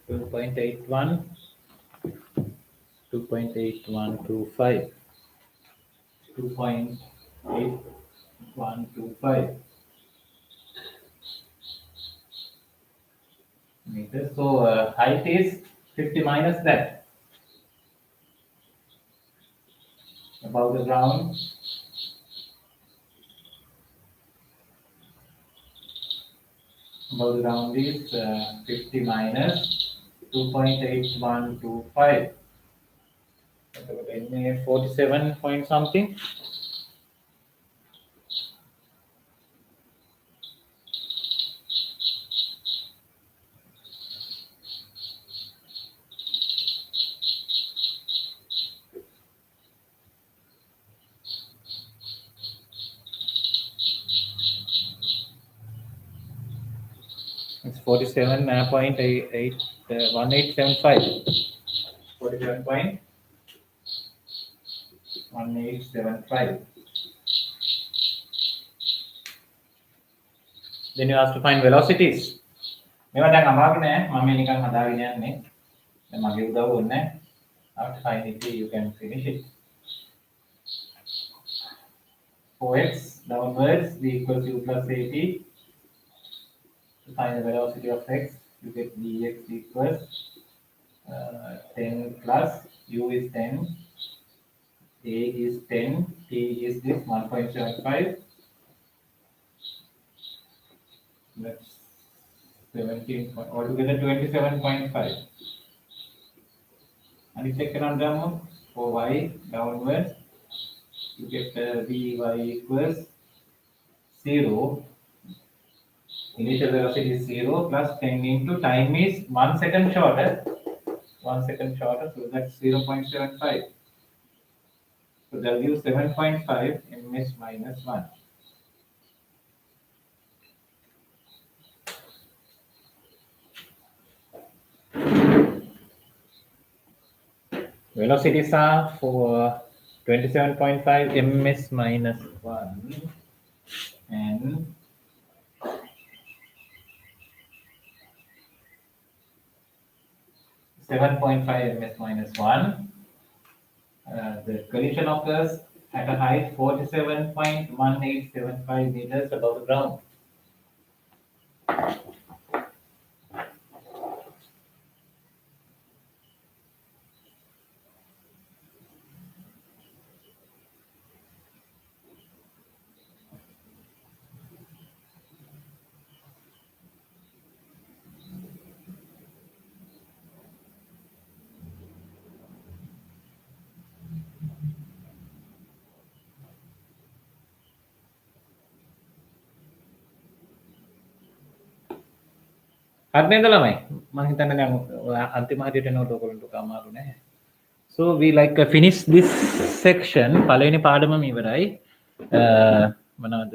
2.81 2.8125 2.8125 meters. So height is 50 minus that. Above the ground, is 50 minus 2.8125. 47 point something. It's 47.1875. 47.1875. Then you have to find velocities. මේවා දැන් අමාරු නෑ මම මේ නිකන් හදාගෙන යන්නේ. දැන් මගේ උදව් ඕනේ නෑ. After find it you can finish it. 4x downwards v equals u plus at. To find the velocity of x, you get dx equals 10 plus u is 10, a is 10, t is this 1.75, that's 17, altogether 27.5. And you check around down for y downwards, you get dy equals 0. Initial velocity is 0 plus 10 into time is 1 second shorter. 1 second shorter, so that's 0.75. So they'll give 7.5 ms minus 1. Velocities are for 27.5 ms minus 1 and 7.5 ms minus 1. The collision occurs at a height 47.1875 meters above the ground. හරිද ළමයි මම හිතන්නේ දැන් අන්තිම හරියට note ඔයගොල්ලන්ට කමාරු නැහැ. So we like finish this section. පළවෙනි පාඩමම ඉවරයි. මොනවද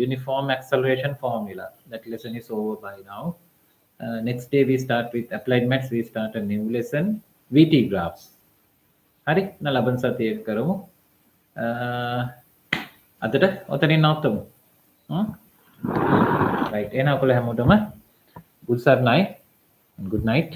uniform acceleration formula. That lesson is over by now. Next day we start with applied maths. We start a new lesson, VT graphs. හරි න ලබන සතියේ කරමු. අදට ඔතනින් නවත්තමු. Right එහෙනම් ඔයගොල්ලෝ හැමෝටම good night and good night.